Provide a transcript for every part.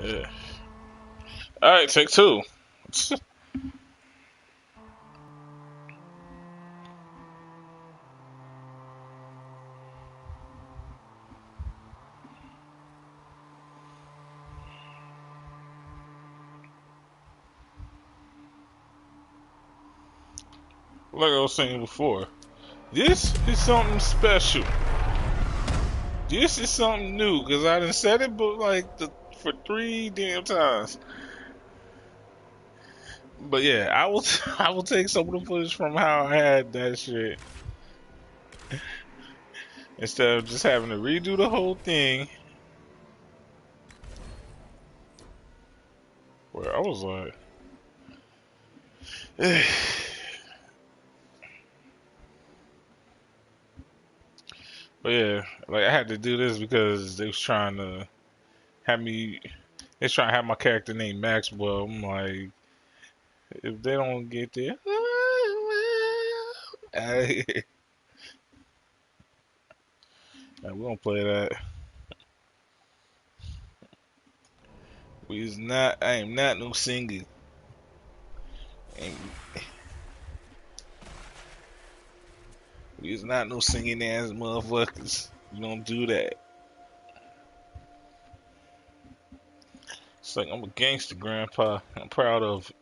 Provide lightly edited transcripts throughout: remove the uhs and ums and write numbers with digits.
Yeah. All right, take two. Like I was saying before, this is something special. This is something new because I done said it, but for 3 damn times. But yeah, I will. I will take some of the footage from how I had that shit instead of just having to redo the whole thing. Where I was like, but yeah, like I had to do this because they was trying to have me. They was trying to have my character named Maxwell. I'm like, if they don't get there, we don't play that. We is not. I am not no singer. And we is not no singing ass motherfuckers. We don't do that. It's like I'm a gangster grandpa. I'm proud of it.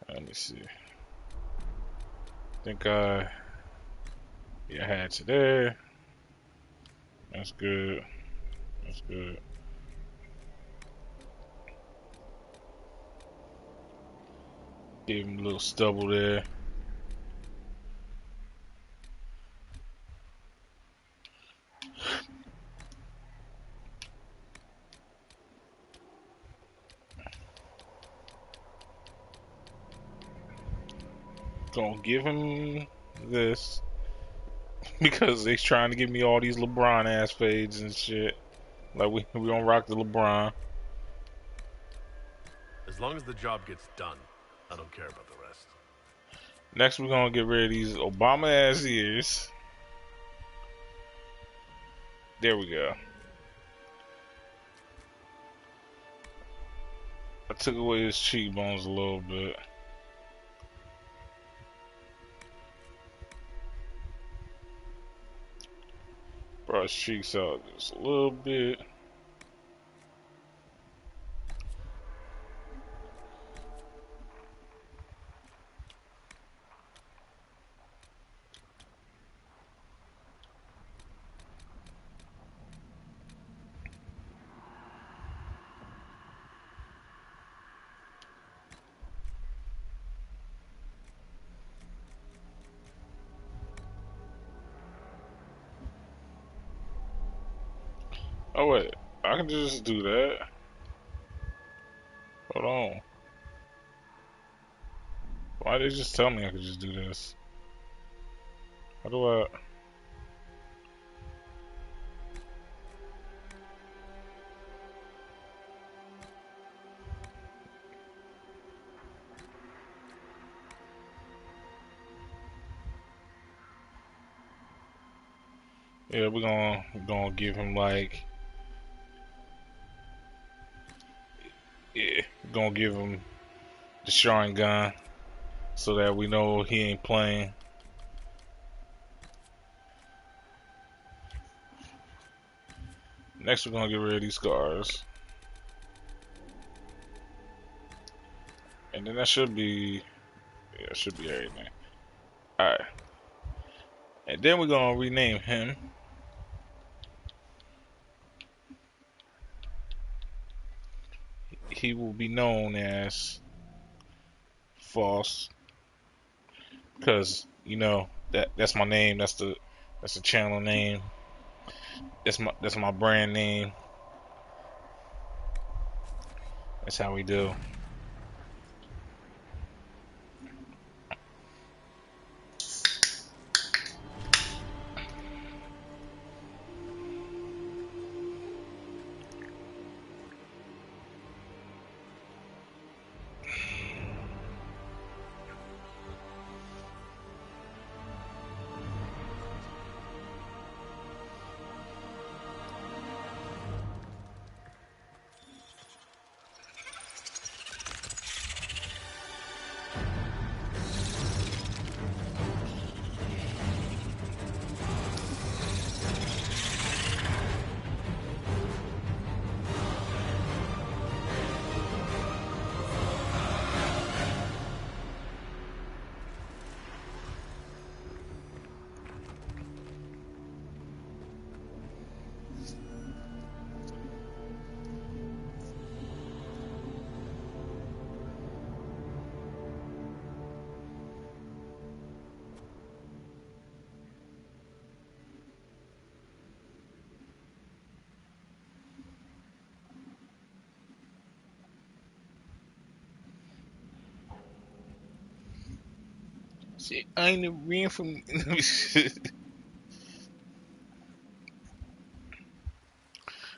Let me see. Think I had to there. That's good. That's good. Gave him a little stubble there. Gonna give him this because they trying to give me all these LeBron ass fades and shit. Like we don't rock the LeBron. As long as the job gets done, I don't care about the rest. Next we're gonna get rid of these Obama ass ears. There we go. I took away his cheekbones a little bit. Brought his cheeks out just a little bit. Oh wait, I can just do that. Hold on. Why they just tell me I could just do this? How do I? Yeah, we're gonna give him like, yeah, we're gonna give him the shotgun gun so that we know he ain't playing. Next, we're gonna get rid of these scars, and then that should be, yeah, that should be everything. All right, and then we're gonna rename him. He will be known as False, because you know that's my name. That's the channel name. That's my brand name. That's how we do. See, I ain't ran from.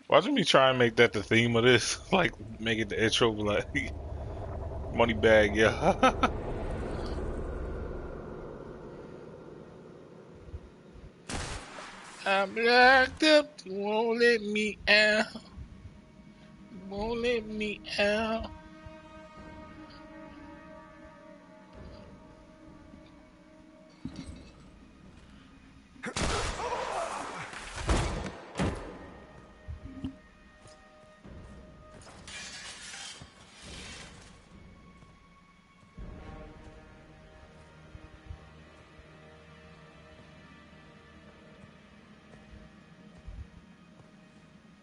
Why don't we try and make that the theme of this? Like, make it the intro, like, money bag, yeah. I'm locked up, you won't let me out. You won't let me out.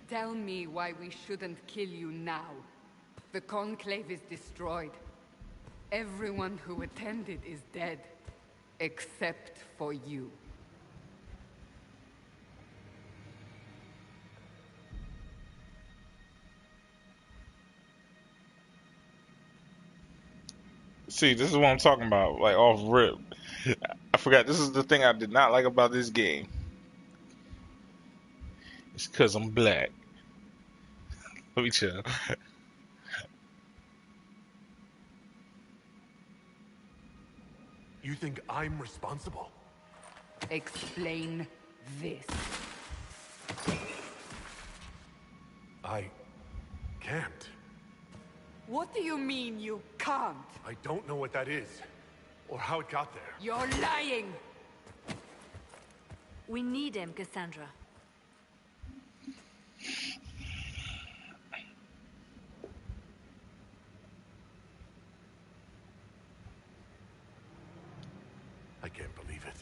Tell me why we shouldn't kill you now. The Conclave is destroyed. Everyone who attended is dead. Except for you. See, this is what I'm talking about, like, off rip. I forgot, this is the thing I did not like about this game. It's because I'm black. Let me chill. You think I'm responsible? Explain this. I can't. What do you mean you can't? I don't know what that is, or how it got there. You're lying! We need him, Cassandra. I can't believe it.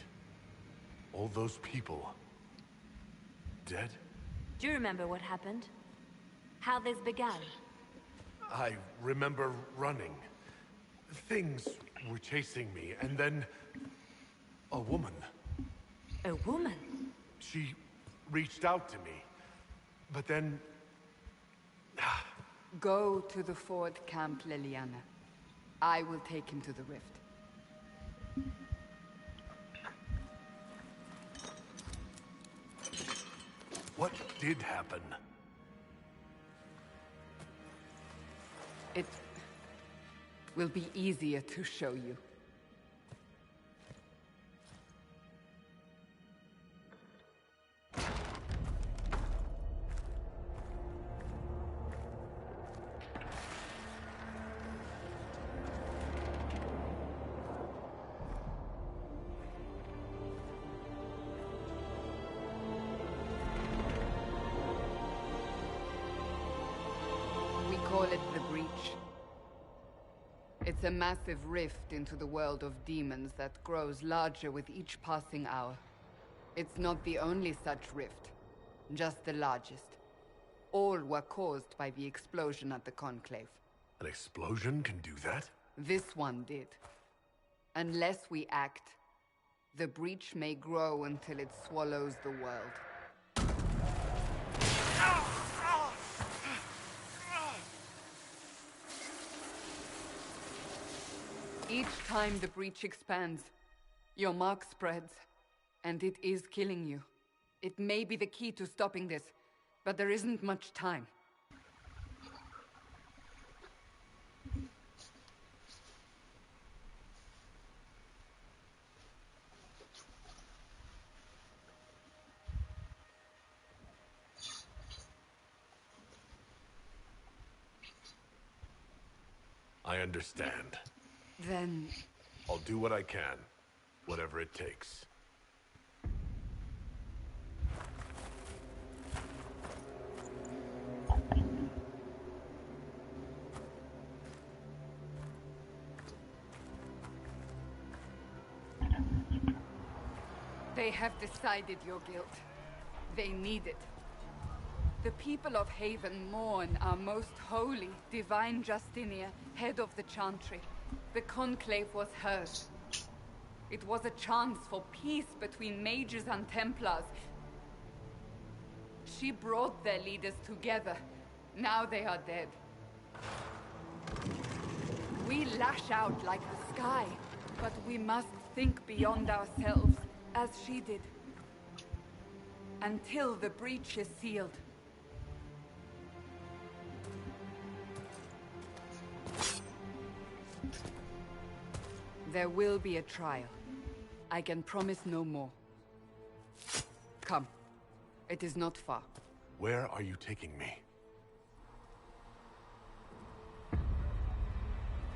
All those people... dead? Do you remember what happened? How this began? I remember running. Things were chasing me, and then... a woman. A woman? She reached out to me. But then... Go to the Ford Camp, Liliana. I will take him to the rift. What did happen? It will be easier to show you. We call it the Breach. It's a massive rift into the world of demons that grows larger with each passing hour. It's not the only such rift, just the largest. All were caused by the explosion at the Conclave. An explosion can do that? This one did. Unless we act, the breach may grow until it swallows the world. Each time the breach expands, your mark spreads, and it is killing you. It may be the key to stopping this, but there isn't much time. I understand. Then... I'll do what I can, whatever it takes. They have decided your guilt. They need it. The people of Haven mourn our most holy, divine Justinia, head of the Chantry. The Conclave was hers. It was a chance for peace between mages and Templars. She brought their leaders together. Now they are dead. We lash out like the sky, but we must think beyond ourselves, as she did. Until the breach is sealed. There will be a trial. I can promise no more. Come. It is not far. Where are you taking me?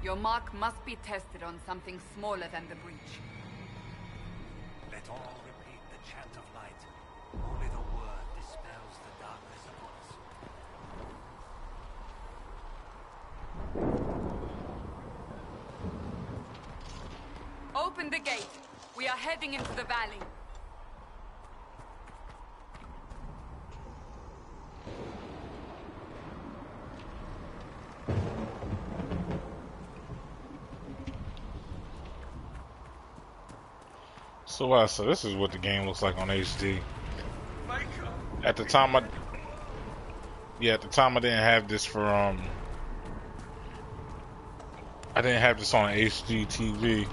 Your mark must be tested on something smaller than the breach. Let all repeat the chant of light. Only the word dispels the darkness upon us. Open the gate. We are heading into the valley. So this is what the game looks like on HD. At the time I didn't have this for I didn't have this on HD TV,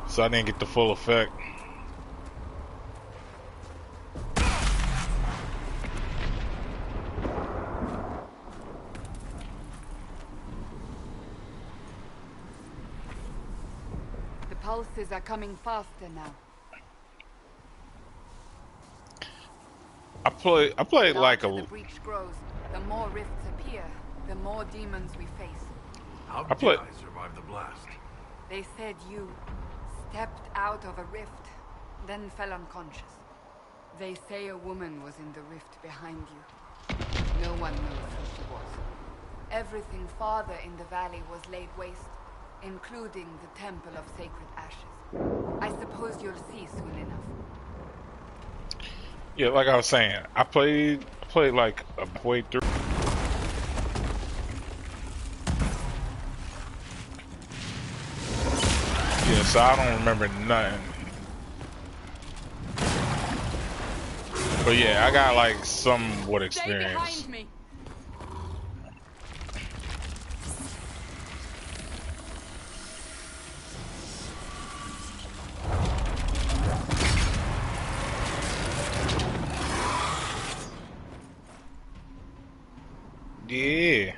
so I didn't get the full effect. The pulses are coming faster now. I played like The breach grows. The more rifts appear, the more demons we face. How I did play- I survive the blast? They said you stepped out of a rift, then fell unconscious. They say a woman was in the rift behind you. No one knows who she was. Everything farther in the valley was laid waste, including the Temple of Sacred Ashes. I suppose you'll see soon enough. Yeah, like I was saying, I played like a way through. Yeah, so I don't remember nothing. But yeah, I got like somewhat Stay experience. behind me. Yeah.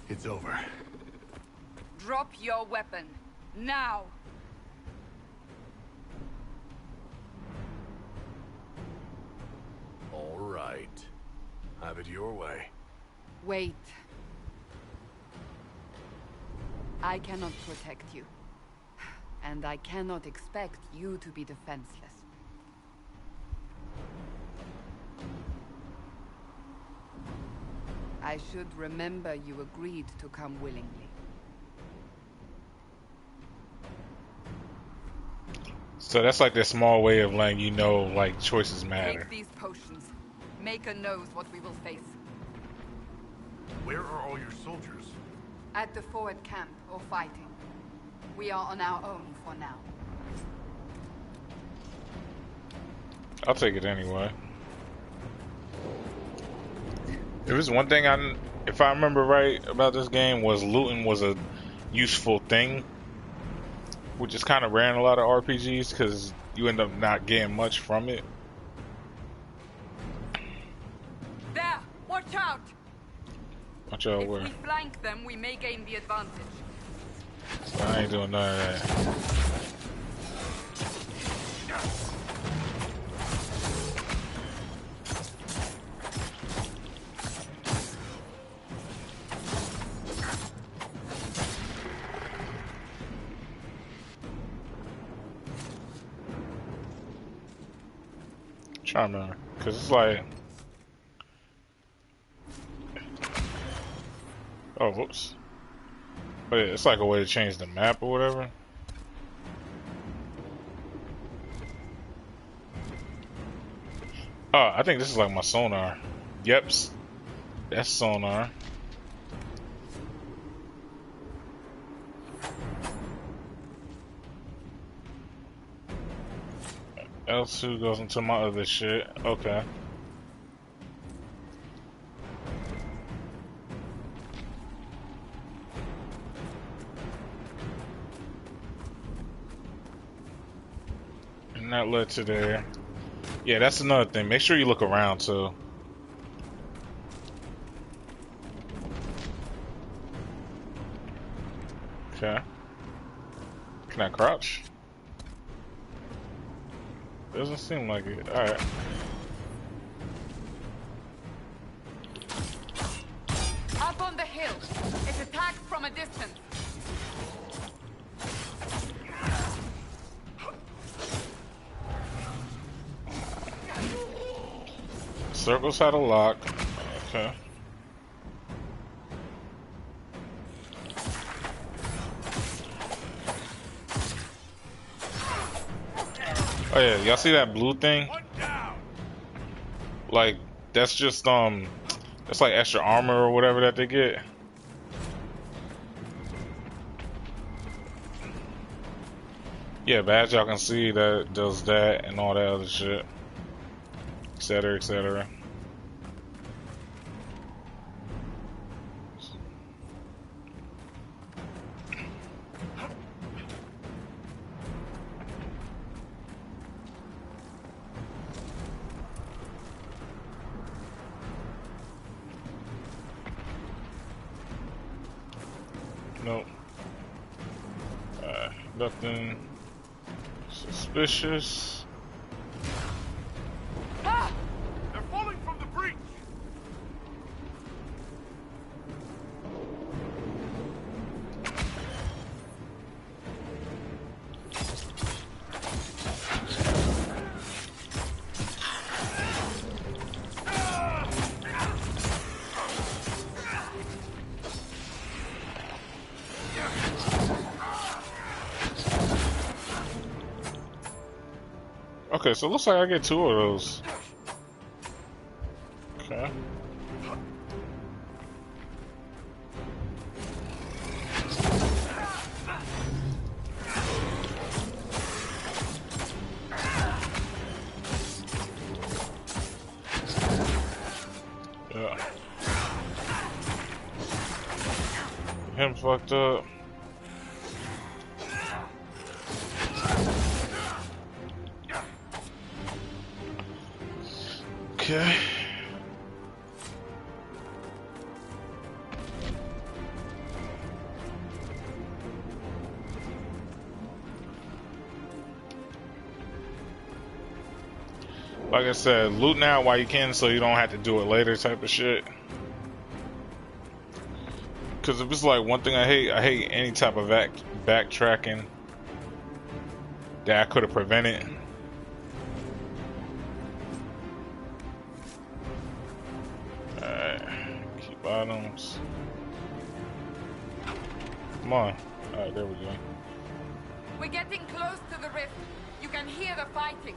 It's over. Drop your weapon. Now. All right. Have it your way. Wait. I cannot protect you. And I cannot expect you to be defenseless. I should remember you agreed to come willingly. So that's like their small way of letting you know, like, choices matter. Take these potions. Maker knows what we will face. Where are all your soldiers? At the forward camp, or fighting. We are on our own for now. I'll take it anyway. If there's one thing if I remember right about this game, was looting was a useful thing, which is kind of rare in a lot of RPGs because you end up not getting much from it. There! Watch out! Watch out If where. we flank them, we may gain the advantage. I ain't doing none of that. Trying to, cause it's like, oh, whoops. But yeah, it's like a way to change the map or whatever. Oh, I think this is like my sonar. Yep, that's sonar. L2 goes into my other shit. Okay. And that led to there. Yeah, that's another thing. Make sure you look around too. Okay. Can I crouch? Doesn't seem like it. Alright. Up on the hill. It's attacked from a distance. Circles had a lock. Okay. Oh yeah, y'all see that blue thing? Like, that's just that's like extra armor or whatever that they get. Yeah, but as y'all can see, that does that and all that other shit, etc., etc. Nope. Nothing suspicious. Ah! They're falling from the breach! Okay, so it looks like I get 2 of those. Okay. Yeah. Him fucked up. Okay. Like I said, loot now while you can so you don't have to do it later type of shit. Because if it's like one thing I hate any type of backtracking that I could have prevented. Alright, keep items. Come on. Alright, there we go. We're getting close to the rift. You can hear the fighting.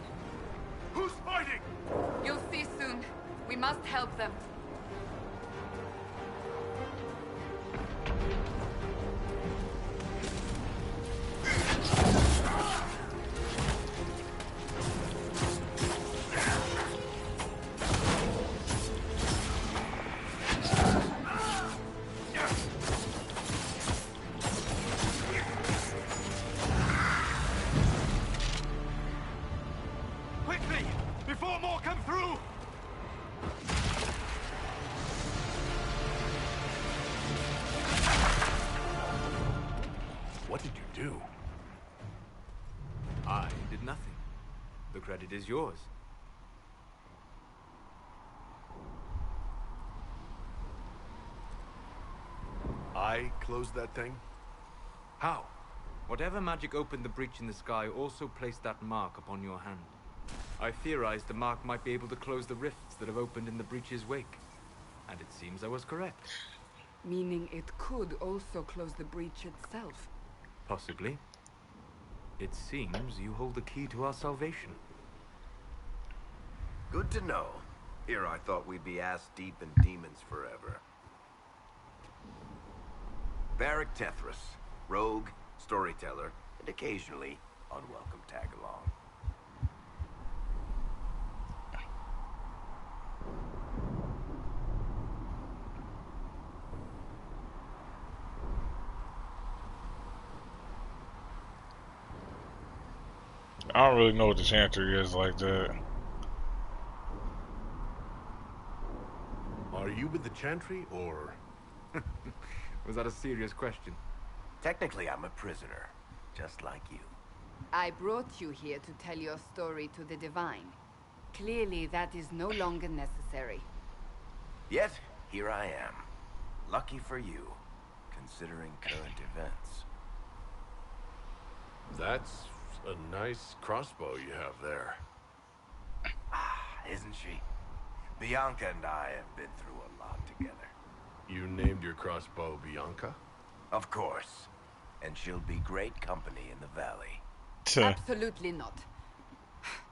Who's fighting? You'll see soon. We must help them. Quickly! Before more come through! What did you do? I did nothing. The credit is yours. I closed that thing? How? Whatever magic opened the breach in the sky also placed that mark upon your hand. I theorized the mark might be able to close the rifts that have opened in the breach's wake. And it seems I was correct. Meaning it could also close the breach itself. Possibly. It seems you hold the key to our salvation. Good to know. Here I thought we'd be ass deep in demons forever. Varric Tethras, rogue, storyteller, and occasionally unwelcome tag-along. I don't really know what the Chantry is like that. Are you with the Chantry, or...? Was that a serious question? Technically, I'm a prisoner, just like you. I brought you here to tell your story to the Divine. Clearly, that is no longer necessary. Yet, here I am. Lucky for you, considering current events. That's a nice crossbow you have there. Ah, isn't she? Bianca and I have been through a lot together. You named your crossbow Bianca? Of course. And she'll be great company in the valley. Absolutely not.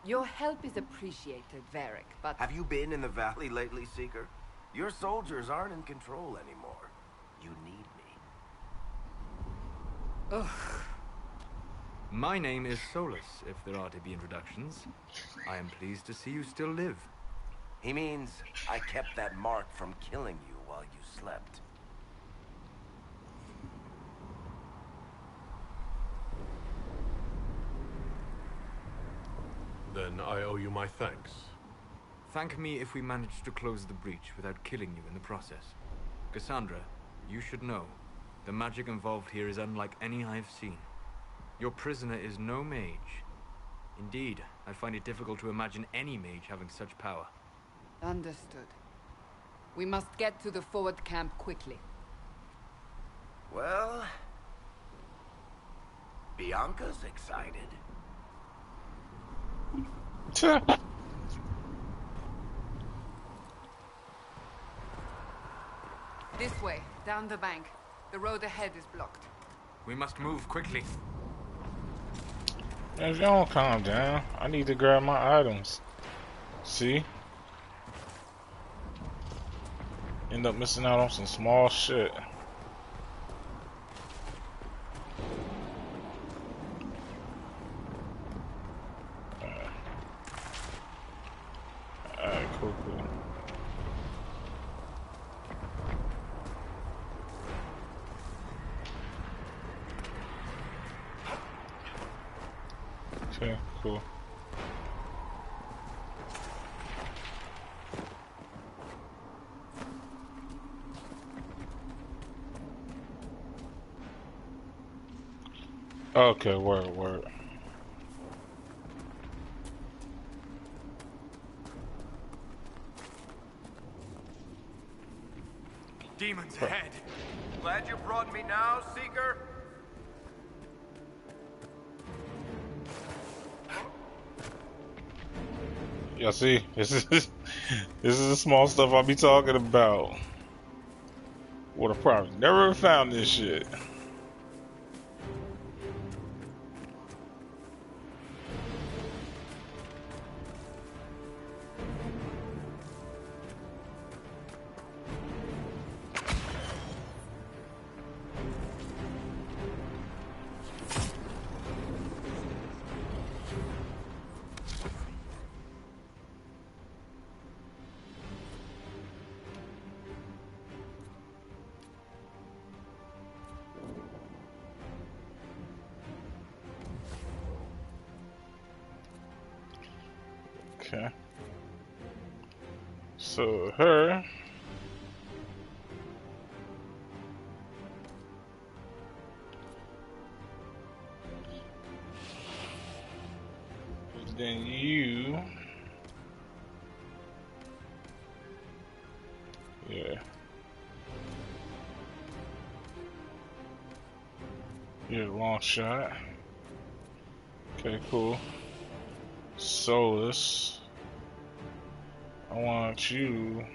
Your help is appreciated, Varric, but... Have you been in the valley lately, Seeker? Your soldiers aren't in control anymore. You need me. Ugh. My name is Solus, if there are to be introductions. I am pleased to see you still live. He means I kept that mark from killing you while you slept. Then I owe you my thanks. Thank me if we manage to close the breach without killing you in the process. Cassandra, you should know, the magic involved here is unlike any I've seen. Your prisoner is no mage. Indeed, I find it difficult to imagine any mage having such power. Understood. We must get to the forward camp quickly. Well... Bianca's excited. This way, down the bank. The road ahead is blocked. We must move quickly. If y'all don't calm down, I need to grab my items. See? End up missing out on some small shit. Alright, cool. Okay, cool. Okay, word. Demons ahead! Glad you brought me now, Seeker? Y'all see, this is the small stuff I'll be talking about. What a problem. Never found this shit. Okay. So her. Then you. Yeah. You're a long shot. Okay, cool. Solus. I want you.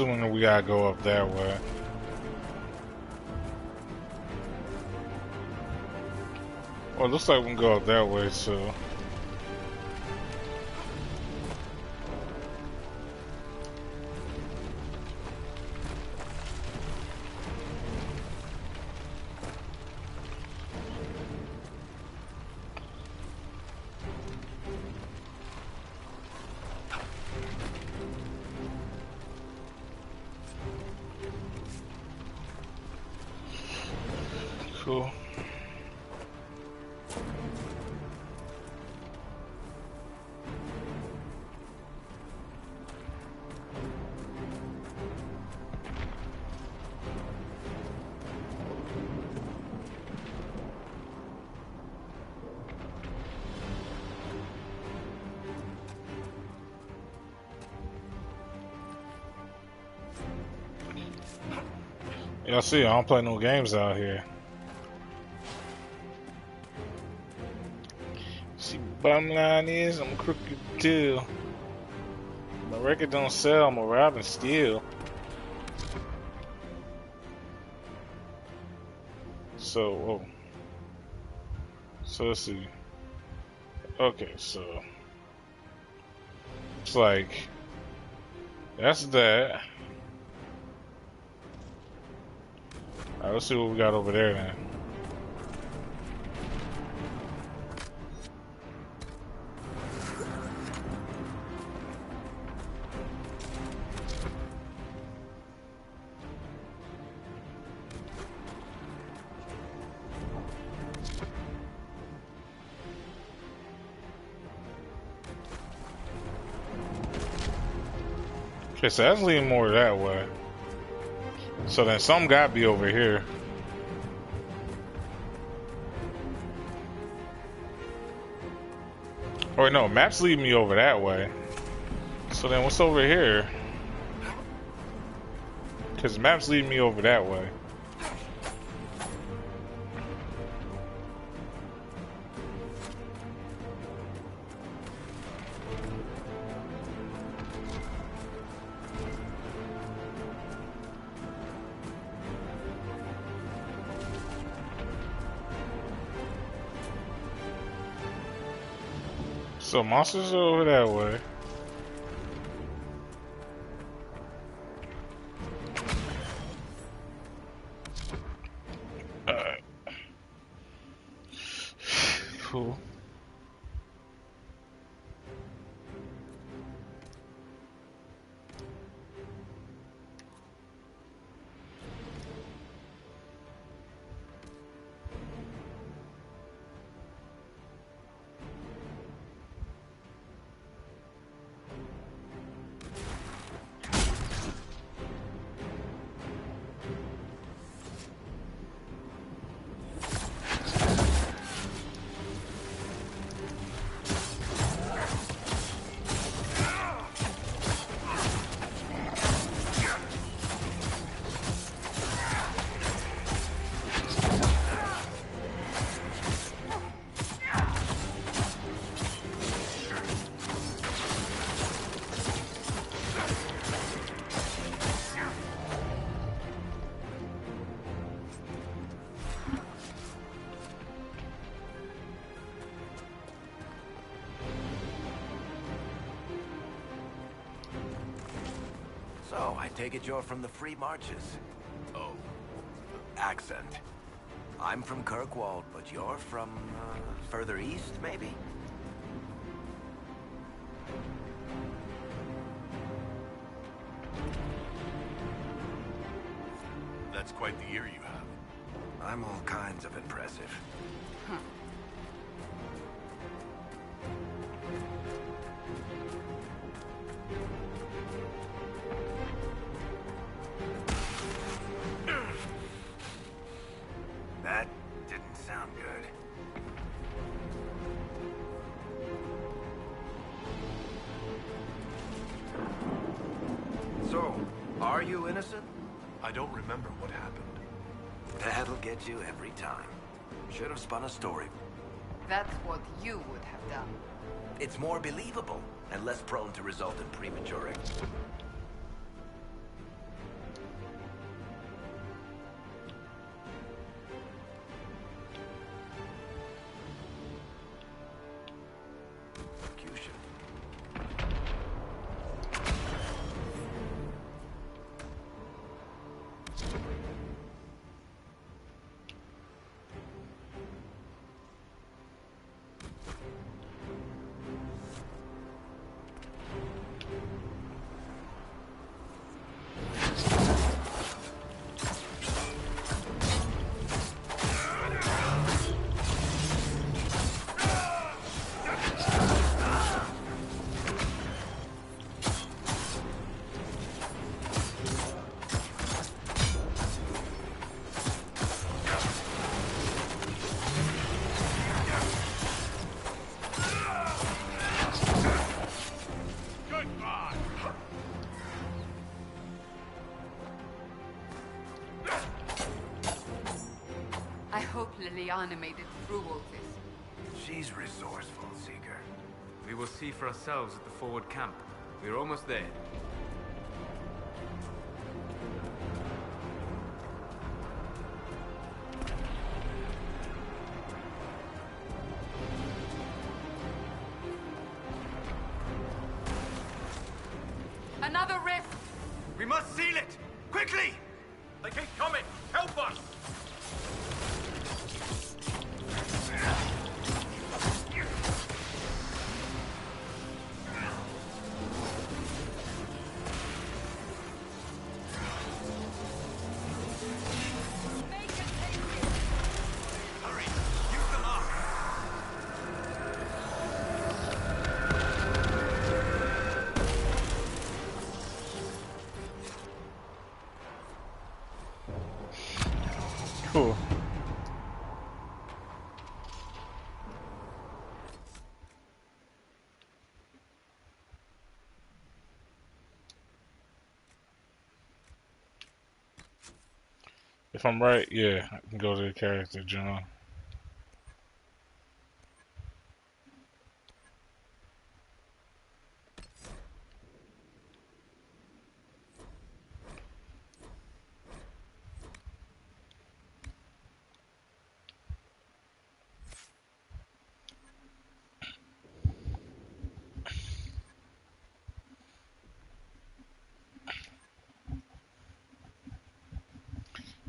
assuming we gotta go up that way. Well, it looks like we can go up that way, so. Cool. Y'all see, I don't play no games out here. See, bottom line is, I'm crooked too. My record don't sell, I'm a rob and steal. So, oh. So let's see. Okay, so it's like that's that. Alright, let's see what we got over there then. Okay, so that's leaning more that way. So then some gotta be over here. Oh wait, no, map's leading me over that way. So then what's over here? Because map's leading me over that way. So monsters are over that way. Alright. Cool. So, I take it you're from the Free Marches. Oh, Accent. I'm from Kirkwall, but you're from, further east, maybe? that's quite the ear you have. I'm all kinds of impressive. That didn't sound good. So, are you innocent? I don't remember what happened. That'll get you every time. Should have spun a story. That's what you would have done. It's more believable and less prone to result in premature exit. I hope Liliana made it through all this. She's resourceful, Seeker. We will see for ourselves at the forward camp. We're almost there. Another rift! We must seal it! Quickly! They keep coming! Help us! Make it take it! Hurry! Use the lock! Cool. If I'm right, yeah, I can go to the character, John.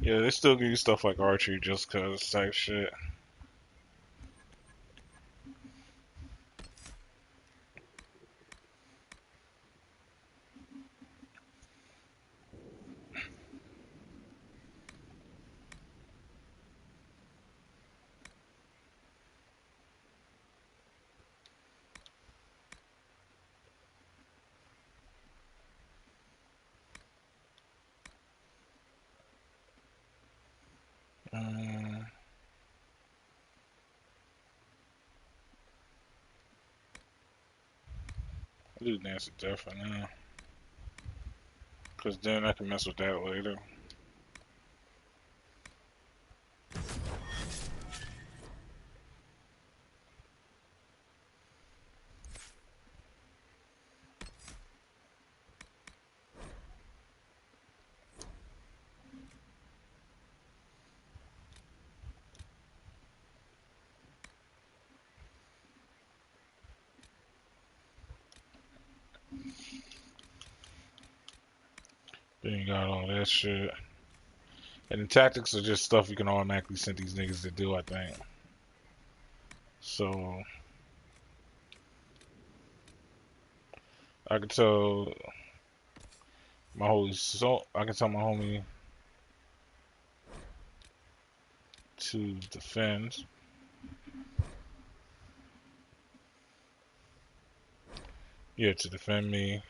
Yeah, they still give you stuff like archery just cause type shit. I'll do Dance of Death for now. Cause then I can mess with that later. Then you got all that shit. And the tactics are just stuff you can automatically send these niggas to do, I think. So I can tell my homie to defend. Yeah, to defend me.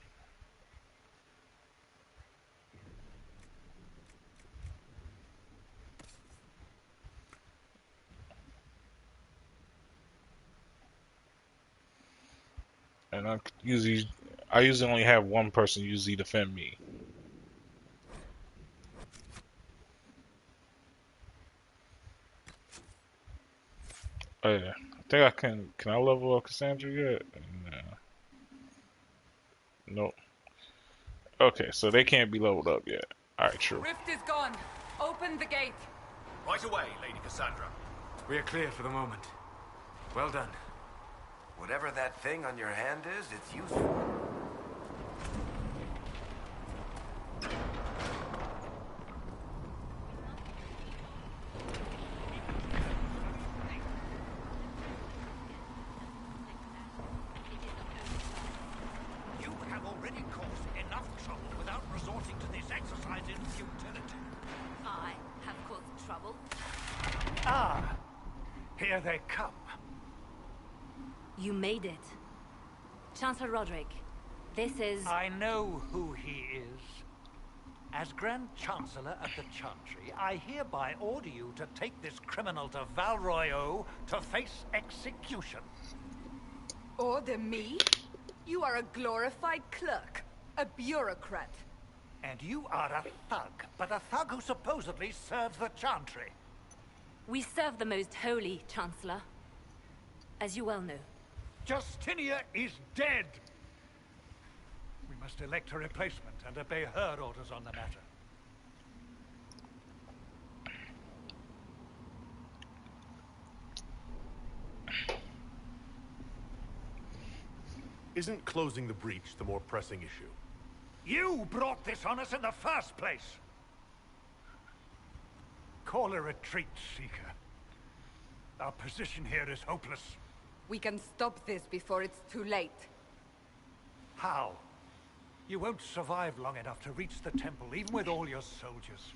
And I usually only have one person usually defend me. Oh yeah, I think I can. Can I level up Cassandra yet? No. Nope. Okay, so they can't be leveled up yet. All right, true. Rift is gone. Open the gate. Right away, Lady Cassandra. We are clear for the moment. Well done. Whatever that thing on your hand is, it's useful. You have already caused enough trouble without resorting to this exercise in futility. I have caused trouble. Ah, here they come. You made it. Chancellor Roderick, this is... I know who he is. As Grand Chancellor of the Chantry, I hereby order you to take this criminal to Val Royeaux to face execution. Order me? You are a glorified clerk, a bureaucrat. And you are a thug, but a thug who supposedly serves the Chantry. We serve the most holy, Chancellor. As you well know. Justinia is dead! We must elect a replacement and obey her orders on the matter. Isn't closing the breach the more pressing issue? You brought this on us in the first place! Call a retreat, Seeker. Our position here is hopeless. We can stop this before it's too late. How? You won't survive long enough to reach the temple, even with all your soldiers.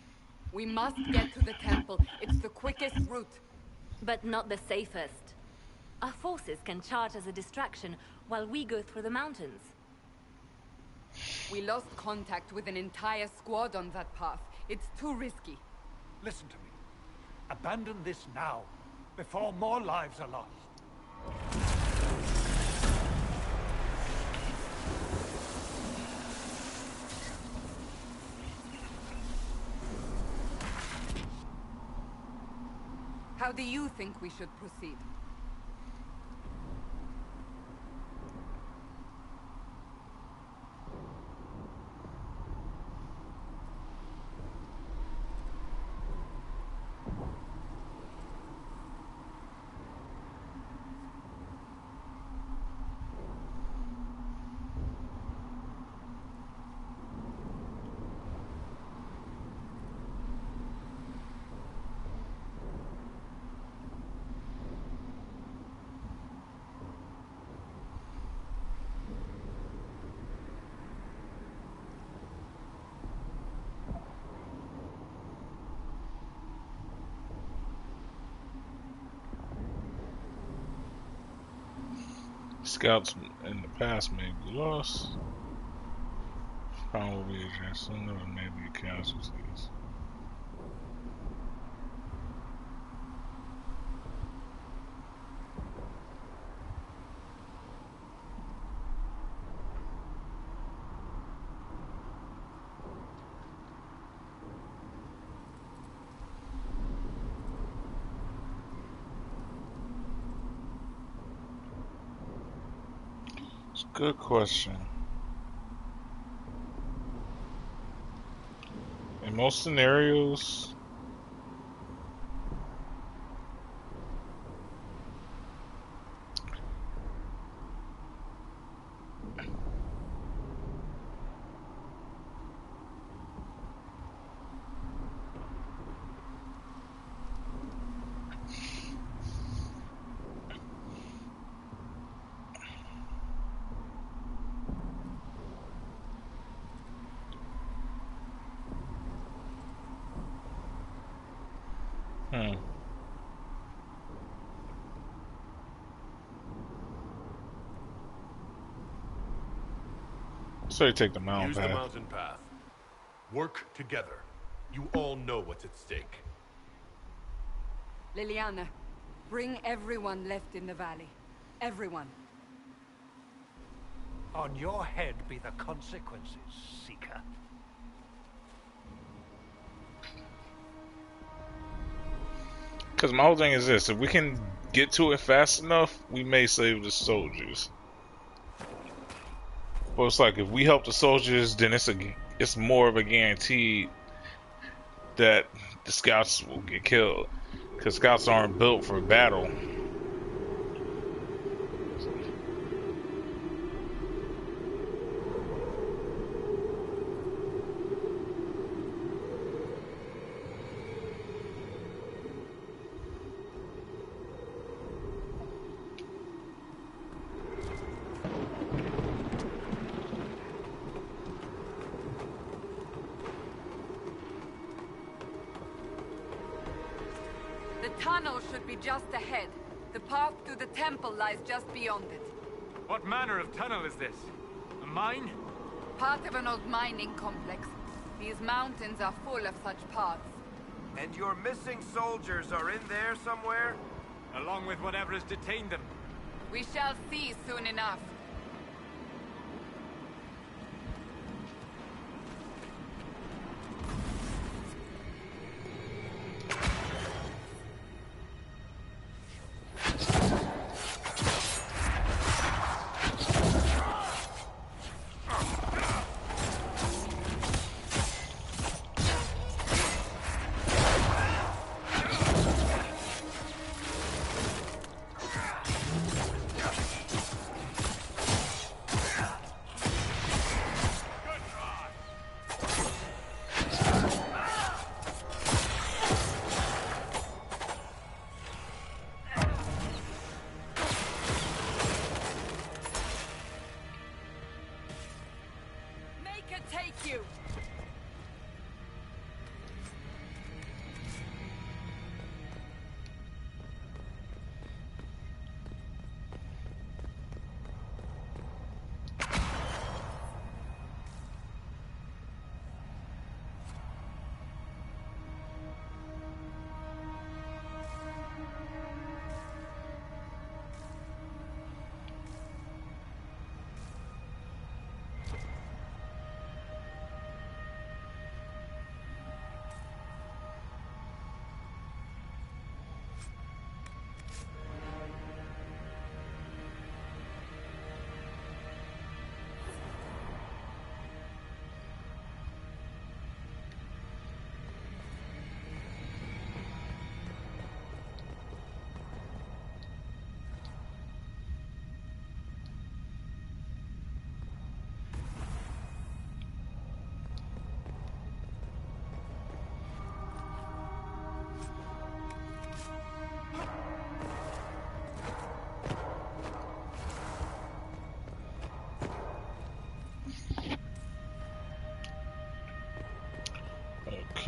We must get to the temple. It's the quickest route. But not the safest. Our forces can charge as a distraction while we go through the mountains. We lost contact with an entire squad on that path. It's too risky. Listen to me. Abandon this now, before more lives are lost. How do you think we should proceed? Scouts in the past may be lost. Found will be addressed sooner or maybe casualties. It's a good question. In most scenarios, so you take the mountain Use path. the mountain path. Work together. You all know what's at stake. Liliana, bring everyone left in the valley. Everyone. On your head be the consequences, Seeker. Because my whole thing is this: if we can get to it fast enough, we may save the soldiers. But it's like if we help the soldiers, then it's more of a guarantee that the scouts will get killed. Because scouts aren't built for battle. The tunnel should be just ahead. The path to the temple lies just beyond it. What manner of tunnel is this? A mine? Part of an old mining complex. These mountains are full of such paths. And your missing soldiers are in there somewhere? Along with whatever has detained them. We shall see soon enough.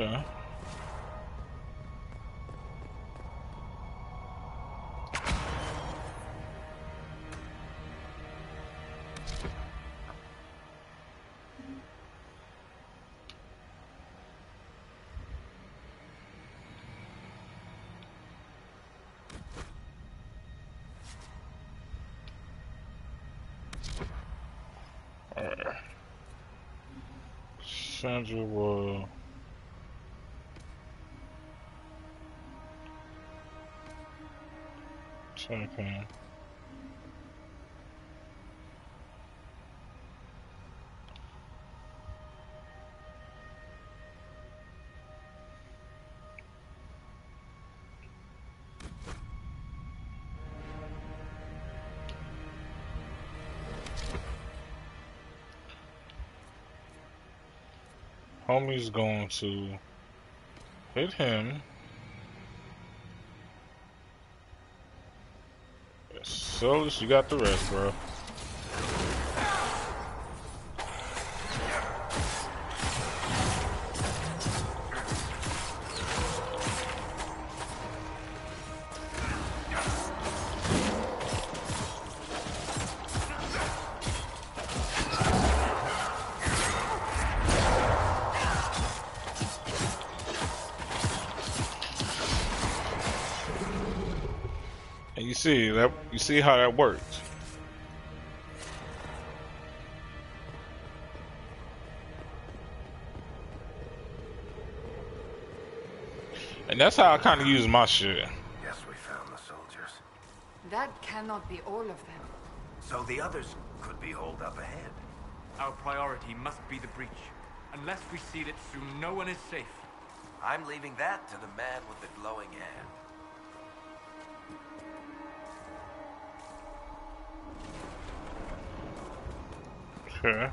Okay. Alright. Sandra will check in. Homie's going to hit him. So you got the rest, bro. And you see that, you see how that works. And that's how I kind of use my shit. Guess we found the soldiers. That cannot be all of them. So the others could be holed up ahead. Our priority must be the breach. Unless we seal it soon, no one is safe. I'm leaving that to the man with the glowing hand. Okay.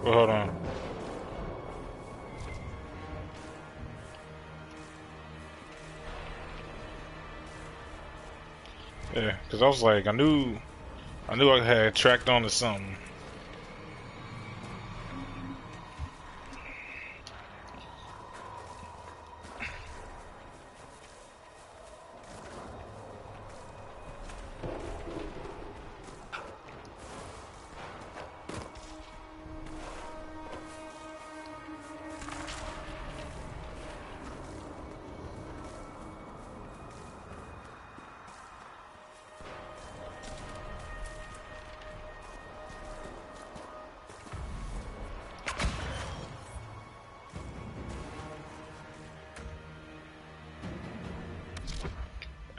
Well, hold on. Yeah, because I was like, I knew I had tracked on to something.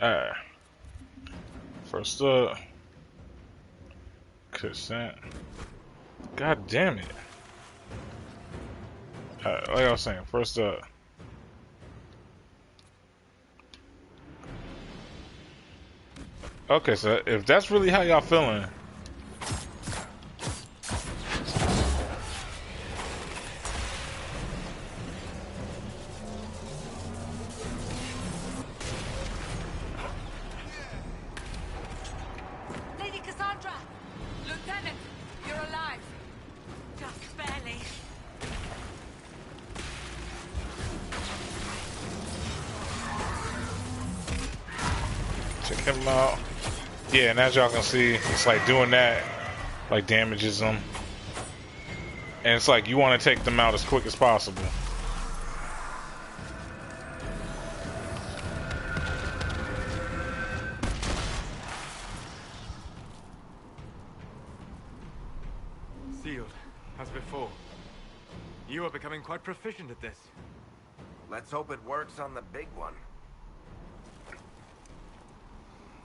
Alright. First up, consent. God damn it. Alright, like I was saying, first up. Okay, so if that's really how y'all feeling, Lady Cassandra! Lieutenant, you're alive. Just barely. check him out. Yeah, and as y'all can see, it's like doing that, like damages them. And it's like you want to take them out as quick as possible. Sealed, as before. You are becoming quite proficient at this. Let's hope it works on the big one.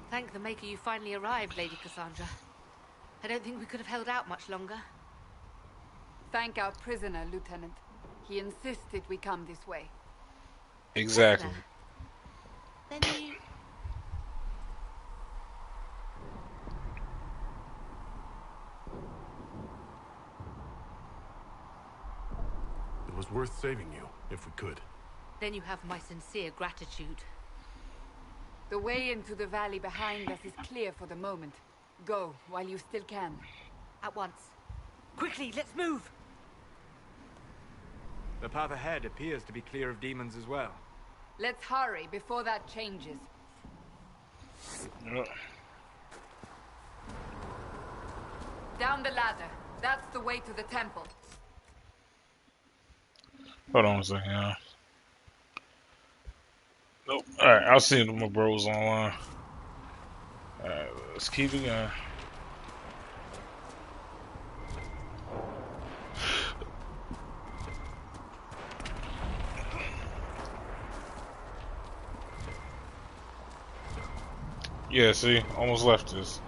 Thank the Maker you finally arrived, Lady Cassandra. I don't think we could have held out much longer. Thank our prisoner, Lieutenant. He insisted we come this way. Exactly. Then you... It was worth saving you, if we could. Then you have my sincere gratitude. The way into the valley behind us is clear for the moment. Go while you still can. At once. Quickly, let's move! The path ahead appears to be clear of demons as well. Let's hurry before that changes. Down the ladder. That's the way to the temple. Hold on a second, y'all. Nope. Alright, I'll see my bros online. Alright, let's keep it going. Yeah, see? Almost left this.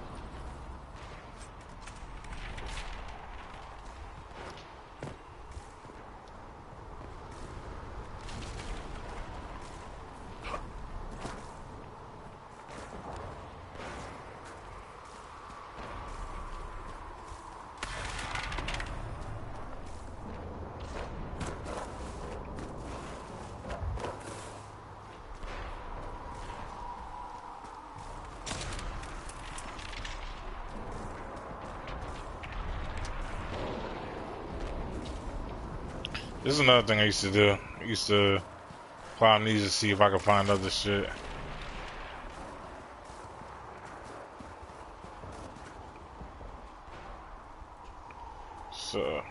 This is another thing I used to do. I used to climb these to see if I could find other shit. So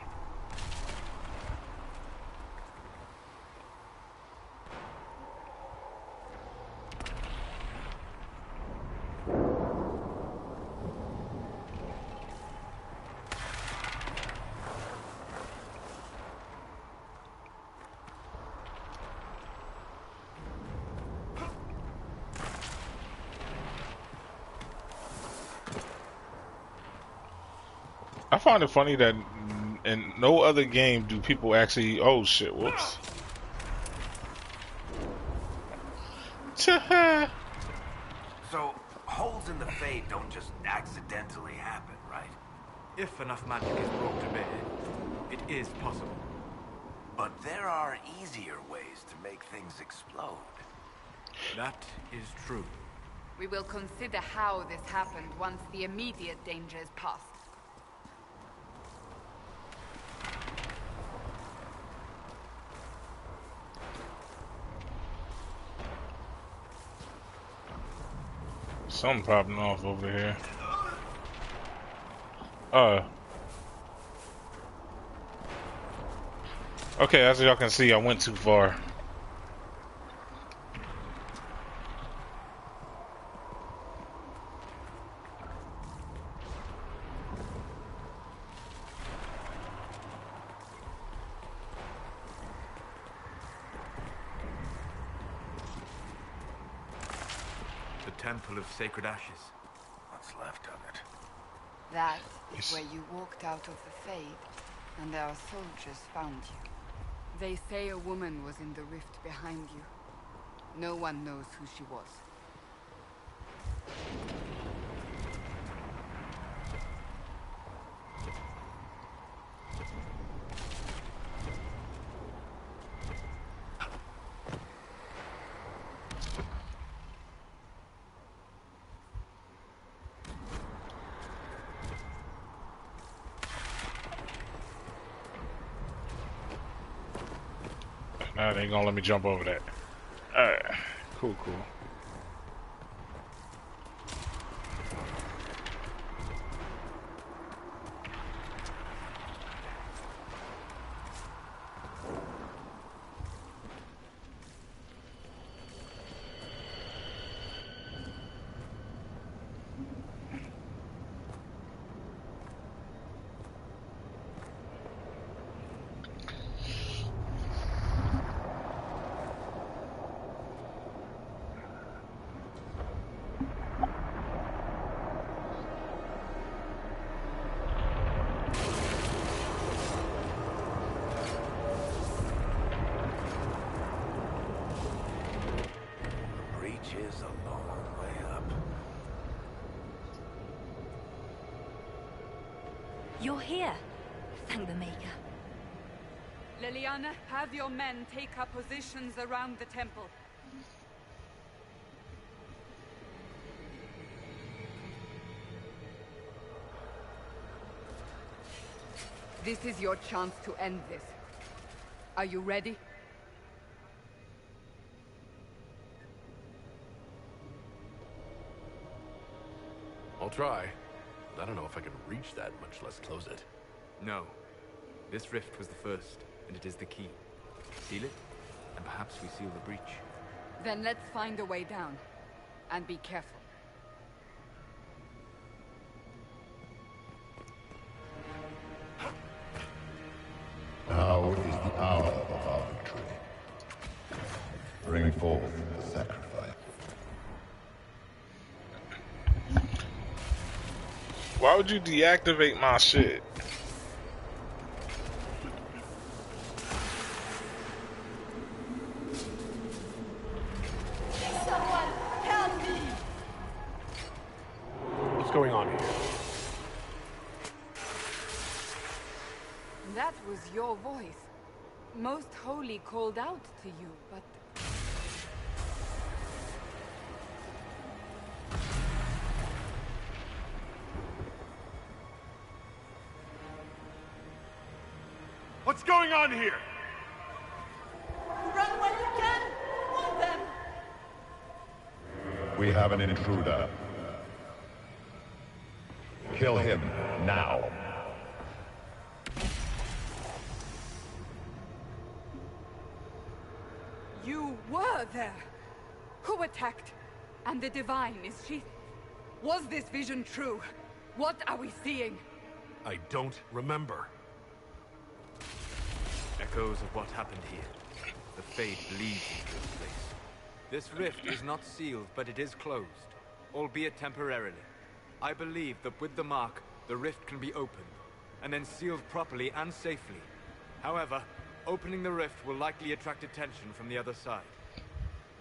I find it funny that in no other game do people actually. Oh shit! Whoops. So, holes in the fade don't just accidentally happen, right? If enough magic is brought to bear, it is possible. But there are easier ways to make things explode. That is true. We will consider how this happened once the immediate danger is past. Something popping off over here. Okay, as y'all can see, I went too far. Temple of Sacred Ashes. What's left of it? That is where you walked out of the Fade, and our soldiers found you. They say a woman was in the rift behind you. No one knows who she was. Nah, they ain't gonna let me jump over that. Alright. Cool. Is a long way up. You're here. Thank the Maker. Leliana, have your men take up positions around the temple. This is your chance to end this. Are you ready? I'll try. But I don't know if I can reach that, much less close it. No. This rift was the first, and it is the key. Seal it, and perhaps we seal the breach. Then let's find a way down. And be careful. Now is the hour of our victory. Bring forth the sacrifice. Why would you deactivate my shit? Someone help me! What's going on here? That was your voice. Most Holy called out to you, but... What's going on here? Run when you can! Want them! We have an intruder. Kill him now. You were there! Who attacked? And the Divine, is she... Was this vision true? What are we seeing? I don't remember. Echoes of what happened here. The fate bleeds into this place. This rift is not sealed, but it is closed, albeit temporarily. I believe that with the mark, the rift can be opened, and then sealed properly and safely. However, opening the rift will likely attract attention from the other side.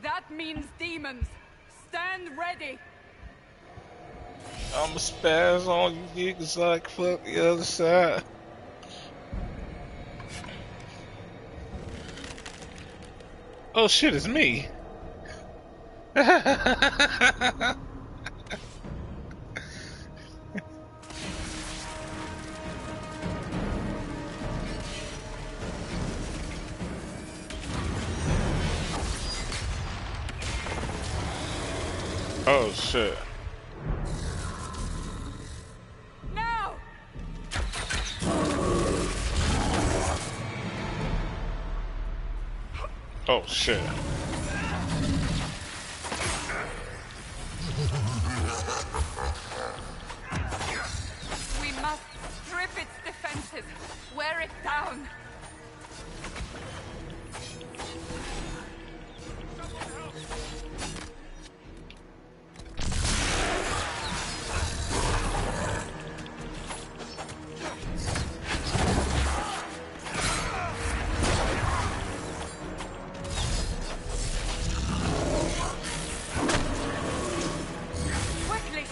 That means demons! Stand ready! I'ma spaz on you niggas like fuck the other side. Oh shit, it's me. Oh shit. Now! Oh shit. We must strip its defenses. Wear it down. Quickly!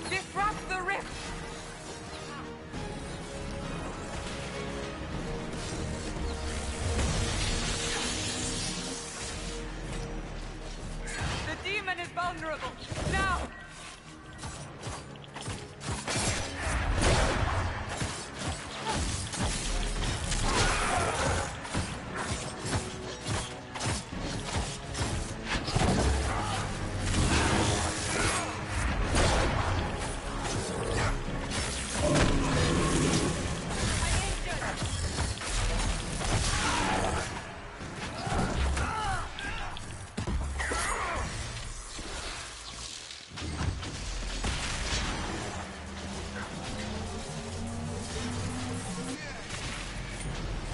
Disrupt the rift! The demon is vulnerable. Now!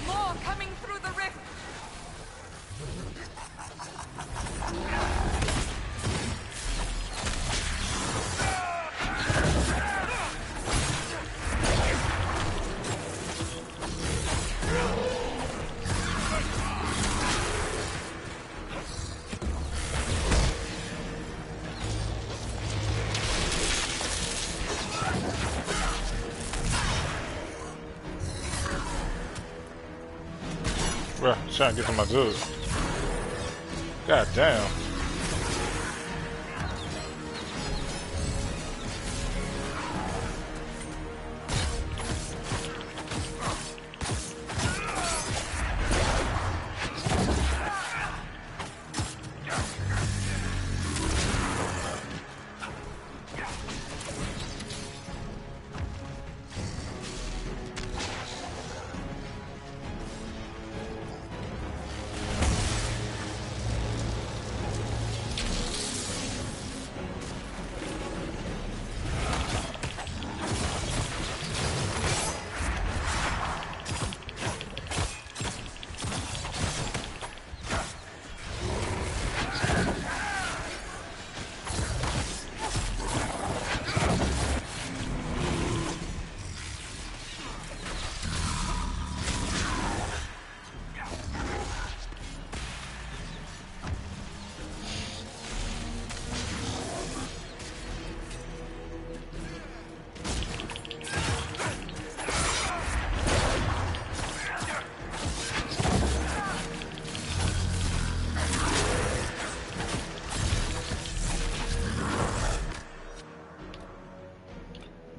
More coming through the rift! Bruh, trying to get to my goods. God damn.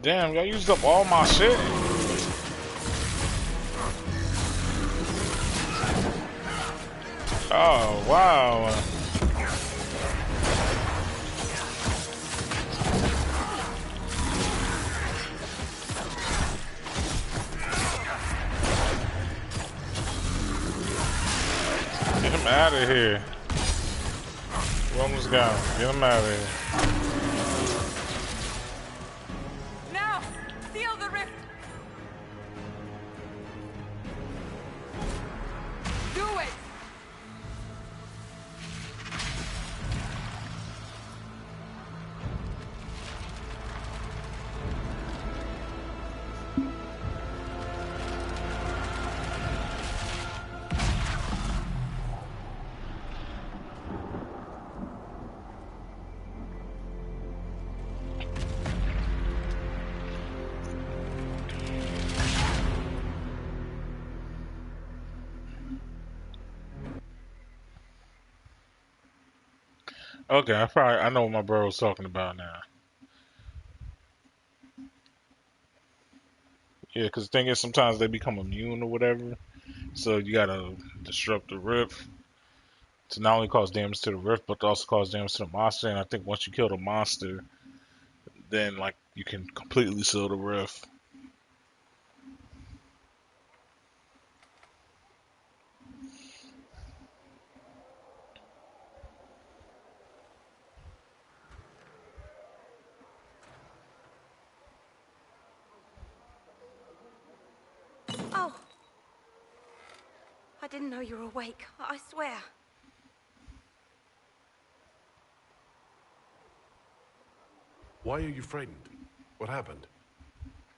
Damn, y'all used up all my shit. Oh, wow. Get him out of here. We almost got him. Get him out of here. Now, seal the rift. Do it. Okay, I know what my bro was talking about now. Yeah, because the thing is, sometimes they become immune or whatever. So you gotta disrupt the rift to not only cause damage to the rift, but to also cause damage to the monster. And I think once you kill the monster, then like you can completely seal the rift. Oh. I didn't know you were awake. I swear. Why are you frightened? What happened?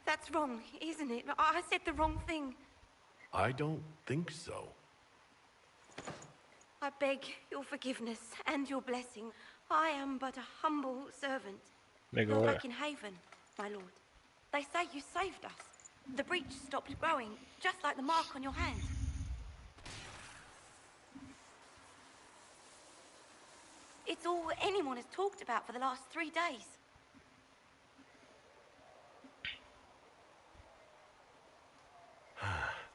That's wrong, isn't it? I said the wrong thing. I don't think so. I beg your forgiveness and your blessing. I am but a humble servant. Nigga, Not what? like in Haven, my lord. They say you saved us. The breach stopped growing, just like the mark on your hand. It's all anyone has talked about for the last 3 days.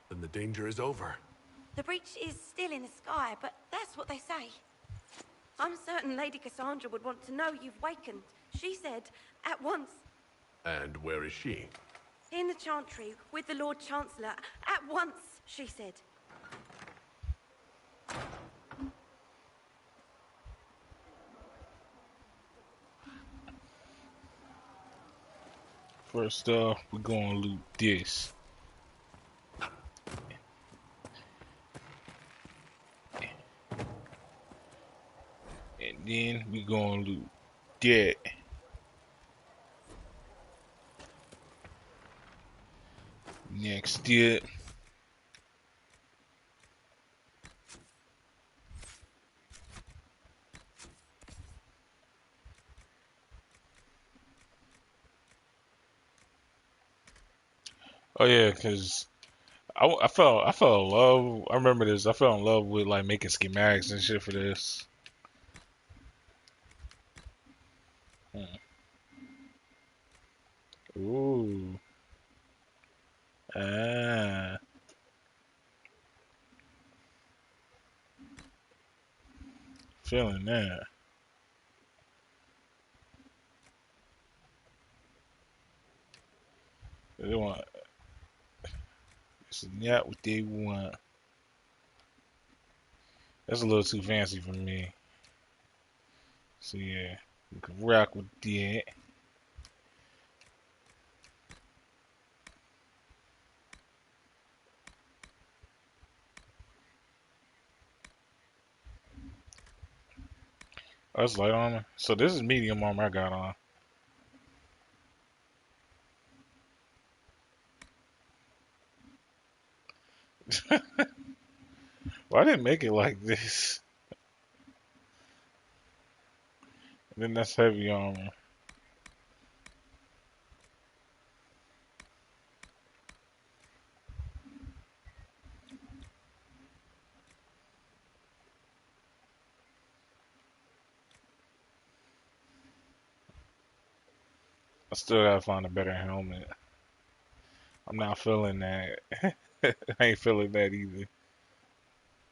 Then the danger is over. The breach is still in the sky, but that's what they say. I'm certain Lady Cassandra would want to know you've wakened. She said, at once. And where is she? In the Chantry, with the Lord Chancellor. At once, she said. First off, we're gonna loot this. And then we're gonna loot that. Next step. Oh yeah, cause I fell in love. I remember this. I fell in love with like making schematics and shit for this. Ooh. Ah. Feeling that. They want. It's not what they want. That's a little too fancy for me. So yeah, we can rock with that. Oh, that's light armor. So this is medium armor I got on. Why didn't make it like this? And then that's heavy armor. I still gotta find a better helmet. I'm not feeling that. I ain't feeling that either.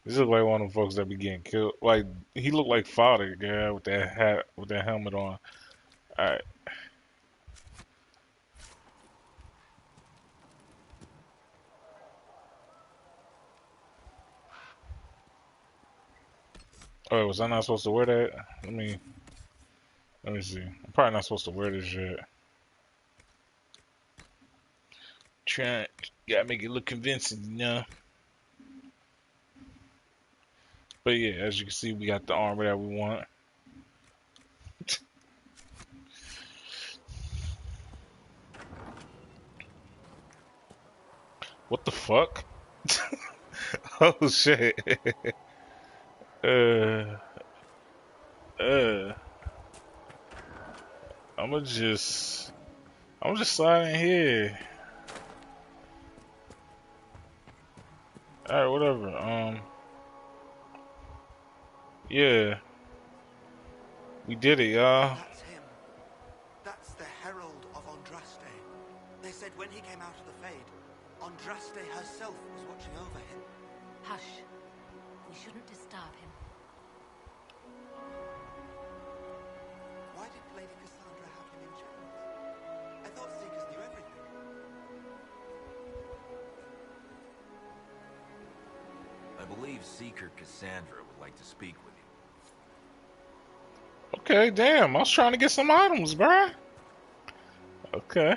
This look like one of the folks that be getting killed. Like he looked like fodder, yeah, with that hat, with that helmet on. All right. Oh, was I not supposed to wear that? Let me see. I'm probably not supposed to wear this yet. Gotta make it look convincing, you know. But yeah, as you can see, we got the armor that we want. What the fuck? Oh shit. uh, uh. I'ma just slide in here. Alright, whatever. Yeah. We did it, y'all. That's him. That's the Herald of Andraste. They said when he came out of the Fade, Andraste herself was watching over him. Hush. We shouldn't disturb him. Why did Lady Cassandra have him in chains? I thought Seekers knew everything. I believe Seeker Cassandra would like to speak with you. Okay, damn. I was trying to get some items, bruh. Okay.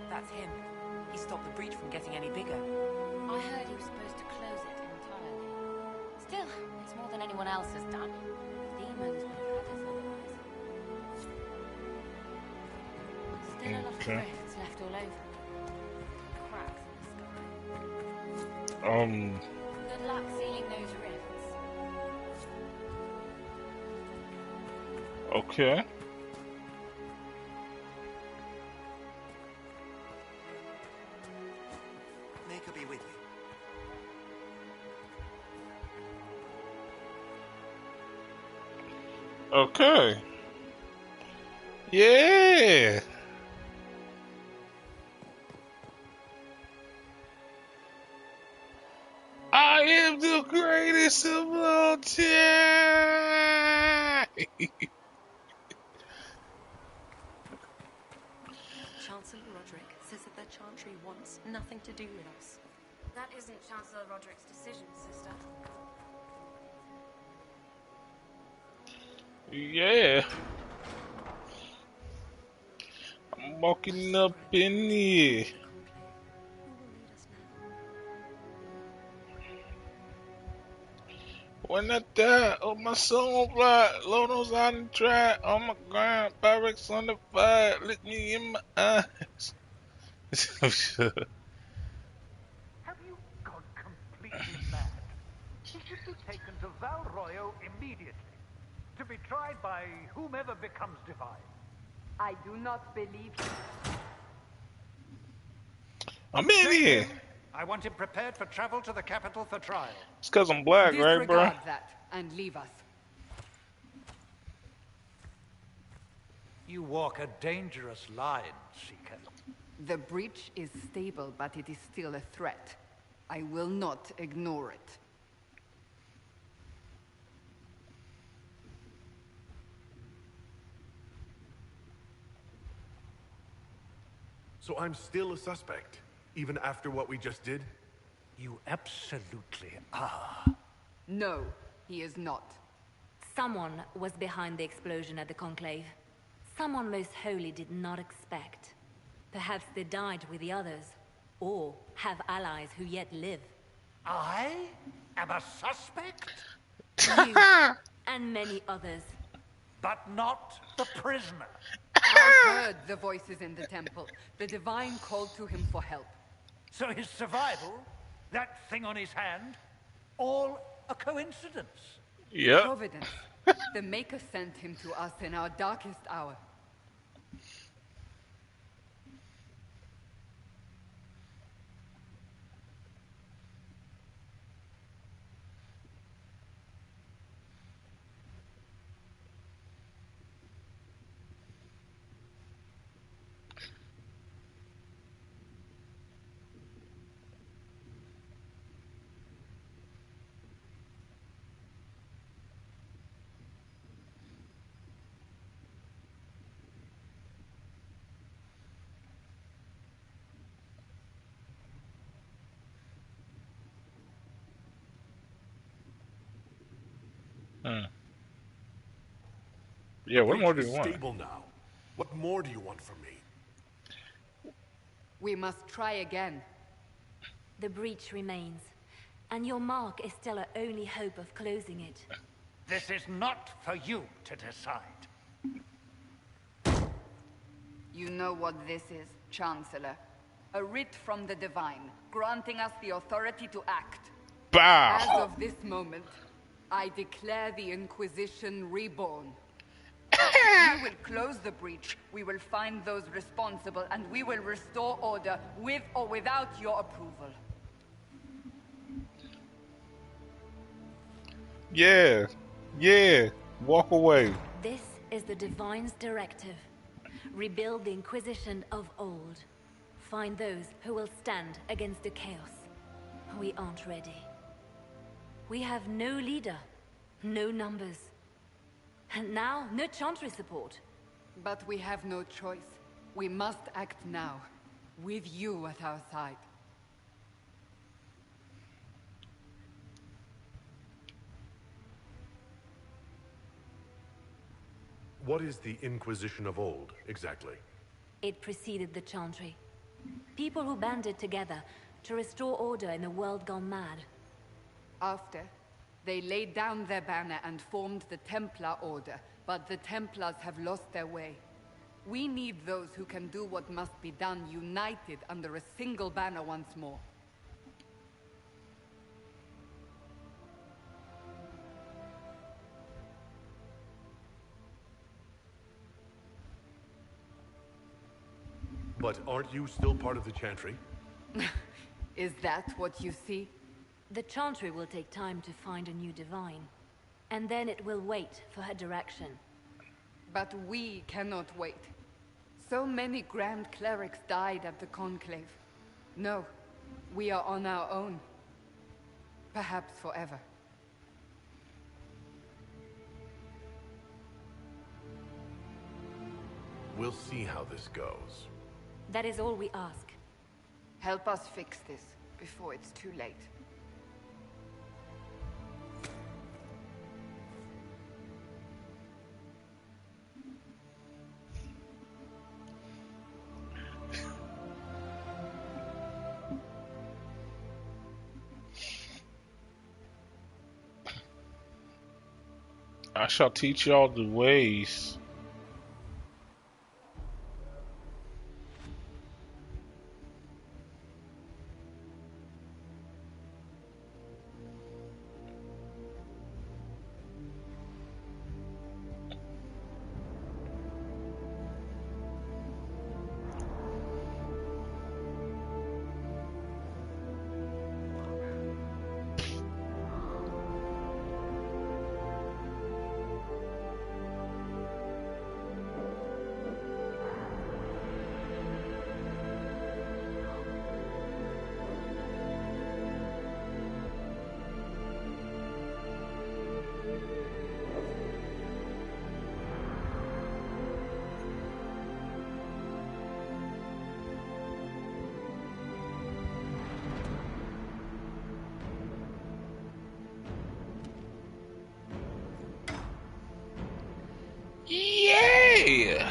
That's him. He stopped the breach from getting any bigger. I heard he was supposed to close it entirely. Still, it's more than anyone else has done. Demons would have had us otherwise. Still a lot of rifts left all over. Cracks in the sky. Good luck sealing those rifts. Okay. May God be with you. Okay. Yeah. I am the greatest of all time. Chancellor Roderick says that the Chantry wants nothing to do with us. That isn't Chancellor Roderick's decision, sister. Yeah. I'm walking up in here. When I die, oh my soul fly, Lono's on the track, on my ground, barracks on the fire, look me in my eyes. Have you gone completely mad? He should be taken to Val Royo immediately, to be tried by whomever becomes divine. I do not believe you. I'm in here. I want him prepared for travel to the capital for trial. It's cause I'm black, right, bro? Disregard that and leave us. You walk a dangerous line, Seeker. The breach is stable, but it is still a threat. I will not ignore it. So I'm still a suspect, even after what we just did? You absolutely are. No, he is not. Someone was behind the explosion at the Conclave. Someone most holy did not expect. Perhaps they died with the others, or have allies who yet live. I am a suspect? You, and many others. But not the prisoner. I heard the voices in the temple. The Divine called to him for help. So his survival, that thing on his hand, all a coincidence? Yep. Providence. The Maker sent him to us in our darkest hour. Yeah, The what more do breach you is want? stable now. What more do you want from me? We must try again. The breach remains, and your mark is still our only hope of closing it. This is not for you to decide. You know what this is, Chancellor. A writ from the Divine, granting us the authority to act. Bow! As of this moment, I declare the Inquisition reborn. We will close the breach, we will find those responsible, and we will restore order with or without your approval. Yeah, yeah, walk away. This is the Divine's directive. Rebuild the Inquisition of old. Find those who will stand against the chaos. We aren't ready. We have no leader, no numbers. And now, no Chantry support. But we have no choice. We must act now, with you at our side. What is the Inquisition of old, exactly? It preceded the Chantry. People who banded together to restore order in a world gone mad. After, they laid down their banner and formed the Templar Order, but the Templars have lost their way. We need those who can do what must be done, united under a single banner once more. But aren't you still part of the Chantry? Is that what you see? The Chantry will take time to find a new Divine. And then it will wait for her direction. But we cannot wait. So many Grand Clerics died at the Conclave. No, we are on our own. Perhaps forever. We'll see how this goes. That is all we ask. Help us fix this before it's too late. I shall teach y'all the ways. Yeah!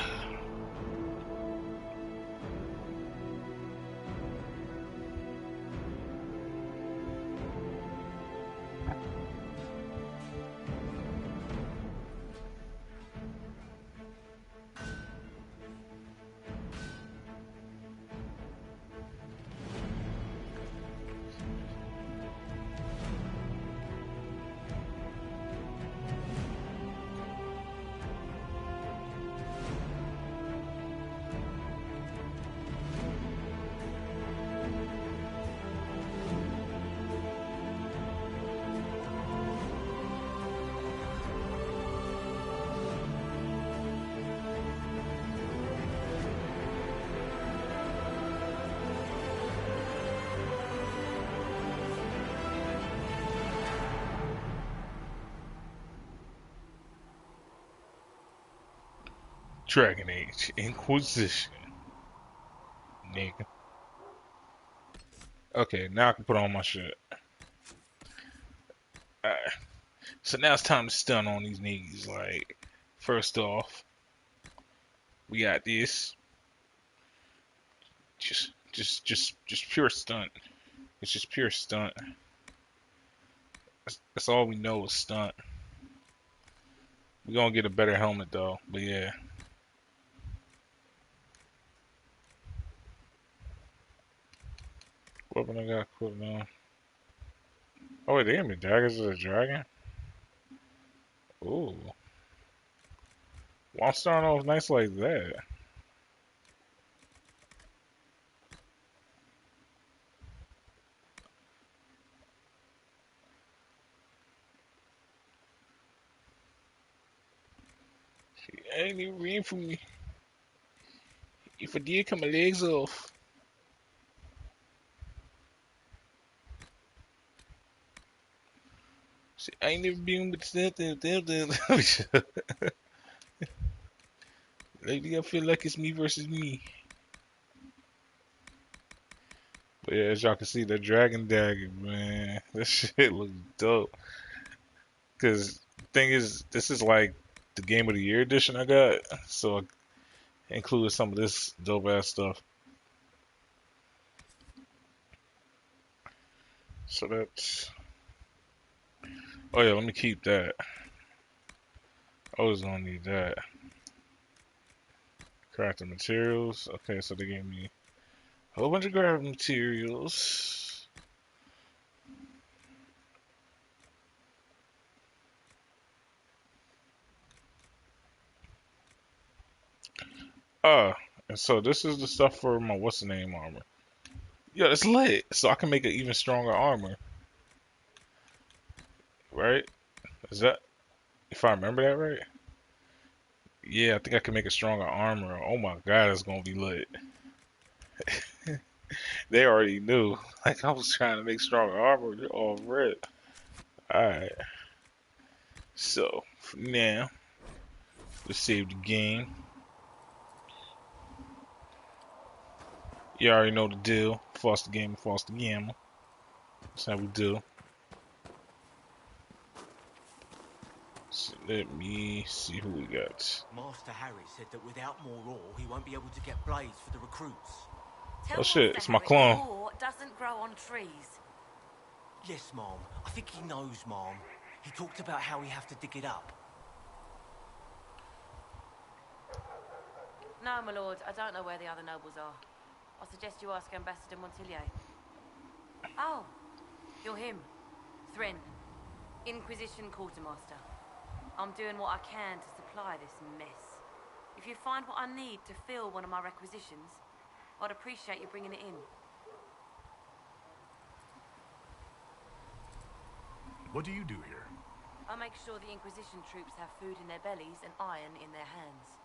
Dragon Age Inquisition. Nigga. Okay, now I can put on my shit. So now it's time to stun on these niggas. Like, first off, we got this. Just pure stunt. It's just pure stunt. That's all we know is stunt. We're gonna get a better helmet though, but yeah. Weapon I got equipped on. Oh wait, they gave me daggers as a dragon? Ooh. Well, I'm starting off nice like that. Ain't even reading for me. If I did, cut my legs off. See, I ain't never been with something. Lately, I feel like it's me versus me. But yeah, as y'all can see, the dragon dagger, man, this shit looks dope. Cause the thing is, this is like the game of the year edition I got, so I included some of this dope ass stuff. So that's. Oh yeah, let me keep that. I was gonna need that. Crafting materials. Okay, so they gave me a whole bunch of crafting materials. And so this is the stuff for my what's the name armor. Yeah, it's lit. So I can make an even stronger armor. Right? Is that if I remember that right? Yeah, I think I can make a stronger armor. Oh my god, it's gonna be lit. They already knew. Like I was trying to make stronger armor. They're all red. Alright. So for now, let's save the game. You already know the deal. Foster game, foster gamma. That's how we do. So let me see who we got. Master Harry said that without more ore, he won't be able to get blades for the recruits. Oh shit, it's my clone. Ore doesn't grow on trees. Yes, Mom. I think he knows, Mom. He talked about how we have to dig it up. No, my lord, I don't know where the other nobles are. I suggest you ask Ambassador Montillier. Oh, you're him. Thrin, Inquisition Quartermaster. I'm doing what I can to supply this mess. If you find what I need to fill one of my requisitions, I'd appreciate you bringing it in. What do you do here? I make sure the Inquisition troops have food in their bellies and iron in their hands.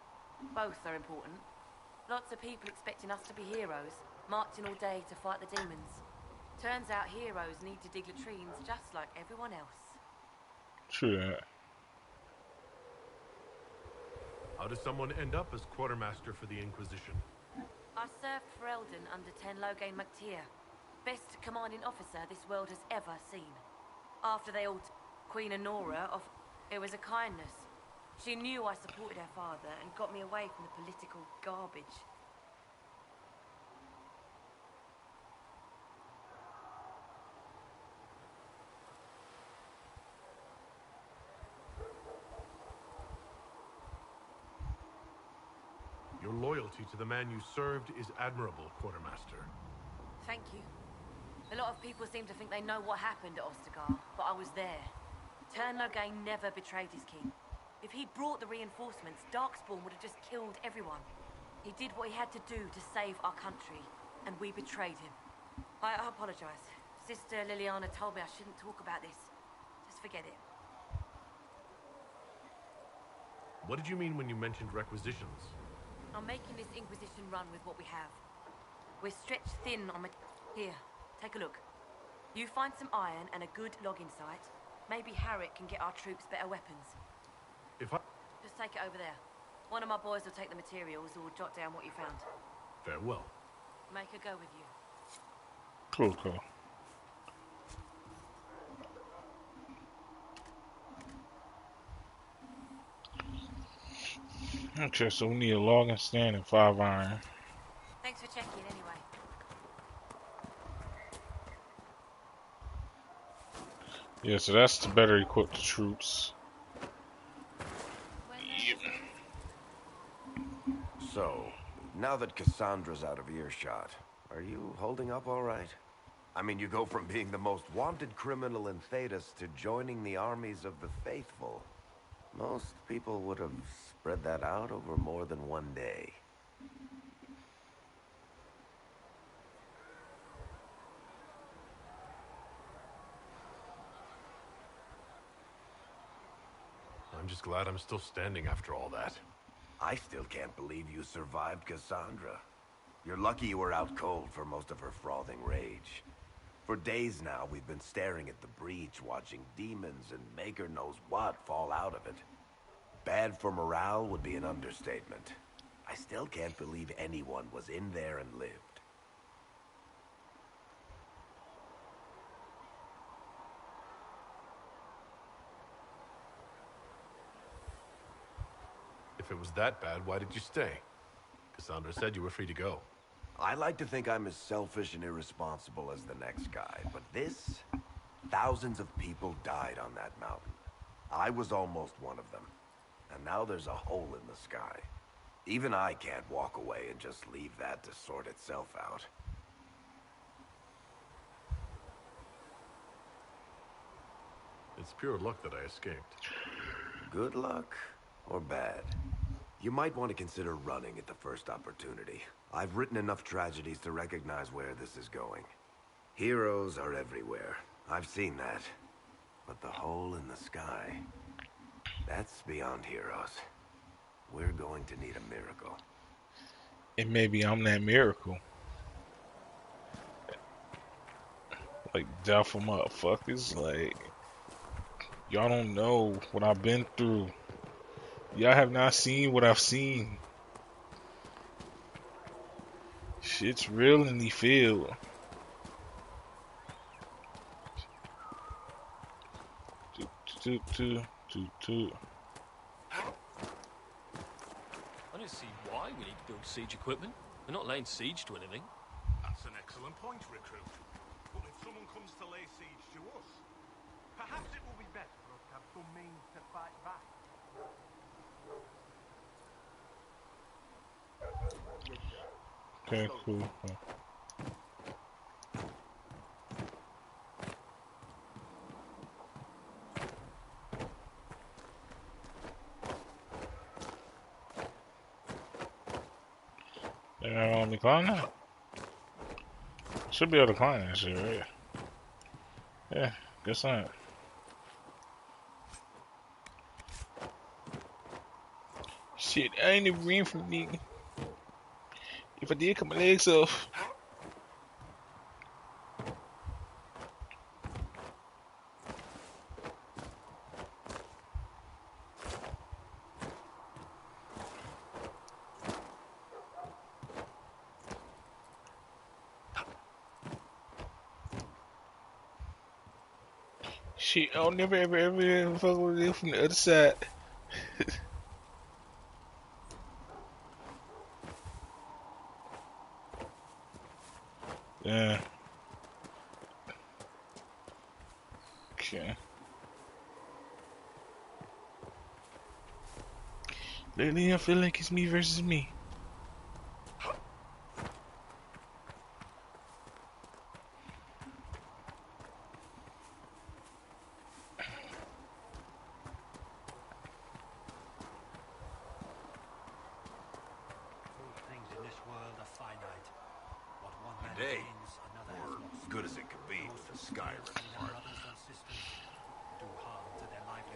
Both are important. Lots of people expecting us to be heroes, marching all day to fight the demons. Turns out heroes need to dig latrines just like everyone else. True that. How does someone end up as quartermaster for the Inquisition? I served for Eldon under 10 Loghain MacTier. Best commanding officer this world has ever seen. After they all Queen Honora of... It was a kindness. She knew I supported her father and got me away from the political garbage. Your loyalty to the man you served is admirable, Quartermaster. Thank you. A lot of people seem to think they know what happened at Ostagar, but I was there. Tern Loghain never betrayed his king. If he'd brought the reinforcements, Darkspawn would have just killed everyone. He did what he had to do to save our country, and we betrayed him. I apologize. Sister Liliana told me I shouldn't talk about this. Just forget it. What did you mean when you mentioned requisitions? I'm making this Inquisition run with what we have. We're stretched thin on Here, take a look. You find some iron and a good login site. Maybe Harriet can get our troops better weapons. If I... Just take it over there. One of my boys will take the materials or jot down what you found. Farewell. Make her go with you. Cool. Okay, so we need a log and stand and 5 iron. Thanks for checking anyway. Yeah, so that's to better equip the troops. Yep. So, now that Cassandra's out of earshot, are you holding up all right? I mean, you go from being the most wanted criminal in Thedas to joining the armies of the faithful. Most people would have spread that out over more than one day. I'm just glad I'm still standing after all that. I still can't believe you survived Cassandra. You're lucky you were out cold for most of her frothing rage. For days now, we've been staring at the breach, watching demons and maker knows what fall out of it. Bad for morale would be an understatement. I still can't believe anyone was in there and lived. If it was that bad, why did you stay? Cassandra said you were free to go. I like to think I'm as selfish and irresponsible as the next guy, but this... Thousands of people died on that mountain. I was almost one of them. And now there's a hole in the sky. Even I can't walk away and just leave that to sort itself out. It's pure luck that I escaped. Good luck or bad? You might want to consider running at the first opportunity. I've written enough tragedies to recognize where this is going. Heroes are everywhere. I've seen that. But the hole in the sky, that's beyond heroes. We're going to need a miracle. And maybe I'm that miracle. Like, death of motherfuckers. Like, y'all don't know what I've been through. Y'all have not seen what I've seen. Shit's real in the field. I don't see why we need to build siege equipment. We're not laying siege to anything. That's an excellent point, recruit. But if someone comes to lay siege to us, perhaps it will be better for us to have some means to fight back. Okay, cool. Let me climb that. Should be able to climb that shit, right? Yeah, guess not. Shit, I ain't even green from me. If I did, cut my legs off. Shit, I'll never ever fuck with it from the other side. Yeah. Okay. Lately, I feel like it's me versus me.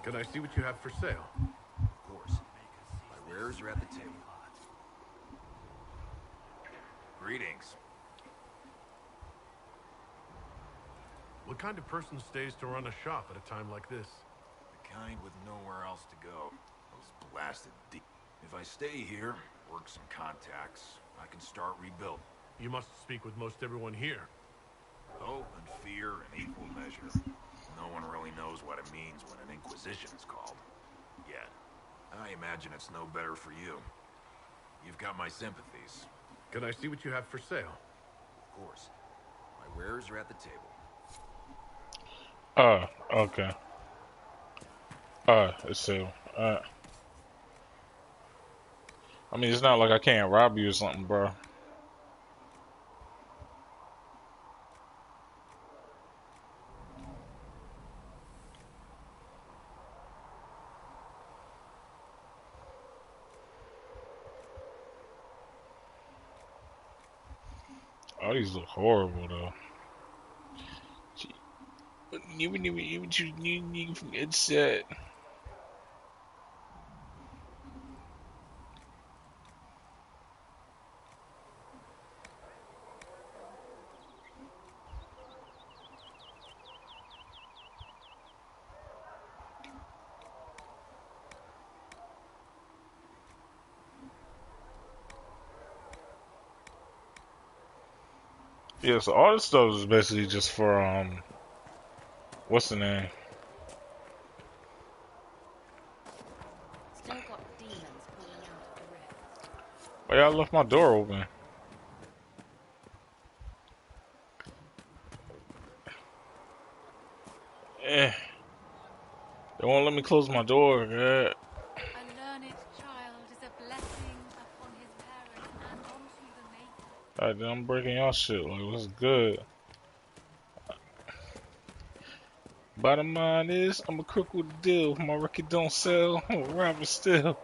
Can I see what you have for sale? Of course. My wares are at the table. Greetings. What kind of person stays to run a shop at a time like this? The kind with nowhere else to go. Those blasted If I stay here, work some contacts, I can start rebuilding. You must speak with most everyone here. Hope and fear in equal measure. No one really knows what it means when an Inquisition is called. Yet. I imagine it's no better for you. You've got my sympathies. Can I see what you have for sale? Of course. My wares are at the table. Okay. So, I mean, it's not like I can't rob you or something, bro. All these look horrible, though. It's yeah, so all this stuff is basically just for, what's the name? Still got demons pouring out of the rift. Why y'all left my door open? They won't let me close my door, God. A learned child is a blessing upon his parents and onto the maker. Alright, then I'm breaking y'all shit. Like, what's good? Bottom line is, I'm a crook with a deal. If my record don't sell, I'm a rapper still.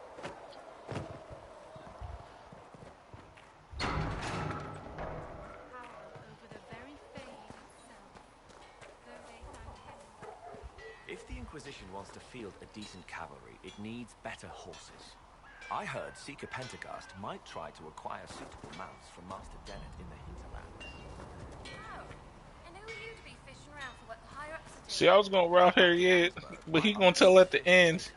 If the Inquisition wants to field a decent cavalry, it needs better horses. I heard Seeker Pentagast might try to acquire suitable mounts from Master Dennett in the hinterlands. Oh, and who are you to be fishing around for what the higher ups are doing? See, I was gonna route her yet, but he gonna tell at the end.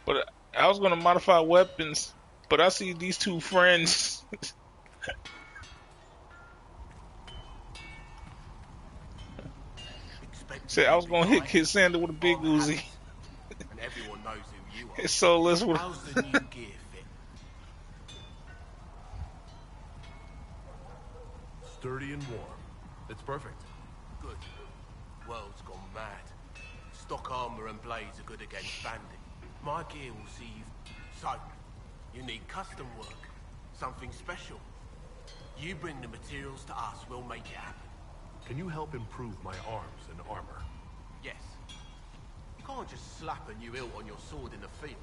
But I was gonna modify weapons, but I see these two friends. Say I was gonna hit Kid Sander with a big Uzi. And everyone knows who you are. His soulless with. How's the new gear fit? Sturdy and warm. It's perfect. Good. World's gone mad. Stock armor and blades are good against bandit. My gear will see you. So, you need custom work. Something special. You bring the materials to us, we'll make it happen. Can you help improve my arms and armor? Yes. You can't just slap a new hilt on your sword in the field.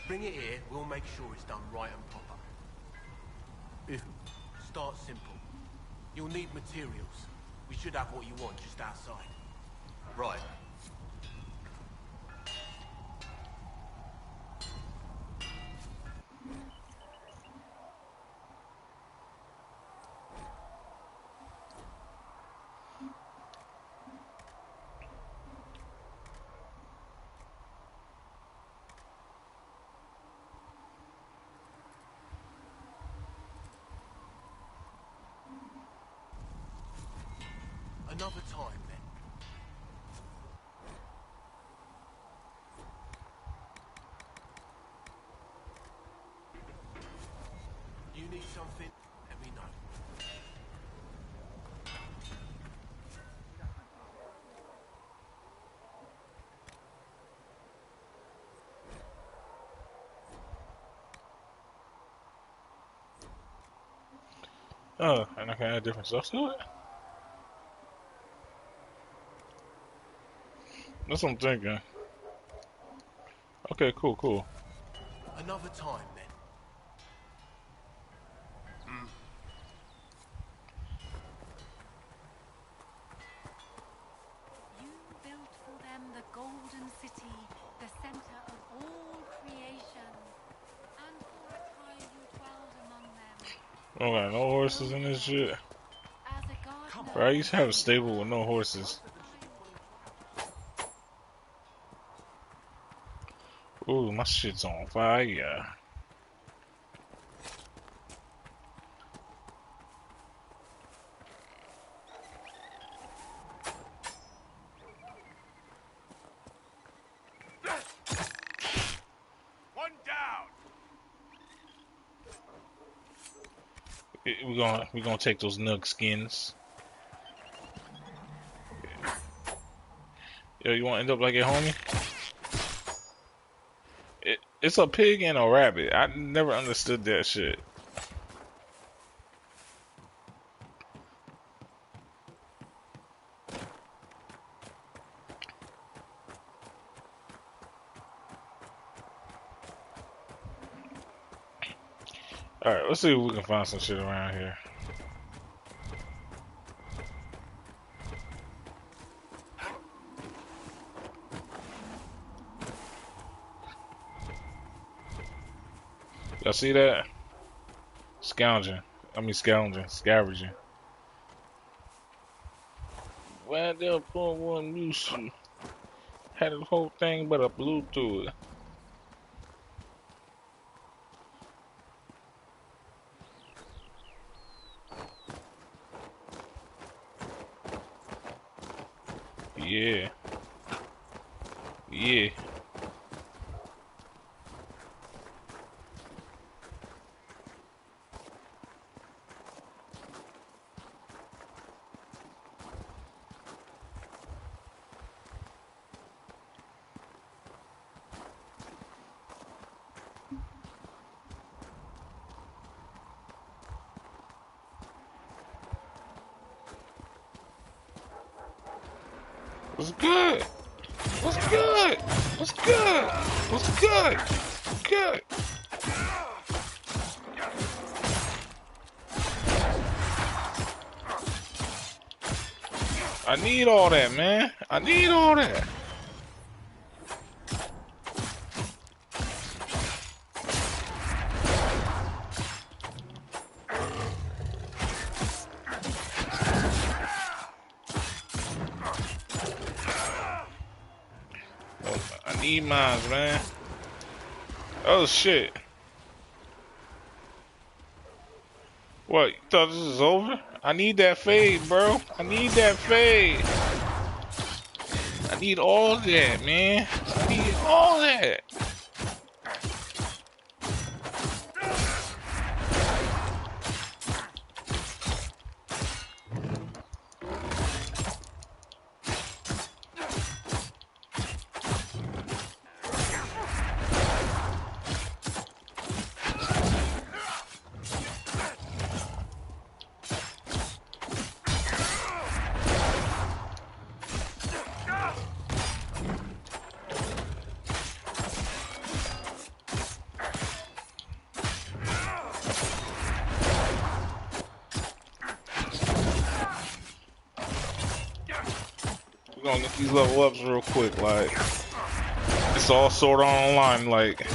Bring it here, we'll make sure it's done right and proper. Start simple. You'll need materials. We should have what you want just outside. Right. Another time, then. You need something? Let me know. Oh, and I can add different stuff to it. That's what I'm thinking. Okay, cool. Another time, then. You built for them the golden city, the center of all creation. And for a time you dwelled among them. I don't got no horses in this shit. Bro, I used to have a stable with no horses. Ooh, my shit's on fire. We're gonna take those nug skins. Yo, you wanna end up like your homie? It's a pig and a rabbit. I never understood that shit. Alright, let's see if we can find some shit around here. Y'all see that? Scavenging. Scavenging. Why they'll put one loose? Had the whole thing but a Bluetooth. Yeah. Yeah. What's good? What's good? What's good? What's good? Good. I need all that, man. I need all that. I need mines, man. Oh shit. What, you thought this was over? I need that fade, bro. I need that fade. I need all that, man. I need all that. We're gonna get these level ups real quick, like it's all sort of online, like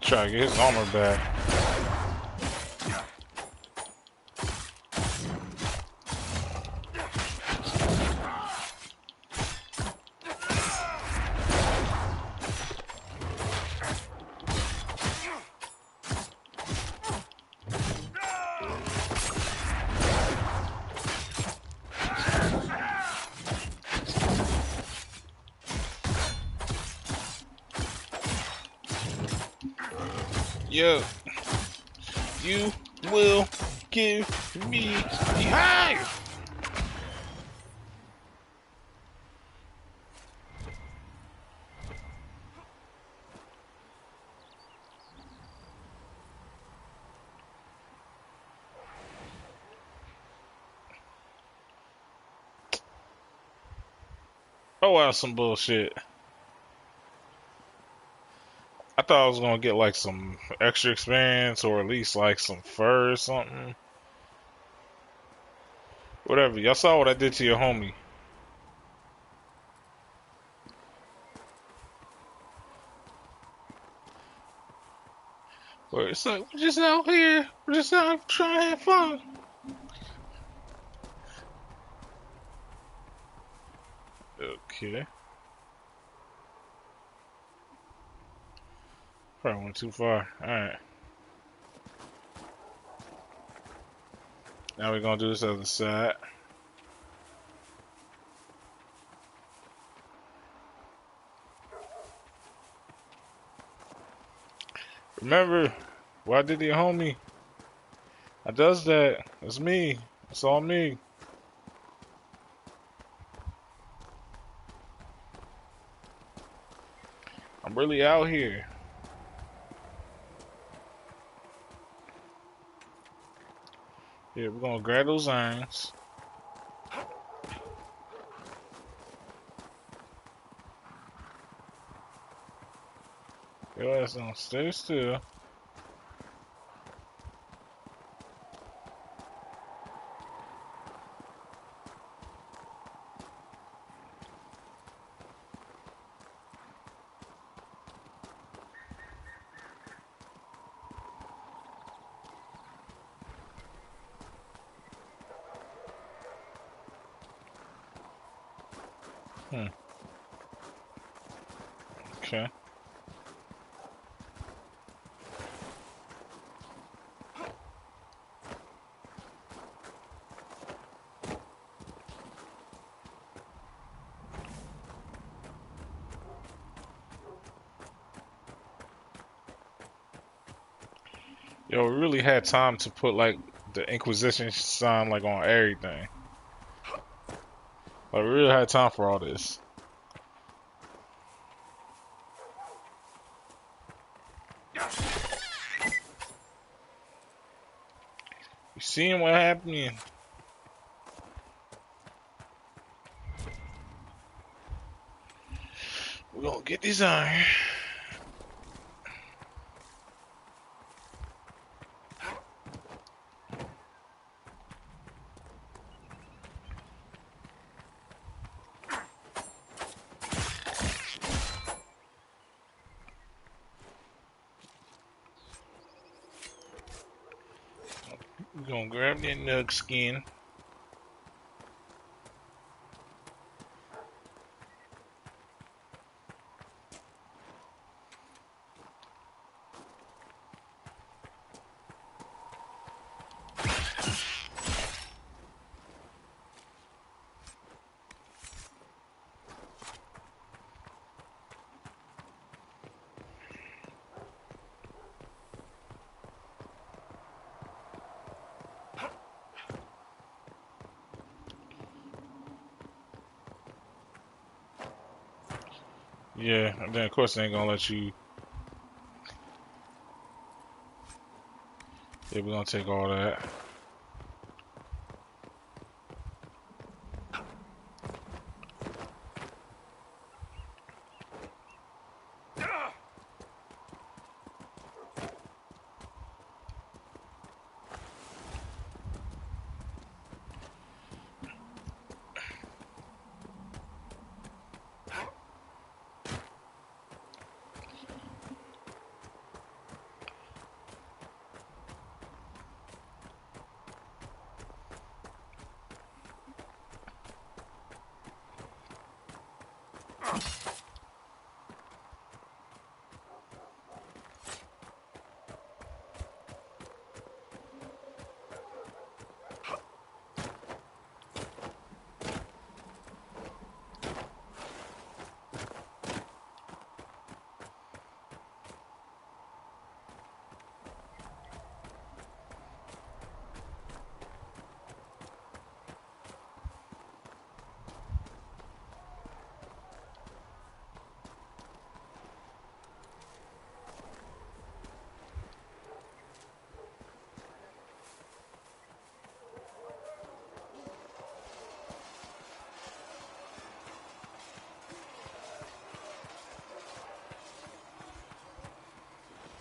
try to get his armor back. Yo, you will give me the hive. Oh wow, some bullshit. I thought I was gonna get like some extra experience or at least like some fur or something. Whatever. Y'all saw what I did to your homie. But it's like, we're just out here. We're just out trying to have fun. Okay. Probably went too far. Alright. Now we're gonna do this other side. Remember, why did your homie? I does that. It's me. It's all me. I'm really out here. Yeah, we're gonna grab those irons. Your ass don't stay still. Okay. Yo, we really had time to put like the Inquisition sign like on everything. Like we really had time for all this. You seeing what happened? We're gonna get these iron. We're gonna grab that nug skin. Yeah, and then of course they ain't gonna let you. Yeah, we're gonna take all that.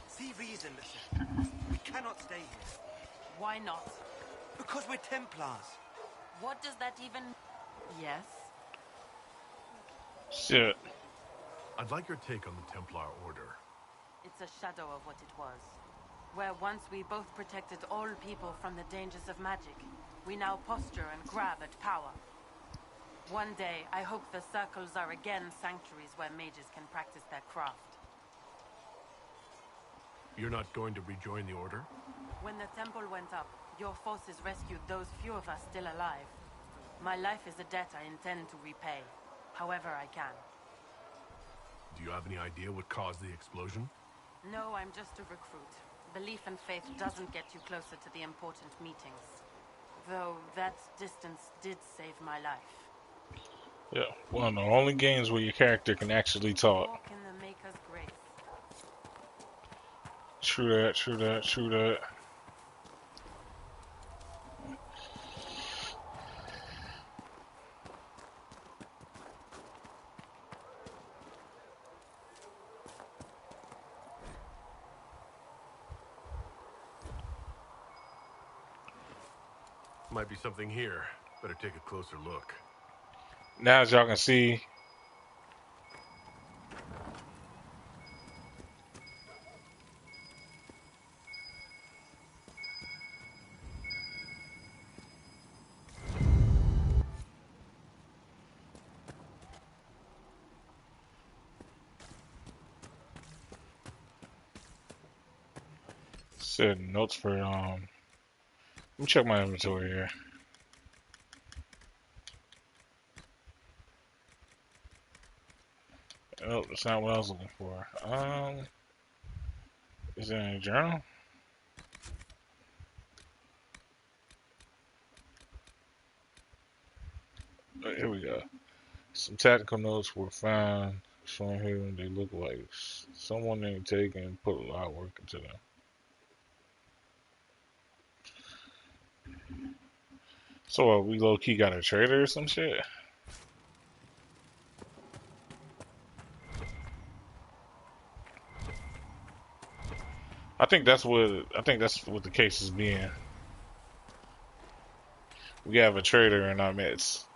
See reason, Lisa. We cannot stay here. Why not? Because we're Templars. What does that even... Yes? Shit. I'd like your take on the Templar Order. It's a shadow of what it was. Where once we both protected all people from the dangers of magic, we now posture and grab at power. One day, I hope the circles are again sanctuaries where mages can practice their craft. You're not going to rejoin the Order? When the temple went up, your forces rescued those few of us still alive. My life is a debt I intend to repay, however I can. Do you have any idea what caused the explosion? No, I'm just a recruit. Belief and faith doesn't get you closer to the important meetings. Though that distance did save my life. Yeah, one of the only games where your character can actually talk. Walk in the Maker's grace. True that, true that, true that. Might be something here. Better take a closer look. Now as y'all can see, said notes for let me check my inventory here. Oh, that's not what I was looking for. Is it in a journal? Oh, here we go. Some tactical notes were found showing here they look like someone ain't taken and put a lot of work into them. So we low key got a trader or some shit? I think that's what the case is being. We have a trader in our midst.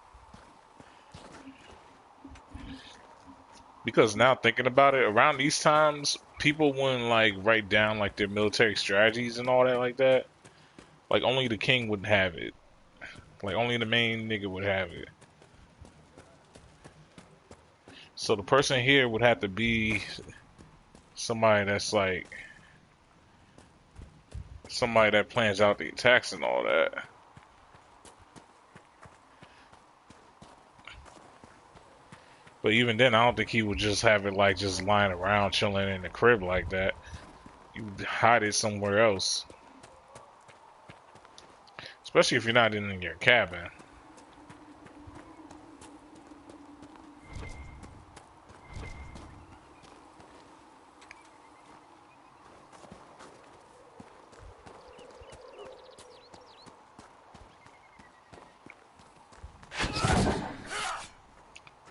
Because now thinking about it, around these times, people wouldn't like write down like their military strategies and all that like that. Like only the king would have it. Like only the main nigga would have it. So the person here would have to be somebody that's like somebody that plans out the attacks and all that. But even then, I don't think he would just have it like just lying around chilling in the crib like that. You would hide it somewhere else. Especially if you're not in your cabin.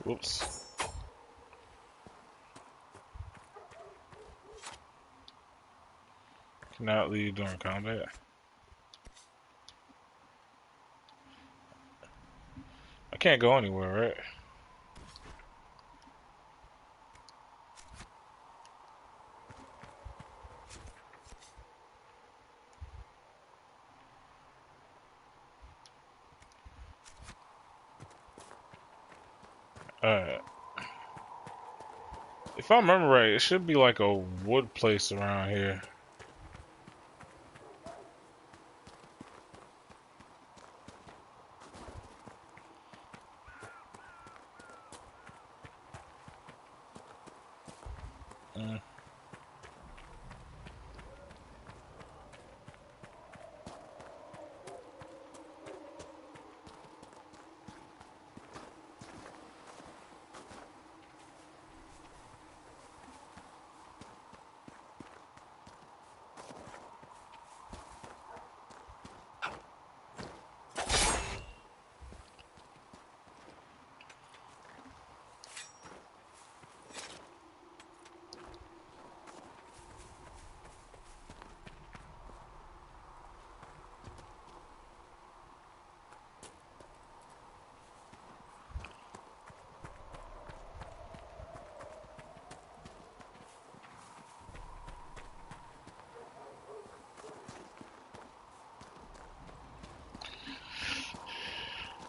Whoops. Cannot leave during combat. I can't go anywhere, right? Alright. If I remember right, it should be like a wood place around here.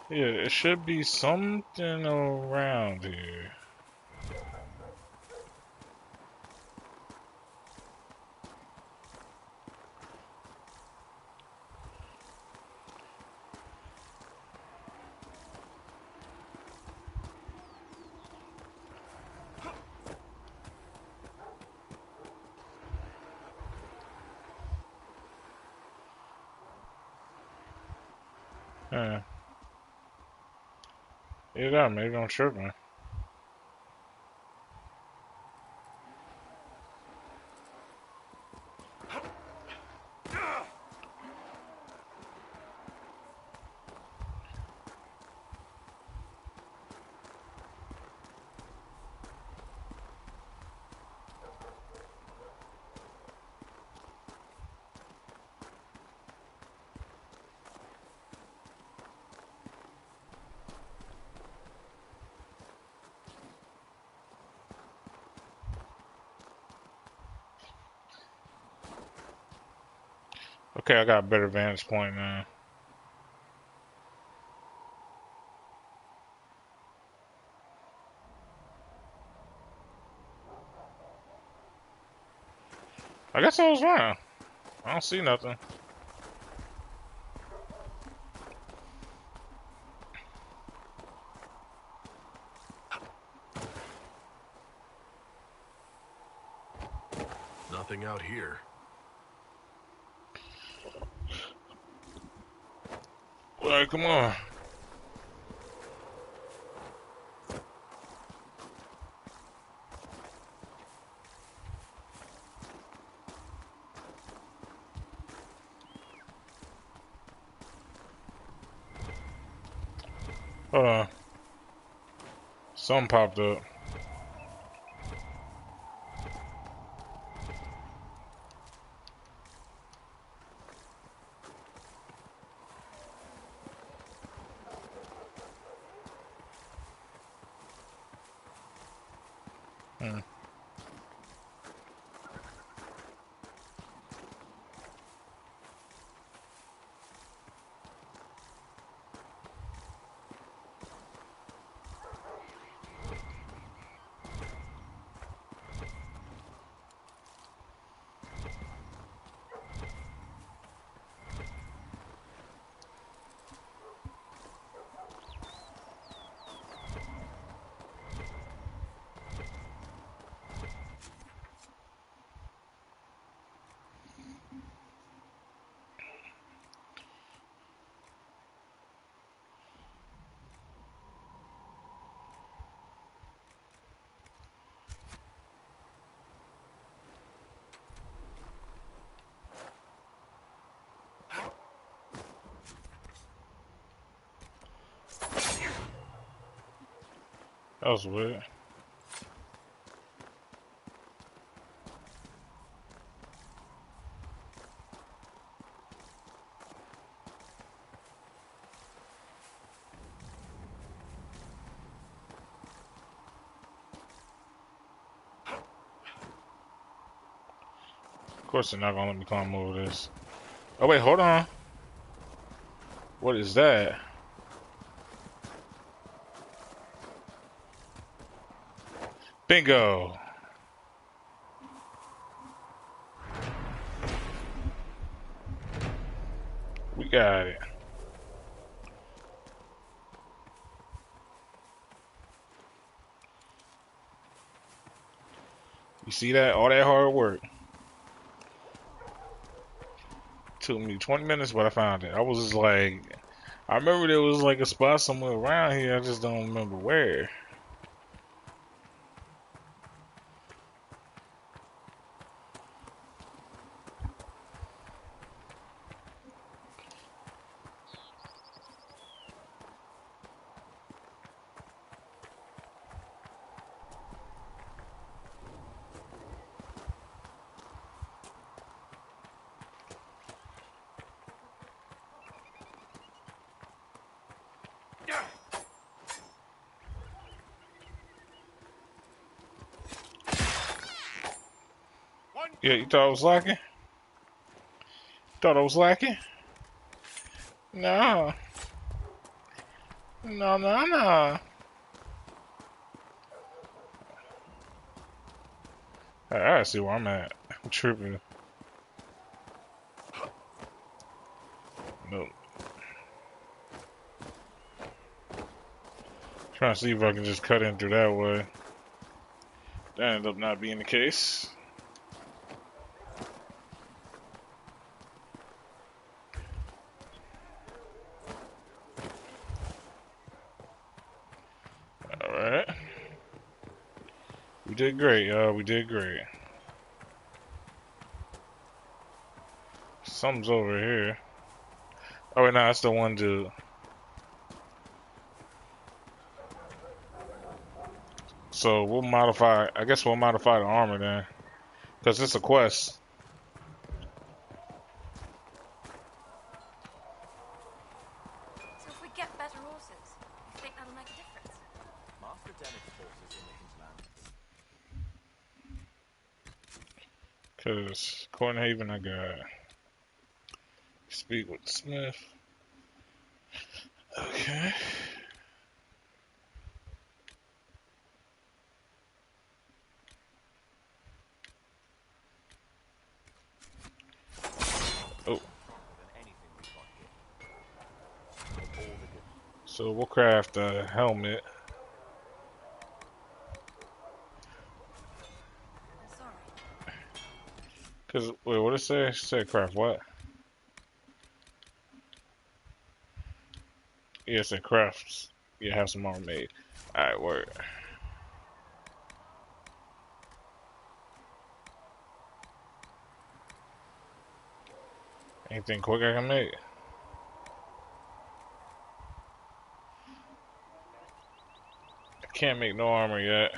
Yeah, it should be something around here. Yeah. You got maybe I'm tripping. Okay, I got a better vantage point now. I guess I was wrong. I don't see nothing. Nothing out here. Alright, come on. Hold on. Something popped up. Hmm. That was weird. Of course they're not gonna let me climb over this. Oh wait, hold on. What is that? Bingo! We got it. You see that? All that hard work. Took me 20 minutes, but I found it. I was just like, I remember there was like a spot somewhere around here. I just don't remember where. Yeah, you thought I was lacking? Thought I was lacking? Nah. No, no, no. I see where I'm at. I'm tripping. Nope. Trying to see if I can just cut in through that way. That ended up not being the case. Alright. We did great, y'all. We did great. Something's over here. Oh, wait, no, that's the one dude. So we'll modify, I guess we'll modify the armor then. Because it's a quest. So if we get better horses, you think that'll make a difference? Master Dennett's forces in the hinterland. Because Cornhaven, I got speak with Smith. Okay. Oh. So we'll craft a helmet. Cause wait, what did it say? It said craft what? Yeah, it said crafts. Yeah, have some armor made. Alright, word. Anything quick I can make? I can't make no armor yet.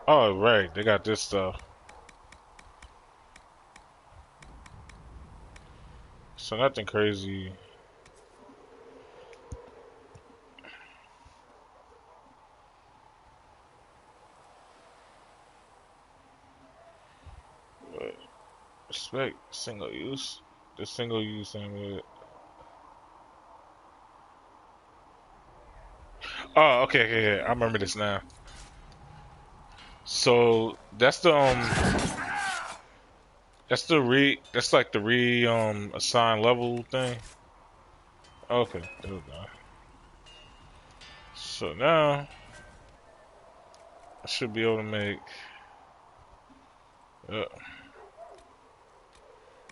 Oh, right, they got this stuff. So nothing crazy. But respect single use. The single use amulet. Oh, okay, okay, I remember this now. So that's the that's like the assign level thing. Okay, there we go. So now I should be able to make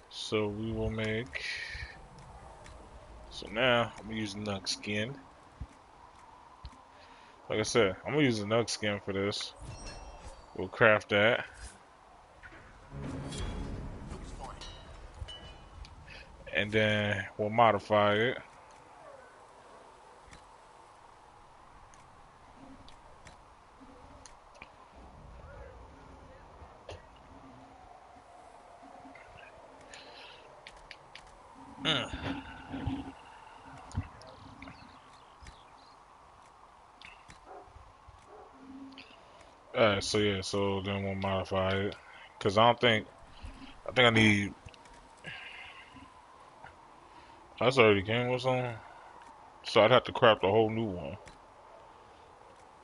so we will make so now I'm gonna use Nug skin. Like I said, I'm gonna use the Nug skin for this. We'll craft that. And then we'll modify it. Alright, so yeah, so then we'll modify it. Cause I think I need that's already came with some. So I'd have to craft a whole new one.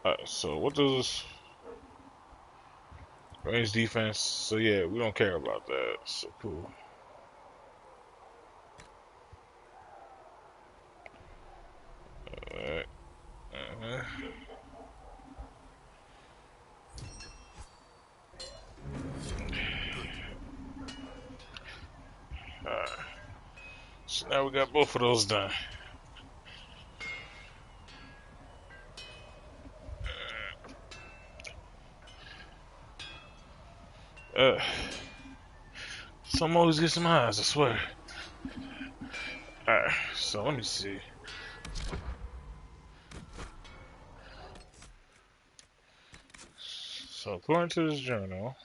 Alright, so what does range defense? So yeah, we don't care about that. So cool. Alright. Alright. So now we got both of those done. Some always get some eyes, I swear. Alright, so let me see. So according to this journal,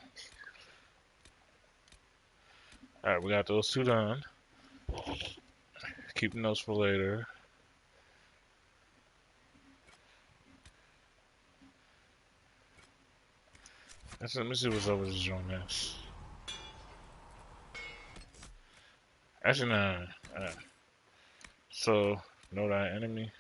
Alright, we got those two done. Keeping those for later. Let me see what's over this joint next. Actually, no. So, know that enemy.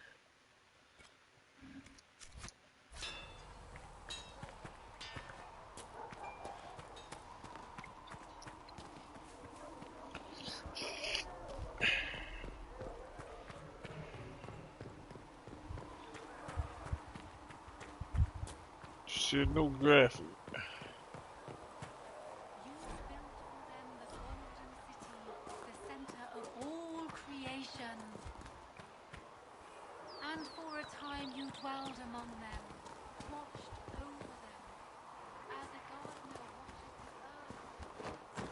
Shit, no graphic. And for a time you dwelled among them, watched over them, as a gardener watches the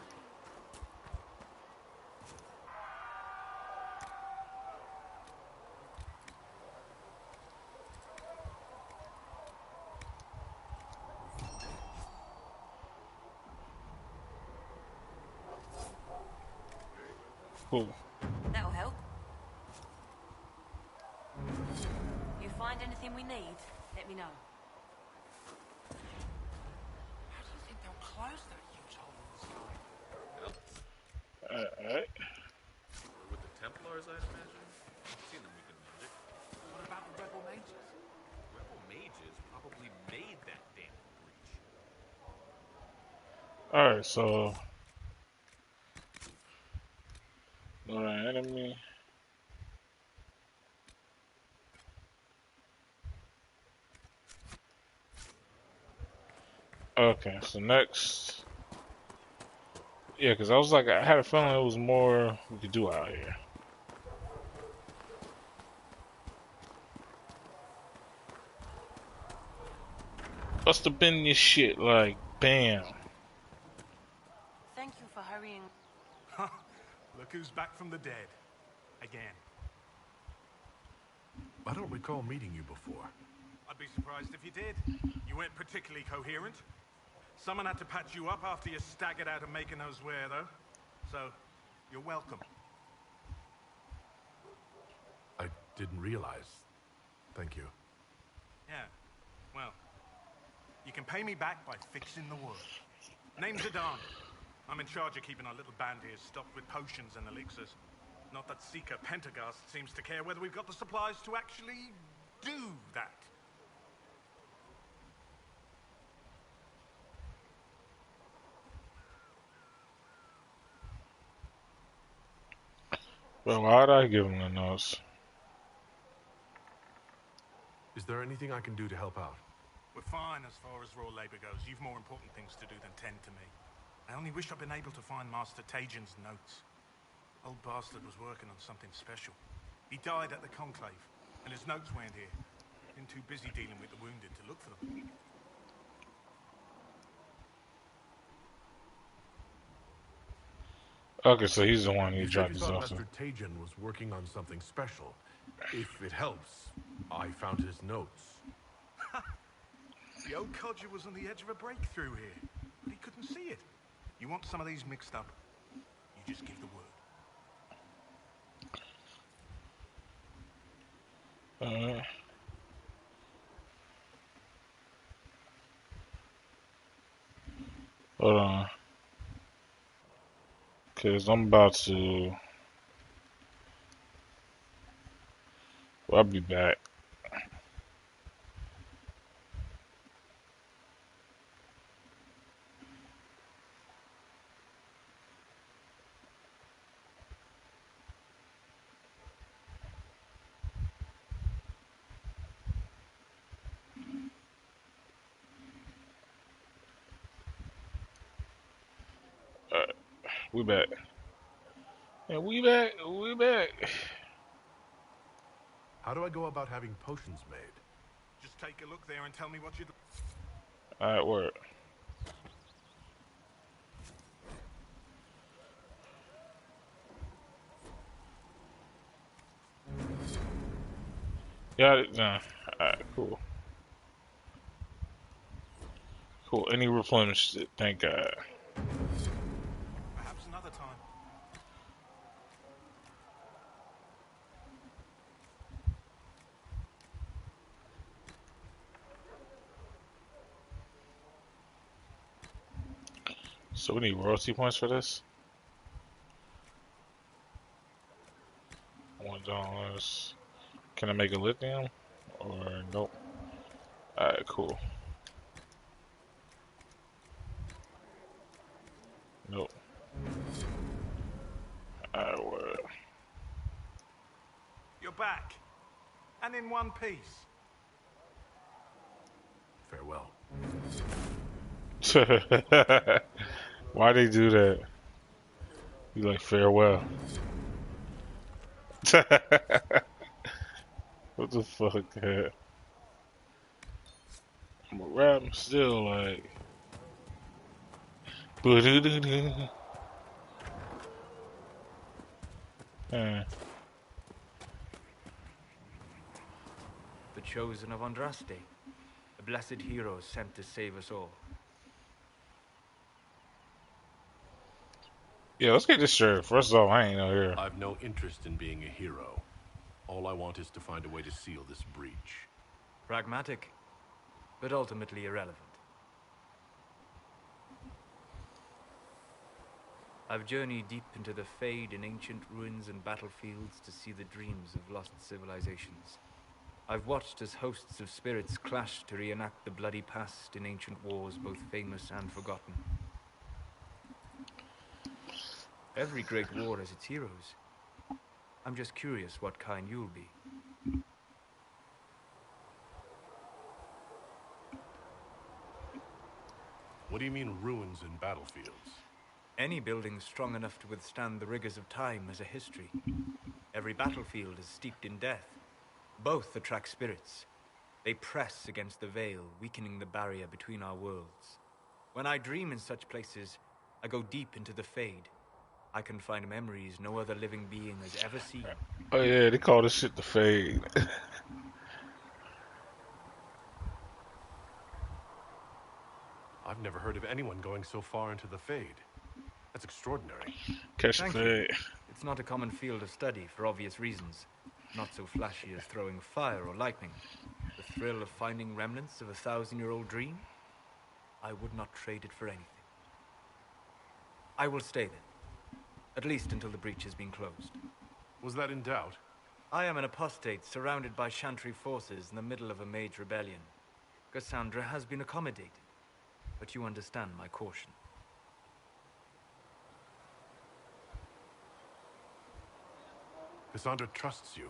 earth. Cool. That'll help. You find anything we need, let me know. How do you think they'll close that huge hole in the sky? Alright. With the Templars, I'd imagine. I've seen them weaken magic. What about the rebel mages? Rebel mages probably made that damn breach. Alright, so. Know that enemy. Okay, so next. Yeah, because I was like, I had a feeling it was more we could do out here. Must have been your shit, like, bam. Thank you for hurrying. Look who's back from the dead. Again. I don't recall meeting you before. I'd be surprised if you did. You weren't particularly coherent. Someone had to patch you up after you staggered out of making those wear, though. So, you're welcome. I didn't realize. Thank you. Yeah, well, you can pay me back by fixing the wood. Name's Adan. I'm in charge of keeping our little band here stocked with potions and elixirs. Not that Seeker Pentagast seems to care whether we've got the supplies to actually do that. Well, why'd I give him the notes? Is there anything I can do to help out? We're fine as far as raw labor goes. You've more important things to do than tend to me. I only wish I'd been able to find Master Tajin's notes. Old bastard was working on something special. He died at the Conclave, and his notes weren't here. Been too busy dealing with the wounded to look for them. Okay, so he's the one who You said dropped you his thought off. Master Tajin was working on something special. If it helps, I found his notes. The old codger was on the edge of a breakthrough here, but he couldn't see it. You want some of these mixed up, you just give the word. Hold on. Cause I'm about to. Well, I'll be back. We back. Yeah, we back. We back. How do I go about having potions made? Just take a look there and tell me what you'd... Alright, word. Got it? Nah. Alright, cool. Cool. Any replenished it, thank God. Perhaps another time. So we need royalty points for this. $1. Can I make a lithium? Or nope. Alright, cool. Nope. Alright, well. You're back. And in one piece. Farewell. Why they do that? You like farewell. What the fuck, man? I'm a rap still like. Boo-doo-doo-doo. Yeah. The chosen of Andraste, a blessed hero sent to save us all. Yeah, let's get this straight. First off, I ain't no hero. I've no interest in being a hero. All I want is to find a way to seal this breach. Pragmatic, but ultimately irrelevant. I've journeyed deep into the Fade in ancient ruins and battlefields to see the dreams of lost civilizations. I've watched as hosts of spirits clash to reenact the bloody past in ancient wars both famous and forgotten. Every great war has its heroes. I'm just curious what kind you'll be. What do you mean ruins and battlefields? Any building strong enough to withstand the rigors of time has a history. Every battlefield is steeped in death. Both attract spirits. They press against the veil, weakening the barrier between our worlds. When I dream in such places, I go deep into the Fade. I can find memories no other living being has ever seen. Oh yeah, they call this shit the Fade. I've never heard of anyone going so far into the Fade. That's extraordinary. Catch the Thank Fade. you. It's not a common field of study for obvious reasons. Not so flashy as throwing fire or lightning. The thrill of finding remnants of a 1,000-year-old dream? I would not trade it for anything. I will stay then. At least until the breach has been closed. Was that in doubt? I am an apostate surrounded by Chantry forces in the middle of a mage rebellion. Cassandra has been accommodated, but you understand my caution. Cassandra trusts you.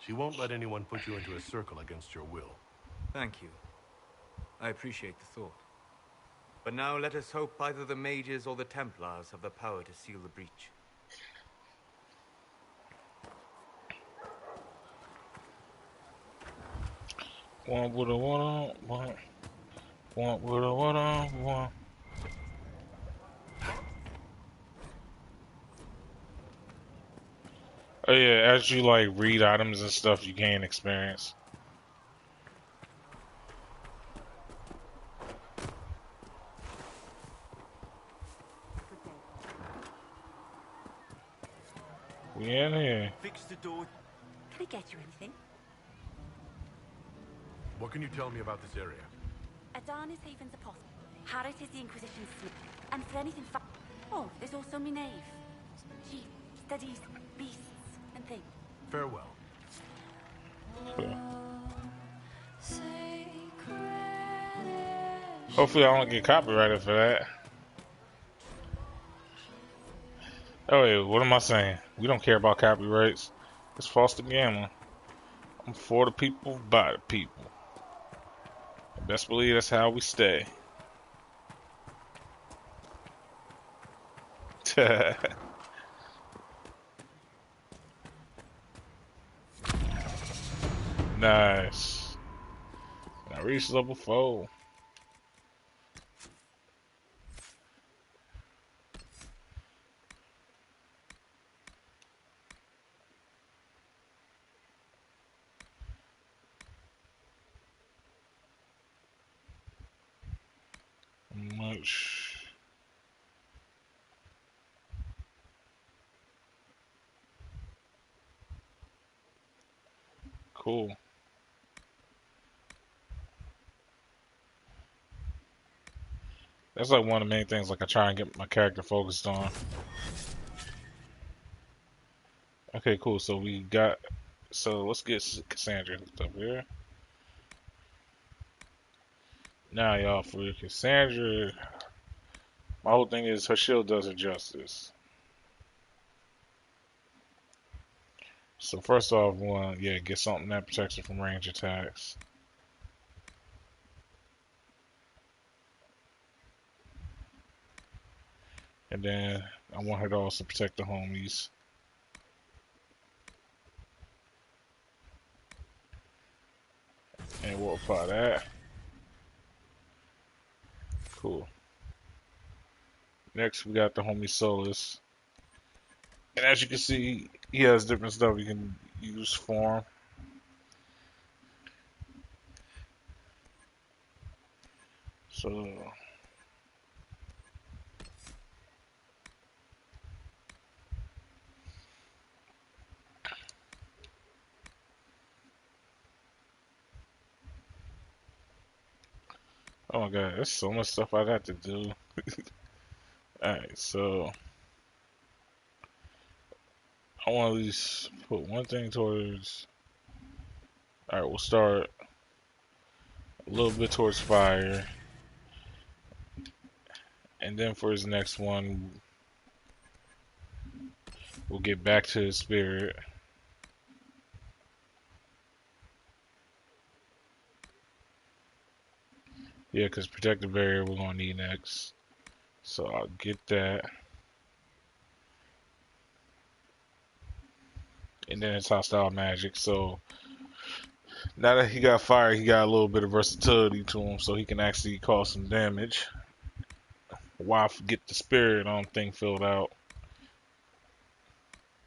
She won't let anyone put you into a circle against your will. Thank you. I appreciate the thought. But now let us hope either the mages or the Templars have the power to seal the breach. One with a one on one. One with a one on one. Oh yeah, as you like read items and stuff, you gain experience. We in here. Fix the door. Can I get you anything? What can you tell me about this area? Adan is Haven's apostle. Harriet is the Inquisition's slip. And for anything oh, there's also Minave. She studies beasts and things. Farewell. Hopefully I don't get copyrighted for that. Oh wait, what am I saying? We don't care about copyrights. It's Foster Gambling. I'm for the people, by the people. Best believe that's how we stay. Nice. I reached level 4. Much. Cool. That's like one of the main things. Like I try and get my character focused on. Okay, cool. So we got. So let's get Cassandra hooked up here. Now, y'all, for Cassandra, my whole thing is her shield does her justice. So first off, one, yeah, get something that protects her from range attacks. And then I want her to also protect the homies. And we'll apply that. Cool. Next, we got the homie Solus. And as you can see, he has different stuff you can use for him. So, oh my god, there's so much stuff I got to do. Alright, so I want to at least put one thing towards. Alright, we'll start a little bit towards fire. And then for his next one, we'll get back to his spirit. Yeah, because protective barrier we're going to need next. So I'll get that. And then it's hostile magic. So now that he got fire, he got a little bit of versatility to him. So he can actually cause some damage. While I get the spirit thing filled out.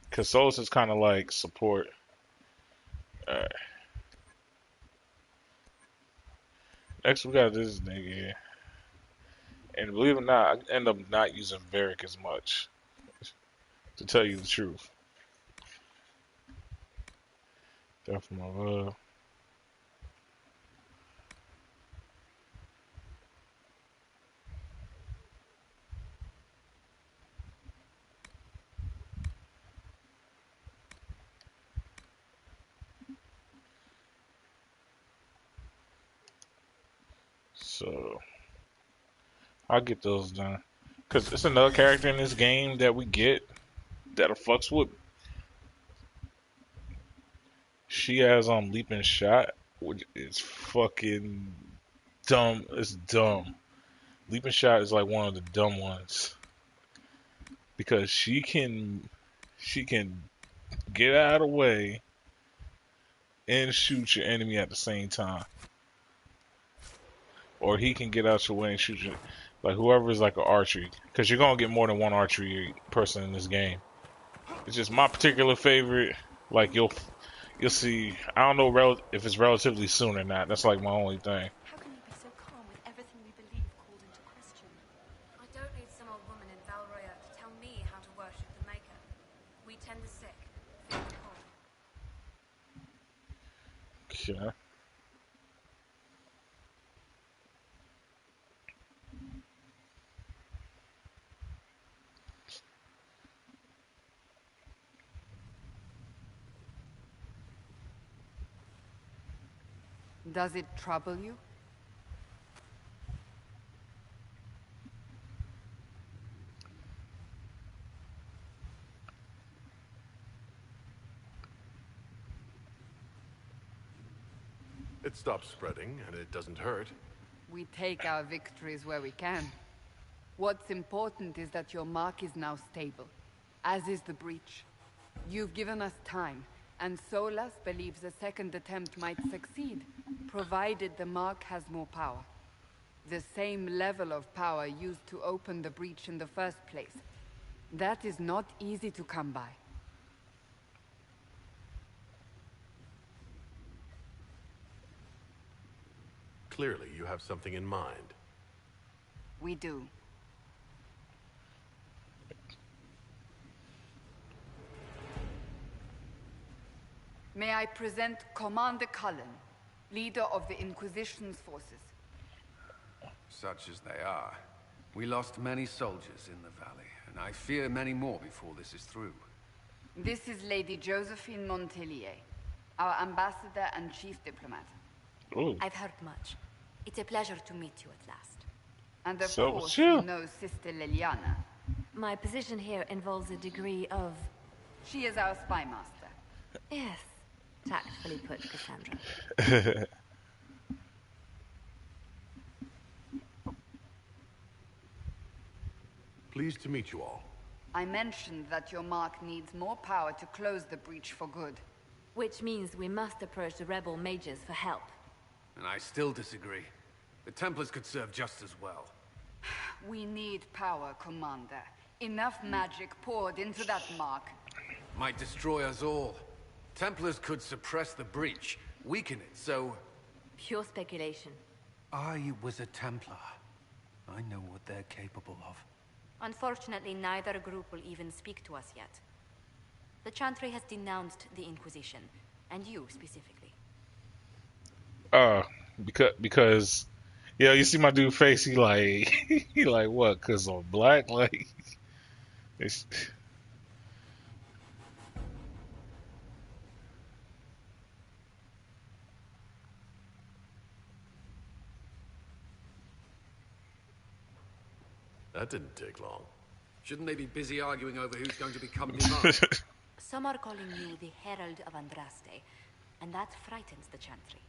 Because Solus is kind of like support. Alright. Next we got this nigga. And believe it or not, I end up not using Varric as much. To tell you the truth. Death for my love. So I'll get those done. Cause it's another character in this game that we get that'll fucks with. She has leaping shot, which is fucking dumb. It's dumb. Leaping shot is like one of the dumb ones. Because she can get out of the way and shoot your enemy at the same time. Or he can get out your way and shoot you. Like whoever is like an archery. Because you're going to get more than one archery person in this game. It's just my particular favorite. Like you'll see, I don't know if it's relatively soon or not. That's like my only thing. How can you be so calm with everything we believe called into question? I don't need some old woman in Valroya to tell me how to worship the Maker. We tend the sick, feed the poor. Okay. Does it trouble you? It stops spreading, and it doesn't hurt. We take our victories where we can. What's important is that your mark is now stable, as is the breach. You've given us time, and Solas believes a second attempt might succeed, provided the mark has more power. The same level of power used to open the breach in the first place. That is not easy to come by. Clearly, you have something in mind. We do. May I present Commander Cullen, leader of the Inquisition's forces. Such as they are. We lost many soldiers in the valley, and I fear many more before this is through. This is Lady Josephine Montelier, our ambassador and chief diplomat. Ooh. I've heard much. It's a pleasure to meet you at last. And of So course, chill. you know Sister Liliana. My position here involves a degree of... She is our spy master. Yes, tactfully put, Cassandra. Pleased to meet you all. I mentioned that your mark needs more power to close the breach for good. Which means we must approach the rebel mages for help. And I still disagree. The Templars could serve just as well. We need power, Commander. Enough magic poured into that mark. Might destroy us all. Templars could suppress the breach, weaken it, so... Pure speculation. I was a Templar. I know what they're capable of. Unfortunately, neither group will even speak to us yet. The Chantry has denounced the Inquisition, and you specifically. Because yeah, you see my dude face, he like he like what? Cause I'm black, like it's. That didn't take long. Shouldn't they be busy arguing over who's going to become divine? Some are calling you the Herald of Andraste, and that frightens the Chantry.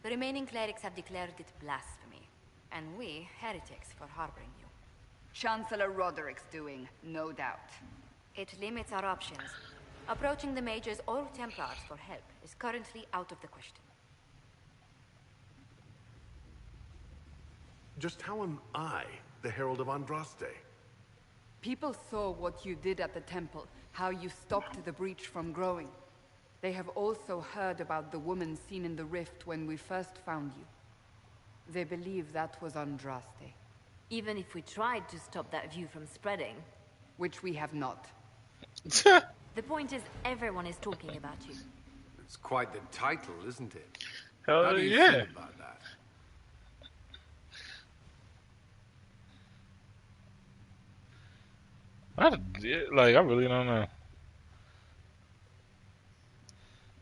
The remaining clerics have declared it blasphemy, and we, heretics, for harboring you. Chancellor Roderick's doing, no doubt. It limits our options. Approaching the mages or Templars for help is currently out of the question. Just how am I the Herald of Andraste? People saw what you did at the temple, how you stopped the breach from growing. They have also heard about the woman seen in the rift when we first found you. They believe that was Andraste. Even if we tried to stop that view from spreading. Which we have not. The point is, everyone is talking about you. It's quite the title, isn't it? Hell How do you yeah. feel about that? I really don't know.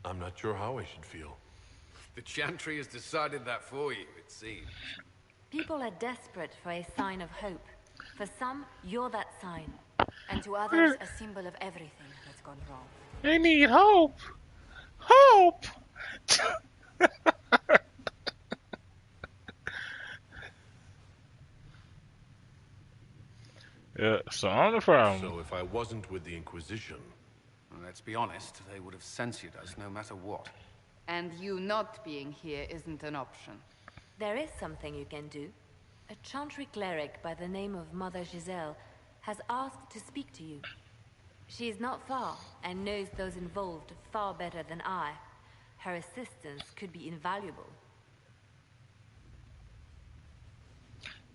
I'm not sure how I should feel. The Chantry has decided that for you, it seems. People are desperate for a sign of hope. For some, you're that sign. And to others, a symbol of everything that's gone wrong. They need hope. Hope. Yeah, so I'm the problem. So if I wasn't with the Inquisition... Well, let's be honest, they would have censored us no matter what. And you not being here isn't an option. There is something you can do. A Chantry cleric by the name of Mother Giselle has asked to speak to you. She is not far and knows those involved far better than I. Her assistance could be invaluable.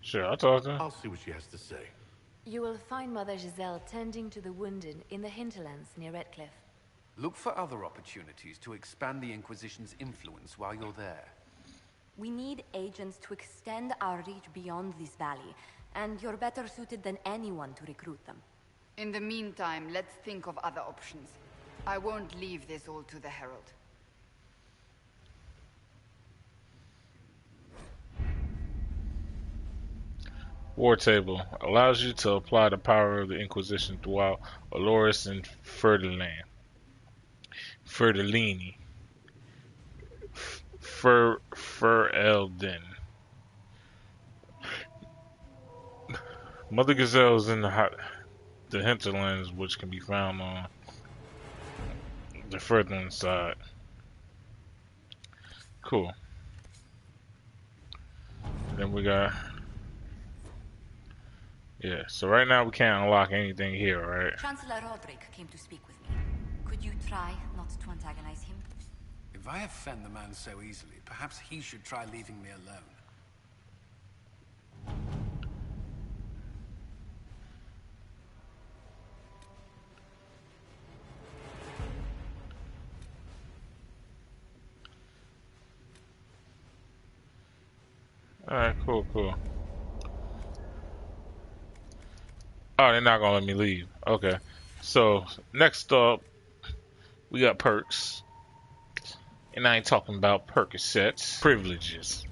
Sure, I'll talk to her. I'll see what she has to say. You will find Mother Giselle tending to the wounded in the hinterlands near Redcliffe. Look for other opportunities to expand the Inquisition's influence while you're there. We need agents to extend our reach beyond this valley, and you're better suited than anyone to recruit them. In the meantime, let's think of other options. I won't leave this all to the Herald. War table allows you to apply the power of the Inquisition throughout Aloris and Ferdinand. Ferdelini. Ferelden. Mother Gazelle is in the hinterlands, which can be found on the Ferdinand side. Cool. Then we got... Yeah, so right now we can't unlock anything here, right? Chancellor Roderick came to speak with me. Could you try not to antagonize him? If I offend the man so easily, perhaps he should try leaving me alone. Alright, cool. Oh, they're not gonna let me leave. Okay. So next up, we got perks, and I ain't talking about Percocets, privileges,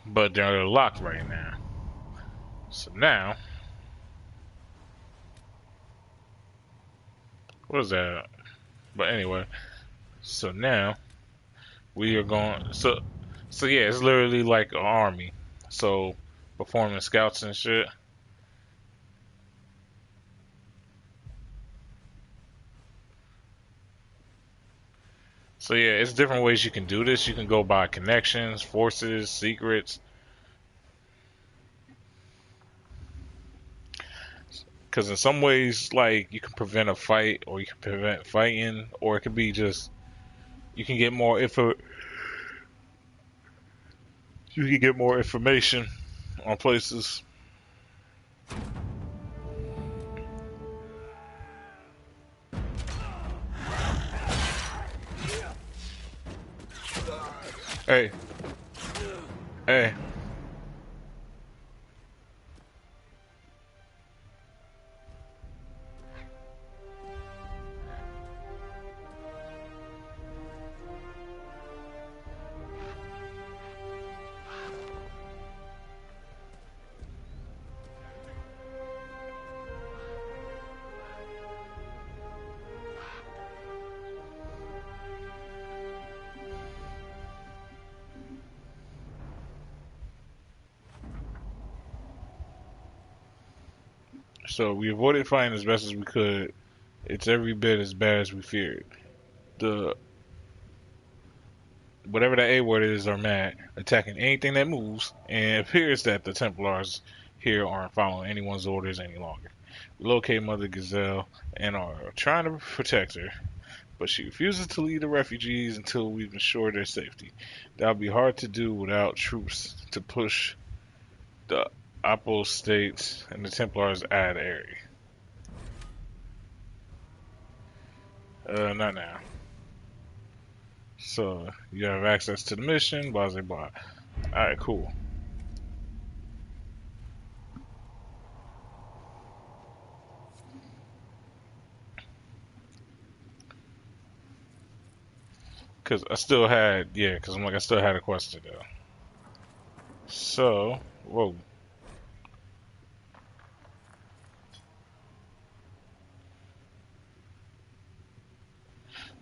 but they're locked right now. So now, what is that? But anyway, so now we are going. So yeah, it's literally like an army. So performing scouts and shit. So yeah, it's different ways you can do this. You can go by connections, forces, secrets. Because in some ways, like you can prevent a fight, or you can prevent fighting, or it could be just you can get more info. You can get more information on places. Hey, hey. So we avoided fighting as best as we could. It's every bit as bad as we feared. The whatever that A word is are mad, attacking anything that moves, and it appears that the Templars here aren't following anyone's orders any longer. We locate Mother Gazelle and are trying to protect her, but she refuses to lead the refugees until we've ensured their safety. That'll be hard to do without troops to push the apostates and the Templars out of the area. Not now. So, you have access to the mission, blah, blah, blah. Alright, cool. Because I still had, yeah, because I'm like, I still had a question though. So, whoa.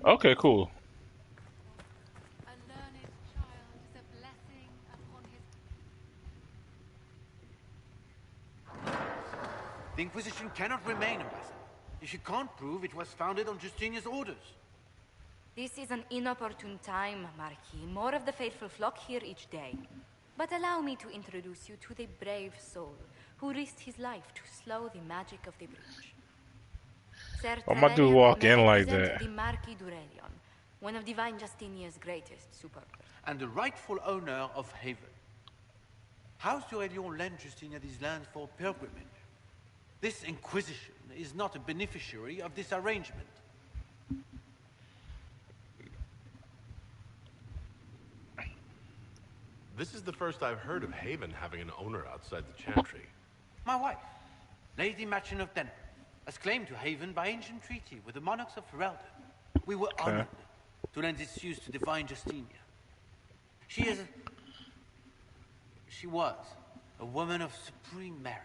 Okay, cool. The Inquisition cannot remain, Ambassador, if you can't prove it was founded on Justinian's orders. This is an inopportune time, Marquis. More of the faithful flock here each day. But allow me to introduce you to the brave soul who risked his life to slow the magic of the breach. Sir Why my dude Trevelyan walk may in like represent that? the Marquis d'Aurelion, one of Divine Justinia's greatest supporters. And the rightful owner of Haven. House d'Aurelion lent Justinia these lands for pilgrimage. This Inquisition is not a beneficiary of this arrangement. This is the first I've heard of Haven having an owner outside the Chantry. My wife, Lady Machin of Denver, has claimed to Haven by ancient treaty with the monarchs of Ferelden. We were honored to lend its use to Divine Justinia. She was a woman of supreme merit.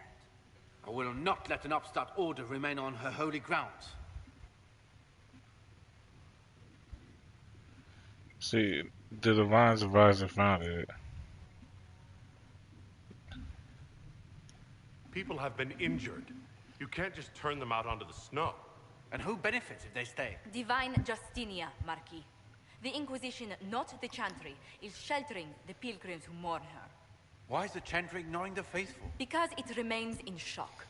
I will not let an upstart order remain on her holy grounds. See, the Divine's advisor founded it. People have been injured. You can't just turn them out onto the snow. And who benefits if they stay? Divine Justinia, Marquis. The Inquisition, not the Chantry, is sheltering the pilgrims who mourn her. Why is the Chantry ignoring the faithful? Because it remains in shock.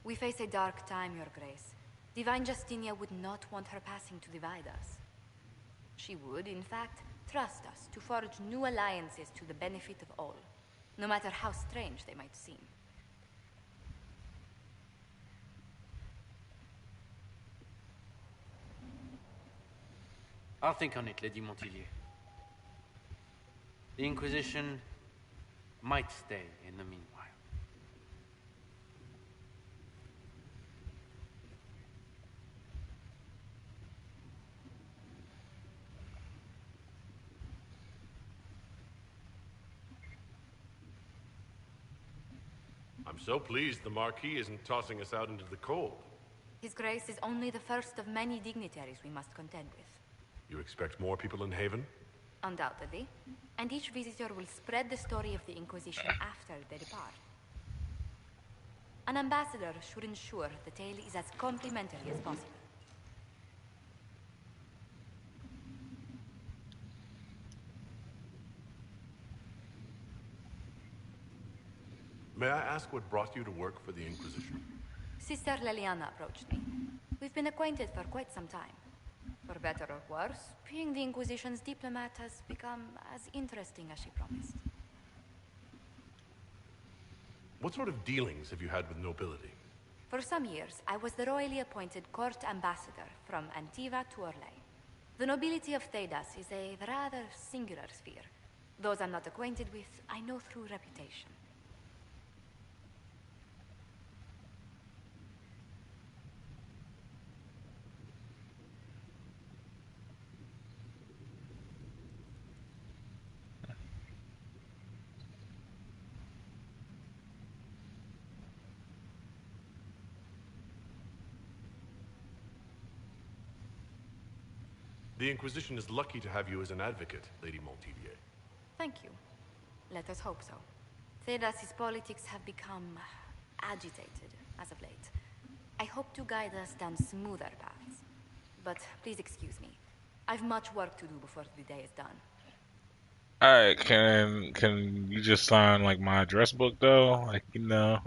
We face a dark time, Your Grace. Divine Justinia would not want her passing to divide us. She would, in fact, trust us to forge new alliances to the benefit of all, no matter how strange they might seem. I'll think on it, Lady Montilyet. The Inquisition might stay in the meanwhile. I'm so pleased the Marquis isn't tossing us out into the cold. His Grace is only the first of many dignitaries we must contend with. You expect more people in Haven? Undoubtedly. And each visitor will spread the story of the Inquisition after they depart. An ambassador should ensure the tale is as complimentary as possible. May I ask what brought you to work for the Inquisition? Sister Leliana approached me. We've been acquainted for quite some time. For better or worse, being the Inquisition's diplomat has become as interesting as she promised. What sort of dealings have you had with nobility? For some years, I was the royally appointed court ambassador from Antiva to Orlais. The nobility of Thedas is a rather singular sphere. Those I'm not acquainted with, I know through reputation. The Inquisition is lucky to have you as an advocate, Lady Montpellier. Thank you. Let us hope so. Thedas's politics have become agitated as of late. I hope to guide us down smoother paths. But please excuse me. I've much work to do before the day is done. Alright, can you just sign like my address book though? Like, nah.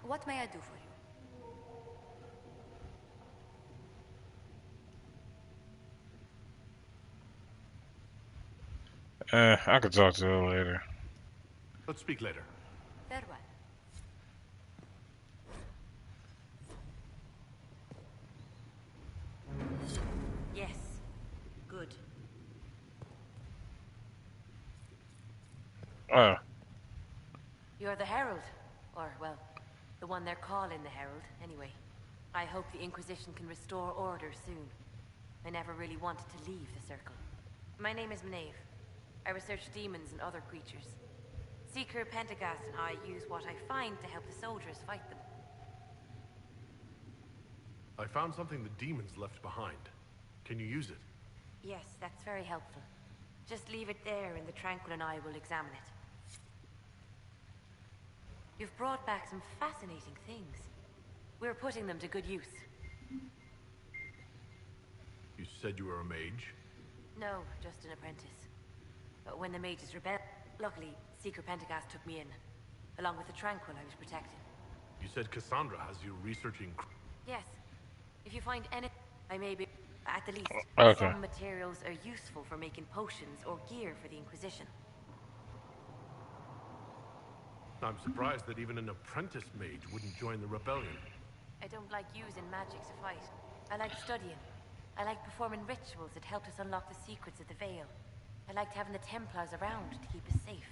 What may I do for you? I could talk to her later. Let's speak later. Farewell. Yes. Good. You're the Herald. Or, well, the one they're calling the Herald, anyway. I hope the Inquisition can restore order soon. I never really wanted to leave the Circle. My name is Maeve. I research demons and other creatures. Seeker Pentagast and I use what I find to help the soldiers fight them. I found something the demons left behind. Can you use it? Yes, that's very helpful. Just leave it there and the Tranquil and I will examine it. You've brought back some fascinating things. We're putting them to good use. You said you were a mage? No, just an apprentice. But when the mages rebelled, luckily, Seeker Pentagast took me in. Along with the Tranquil I was protecting. You said Cassandra has you researching... Yes. If you find any... I may be... At the least, Okay. some materials are useful for making potions or gear for the Inquisition. I'm surprised that even an apprentice mage wouldn't join the rebellion. I don't like using magic to fight. I like studying. I like performing rituals that help us unlock the secrets of the Veil. I liked having the Templars around to keep us safe.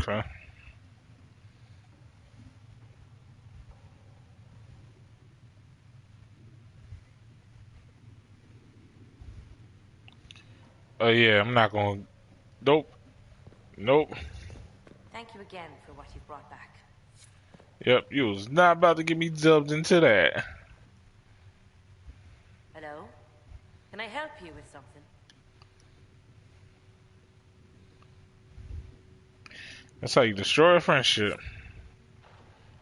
Okay. Oh yeah, I'm not gonna... Nope. Thank you again for what you've brought back. Yep, you was not about to get me dubbed into that. Hello? Can I help you with something? That's how you destroy a friendship.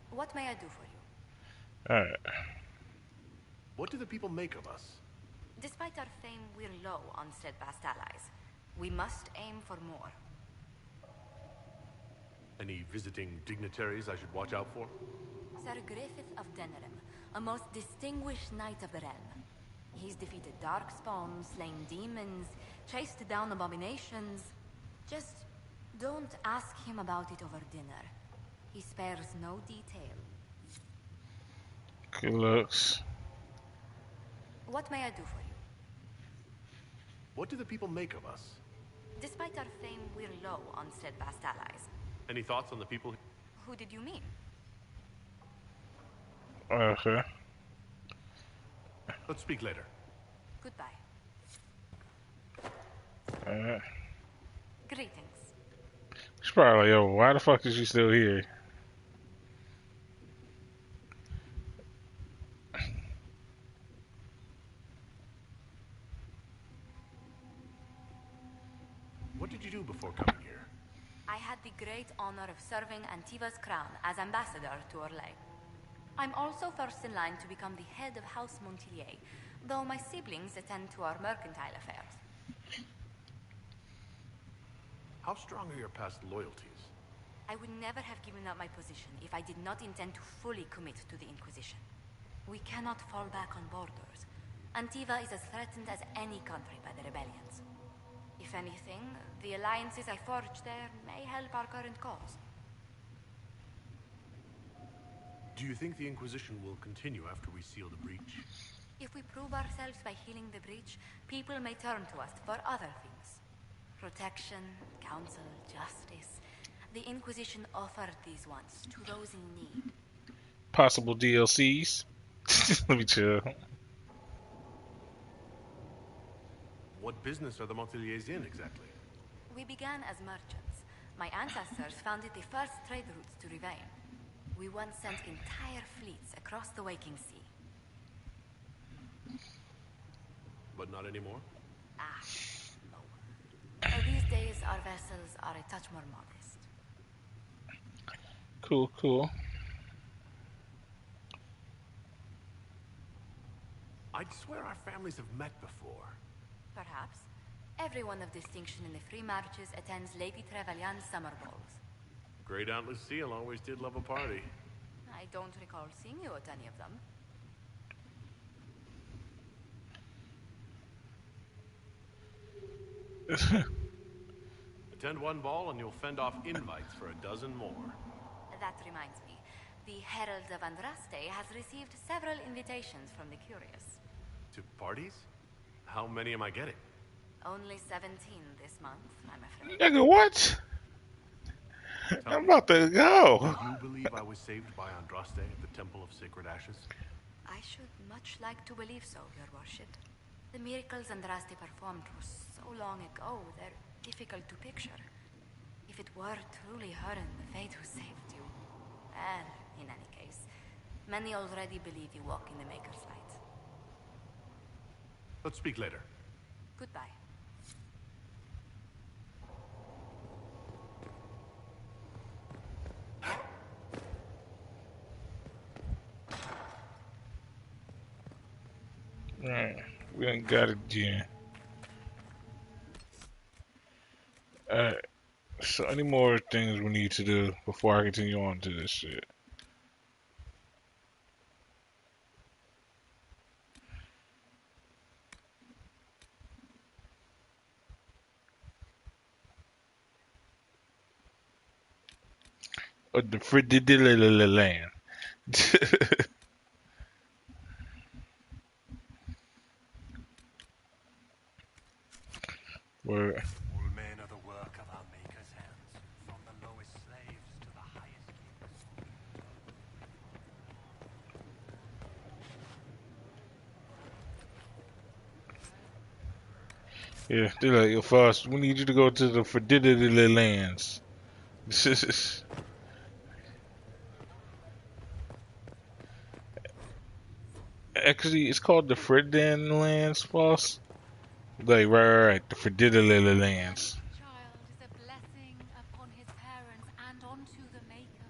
What may I do for you? Alright. What do the people make of us? Despite our fame, we're low on steadfast allies. We must aim for more. Any visiting dignitaries I should watch out for? Sir Griffith of Denerim, a most distinguished knight of the realm. He's defeated darkspawn, slain demons, chased down abominations. Just don't ask him about it over dinner. He spares no detail. Good looks. What may I do for you? What do the people make of us? Despite our fame, we're low on steadfast allies. Any thoughts on the people? Who did you mean? Okay. Let's speak later. Goodbye. Alright. Greetings. She's probably like, yo, why the fuck is she still here? What did you do before coming here? I had the great honor of serving Antiva's crown as ambassador to Orlais. I'm also first in line to become the head of House Montilyet, though my siblings attend to our mercantile affairs. How strong are your past loyalties? I would never have given up my position if I did not intend to fully commit to the Inquisition. We cannot fall back on borders. Antiva is as threatened as any country by the rebellions. If anything, the alliances I forged there may help our current cause. Do you think the Inquisition will continue after we seal the breach? If we prove ourselves by healing the breach, people may turn to us for other things. Protection, counsel, justice. The Inquisition offered these once to those in need. Possible DLCs. Let me chill. What business are the Montilyets in exactly? We began as merchants. My ancestors founded the first trade routes to Rivain. We once sent entire fleets across the Waking Sea. But not anymore? No. These days, our vessels are a touch more modest. Cool, cool. I'd swear our families have met before. Perhaps. Everyone of distinction in the free marches attends Lady Trevelyan's summer balls. Great Aunt Lucille always did love a party. I don't recall seeing you at any of them. Attend one ball and you'll fend off invites for a dozen more. That reminds me. The Herald of Andraste has received several invitations from the curious. To parties? How many am I getting? Only 17 this month, I'm afraid. Nigga, what? I'm about to go. Do you believe I was saved by Andraste at the Temple of Sacred Ashes? I should much like to believe so, Your Worship. The miracles Andraste performed were so long ago, they're difficult to picture. If it were truly her and the fate who saved you, well, in any case, many already believe you walk in the Maker's light. Let's speak later. Goodbye. Alright, we ain't got it yet. Alright, so any more things we need to do before I continue on to this shit? Or the Frididilla land. Where All men are the work of our Maker's hands, from the lowest slaves to the highest kings. yeah, they're like, yo, Fast, we need you to go to the Frididilla lands. Actually, it's called the Friddan lands, Boss. Like, right, the Frididilla lands. Child is a blessing upon his parents and onto the Maker.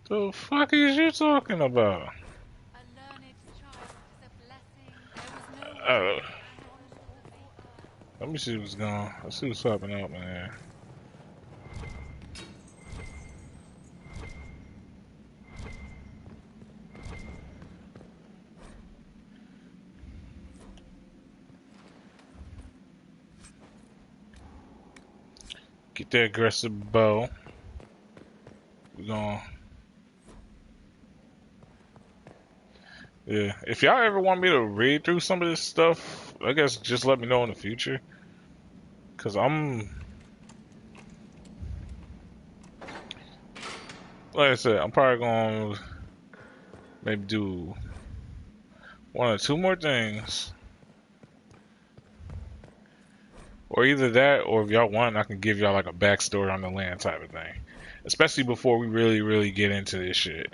The fuck is you talking about? A learned child is a blessing. There was no Oh. and onto the Maker. Let me see what's going on. Let's see what's popping up, man. Get that aggressive bow. We're gonna Yeah. If y'all ever want me to read through some of this stuff, I guess just let me know in the future. Cause like I said, I'm probably gonna maybe do one or two more things. Or either that, or if y'all want, I can give y'all like a backstory on the land type of thing. Especially before we really get into this shit.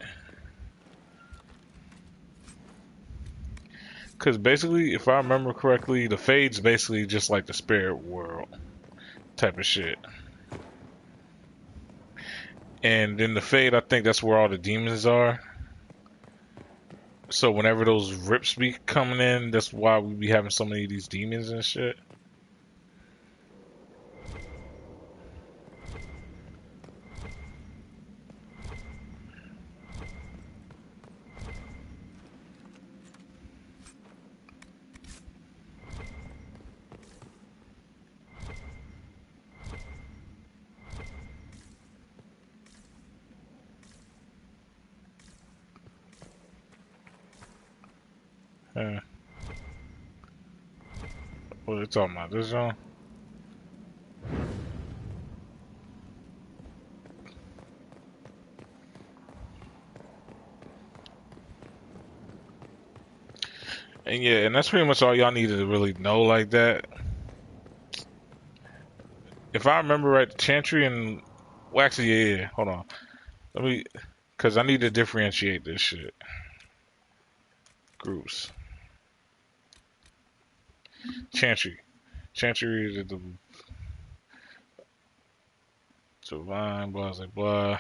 Because basically, if I remember correctly, the Fade's basically just like the spirit world type of shit. And in the Fade, I think that's where all the demons are. So whenever those rips be coming in, that's why we be having so many of these demons and shit. Yeah. What are they talking about? This one? And yeah, and that's pretty much all y'all needed to really know like that. If I remember right, the Chantry and... Well, actually, yeah. Hold on. Let me... Because I need to differentiate this shit. Groups. Chantry. Chantry is the... Divine, blah, blah, blah.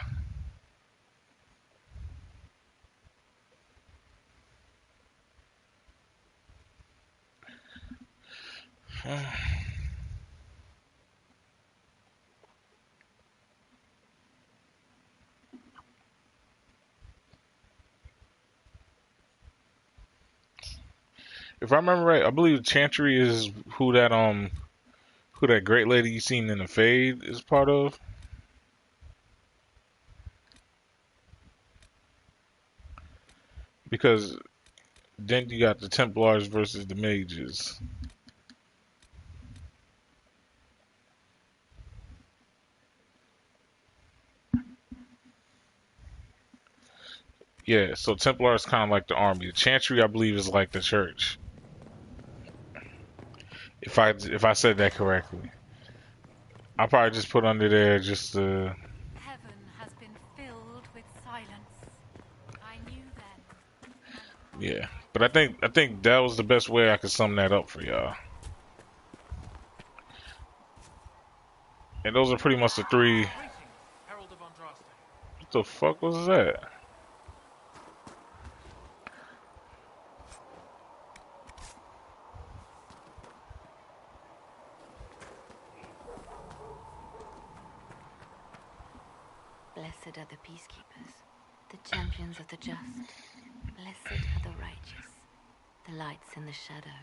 If I remember right, I believe Chantry is who that great lady you seen in the Fade is part of. Because then you got the Templars versus the Mages. Yeah, so Templar is kind of like the army. The Chantry, I believe, is like the church. If I said that correctly, I'll probably just put under there just Heaven has been filled with silence. I knew then. yeah. But I think that was the best way I could sum that up for y'all. And those are pretty much the three. What the fuck was that? Blessed are the peacekeepers, the champions of the just. Blessed are the righteous, the lights in the shadow.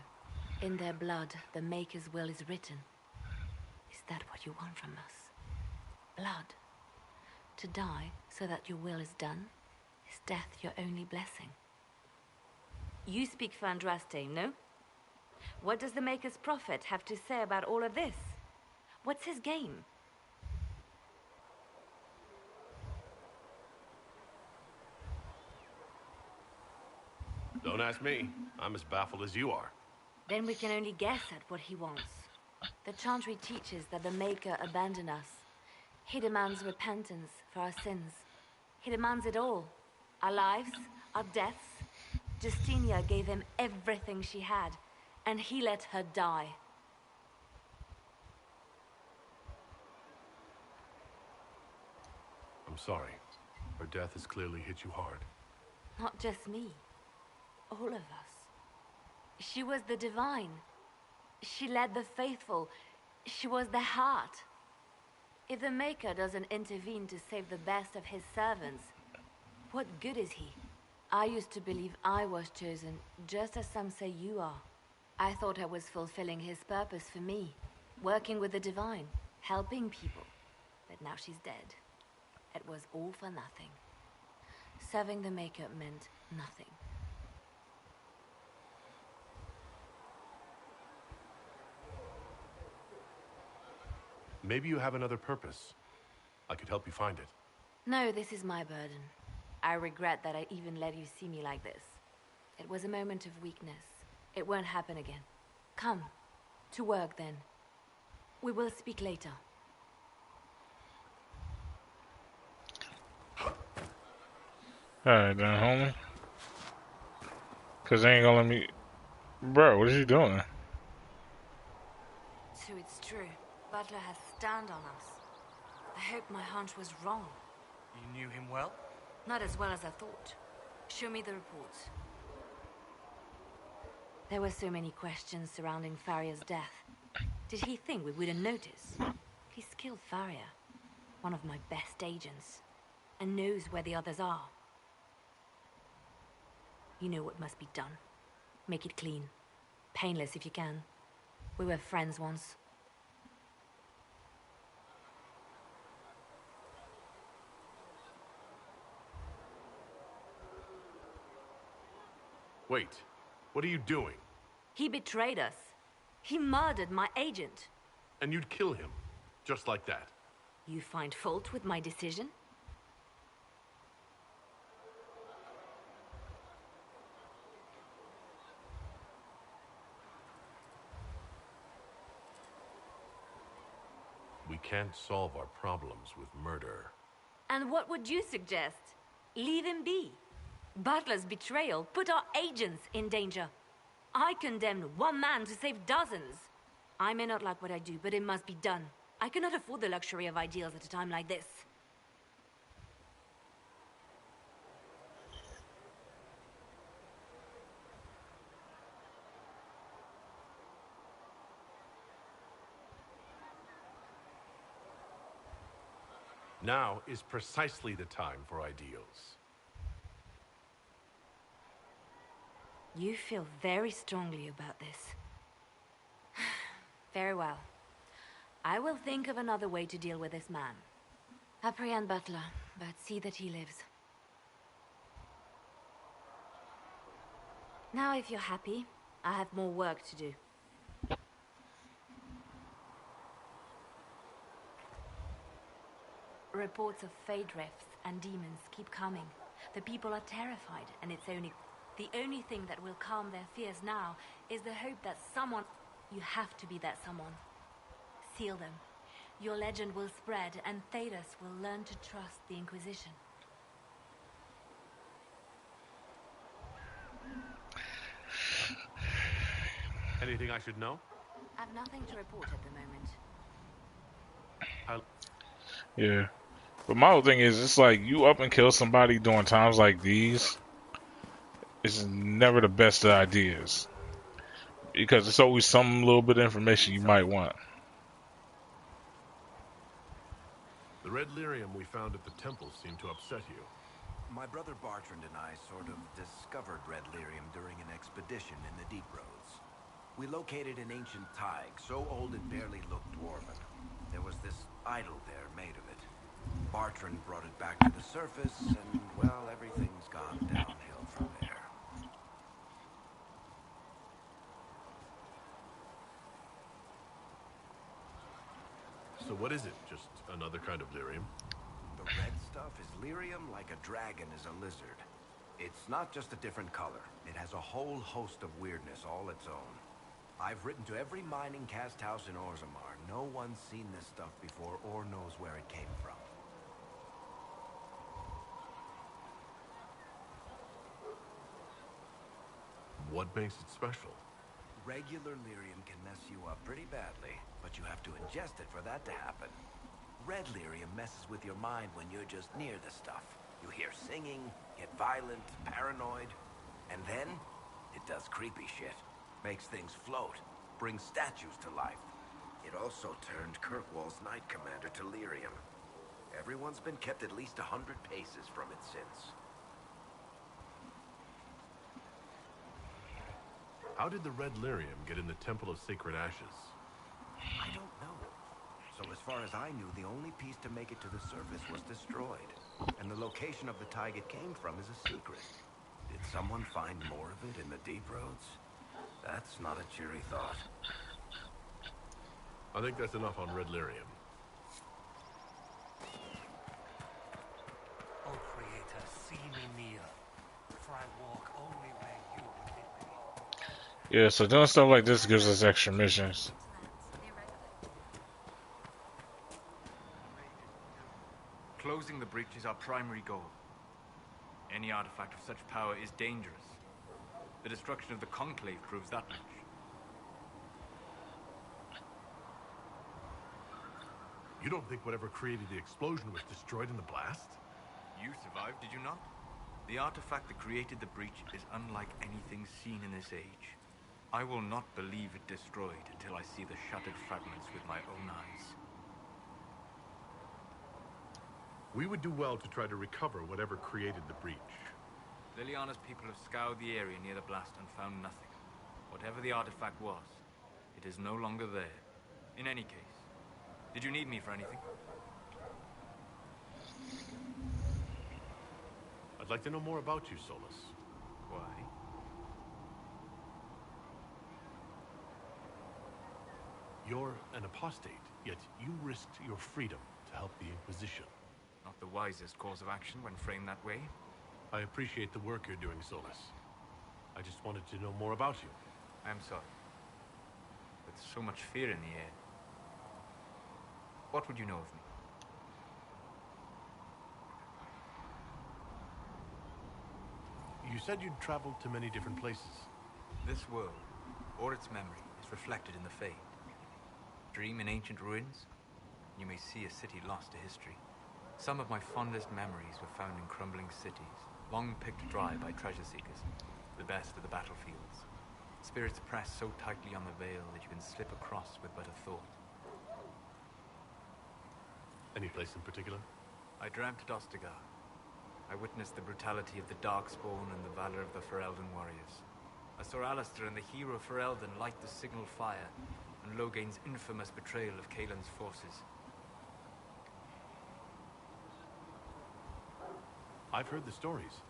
In their blood, the Maker's will is written. Is that what you want from us? Blood. To die so that your will is done? Is death your only blessing? You speak for Andraste, no? What does the Maker's prophet have to say about all of this? What's his game? Don't ask me. I'm as baffled as you are. Then we can only guess at what he wants. The Chantry teaches that the Maker abandoned us. He demands repentance for our sins. He demands it all. Our lives, our deaths. Justinia gave him everything she had, and he let her die. I'm sorry. Her death has clearly hit you hard. Not just me. All of us. She was the divine. She led the faithful. She was the heart. If the Maker doesn't intervene to save the best of his servants, what good is he? I used to believe I was chosen, just as some say you are. I thought I was fulfilling his purpose for me, working with the divine, helping people. But now she's dead. It was all for nothing. Serving the Maker meant nothing. Maybe you have another purpose. I could help you find it. No, this is my burden. I regret that I even let you see me like this. It was a moment of weakness. It won't happen again. Come. To work, then. We will speak later. Alright then, homie. Cause they ain't gonna let me... Bro, what are you doing? So it's true. Butler has stand on us. I hope my hunch was wrong. You knew him well? Not as well as I thought. Show me the reports. There were so many questions surrounding Farria's death. Did he think we wouldn't notice? He's killed Farria, one of my best agents, and knows where the others are. You know what must be done. Make it clean. Painless if you can. We were friends once. Wait, what are you doing? He betrayed us. He murdered my agent. And you'd kill him, just like that. You find fault with my decision? We can't solve our problems with murder. And what would you suggest? Leave him be. Butler's betrayal put our agents in danger. I condemned one man to save dozens. I may not like what I do, but it must be done. I cannot afford the luxury of ideals at a time like this. Now is precisely the time for ideals. You feel very strongly about this. Very well. I will think of another way to deal with this man. Apprehend Butler, but see that he lives. Now, if you're happy, I have more work to do. Reports of fade rifts and demons keep coming. The people are terrified, and the only thing that will calm their fears now is the hope that someone... You have to be that someone. Seal them. Your legend will spread, and Thedas will learn to trust the Inquisition. Anything I should know? I've nothing to report at the moment. Yeah. But my whole thing is, it's like, you up and kill somebody during times like these, it's never the best of ideas. Because it's always some little bit of information you might want. The red lyrium we found at the temple seemed to upset you. My brother Bartrand and I sort of discovered red lyrium during an expedition in the Deep Roads. We located an ancient thaig, so old it barely looked dwarven. There was this idol there made of it. Bartrand brought it back to the surface, and, well, everything's gone downhill from there. So what is it? Just another kind of lyrium? The red stuff is lyrium like a dragon is a lizard. It's not just a different color. It has a whole host of weirdness all its own. I've written to every mining cast house in Orzammar. No one's seen this stuff before or knows where it came from. What makes it special? Regular lyrium can mess you up pretty badly, but you have to ingest it for that to happen. Red lyrium messes with your mind when you're just near the stuff. You hear singing, get violent, paranoid, and then it does creepy shit. Makes things float, brings statues to life. It also turned Kirkwall's Knight Commander to lyrium. Everyone's been kept at least 100 paces from it since. How did the red lyrium get in the Temple of Sacred Ashes? I don't know. So as far as I knew, the only piece to make it to the surface was destroyed. And the location of the thaig it came from is a secret. Did someone find more of it in the Deep Roads? That's not a cheery thought. I think that's enough on red lyrium. see me near, for I walk only where you would bid me. Yeah, so doing stuff like this gives us extra missions. Closing the breach is our primary goal. Any artifact of such power is dangerous. The destruction of the Conclave proves that much. You don't think whatever created the explosion was destroyed in the blast? You survived, did you not? The artifact that created the breach is unlike anything seen in this age. I will not believe it destroyed until I see the shattered fragments with my own eyes. We would do well to try to recover whatever created the breach. Liliana's people have scoured the area near the blast and found nothing. Whatever the artifact was, it is no longer there. In any case, did you need me for anything? I'd like to know more about you, Solus. Why? You're an apostate, yet you risked your freedom to help the Inquisition. Not the wisest course of action when framed that way. I appreciate the work you're doing, Solus. I just wanted to know more about you. I'm sorry. With so much fear in the air. What would you know of me? You said you'd traveled to many different places. This world, or its memory, is reflected in the Fade. Dream in ancient ruins, you may see a city lost to history. Some of my fondest memories were found in crumbling cities, long picked dry by treasure seekers, the best of the battlefields. Spirits press so tightly on the veil that you can slip across with but a thought. Any place in particular? I dreamt at Ostagar. I witnessed the brutality of the Darkspawn and the valor of the Ferelden warriors. I saw Alistair and the hero Ferelden light the signal fire, and Logain's infamous betrayal of Kaelin's forces. I've heard the stories.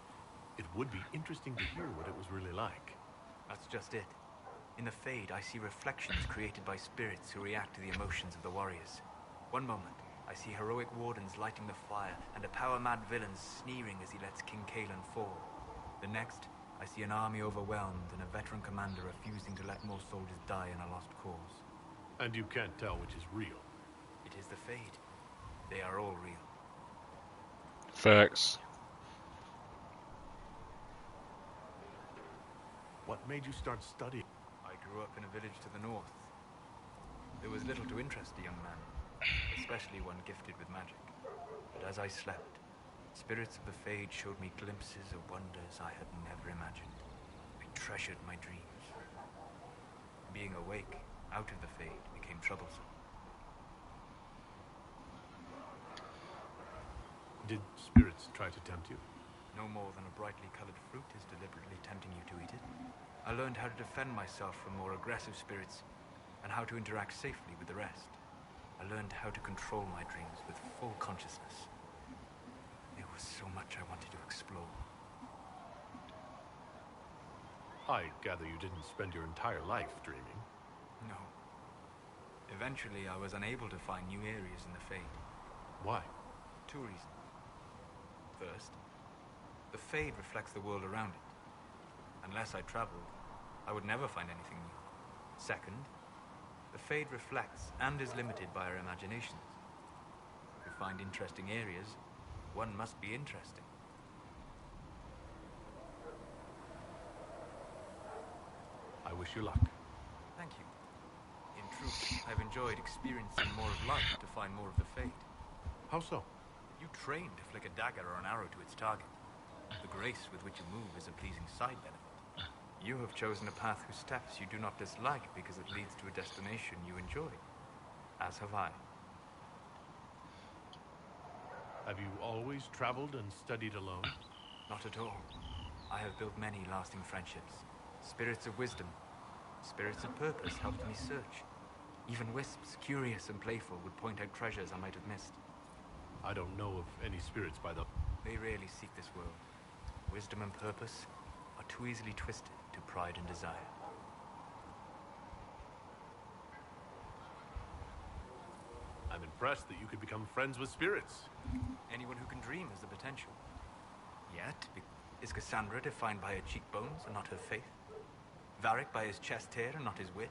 It would be interesting to hear what it was really like. That's just it. In the Fade, I see reflections created by spirits who react to the emotions of the warriors. One moment, I see heroic wardens lighting the fire, and a power-mad villain sneering as he lets King Kaelin fall. The next, I see an army overwhelmed and a veteran commander refusing to let more soldiers die in a lost cause. And you can't tell which is real. It is the Fade. They are all real. Facts. What made you start studying? I grew up in a village to the north. There was little to interest a young man, especially one gifted with magic. But as I slept, spirits of the Fade showed me glimpses of wonders I had never imagined. I treasured my dreams. Being awake, out of the Fade, became troublesome. Did spirits try to tempt you? No more than a brightly colored fruit is deliberately tempting you to eat it. I learned how to defend myself from more aggressive spirits, and how to interact safely with the rest. I learned how to control my dreams with full consciousness. There was so much I wanted to explore. I gather you didn't spend your entire life dreaming. No. Eventually, I was unable to find new areas in the Fade. Why? 2 reasons. First, the Fade reflects the world around it. Unless I traveled, I would never find anything new. Second, the Fade reflects and is limited by our imaginations. To find interesting areas, one must be interesting. I wish you luck. Thank you. In truth, I've enjoyed experiencing more of life to find more of the Fade. How so? You train to flick a dagger or an arrow to its target. The grace with which you move is a pleasing side benefit. You have chosen a path whose steps you do not dislike because it leads to a destination you enjoy. As have I. Have you always traveled and studied alone? Not at all. I have built many lasting friendships. Spirits of wisdom, spirits of purpose helped me search. Even wisps, curious and playful, would point out treasures I might have missed. I don't know of any spirits by the... They rarely seek this world. Wisdom and purpose are too easily twisted to pride and desire. I'm impressed that you could become friends with spirits. Anyone who can dream has the potential. Yet, is Cassandra defined by her cheekbones and not her faith? Varric by his chest hair and not his wit?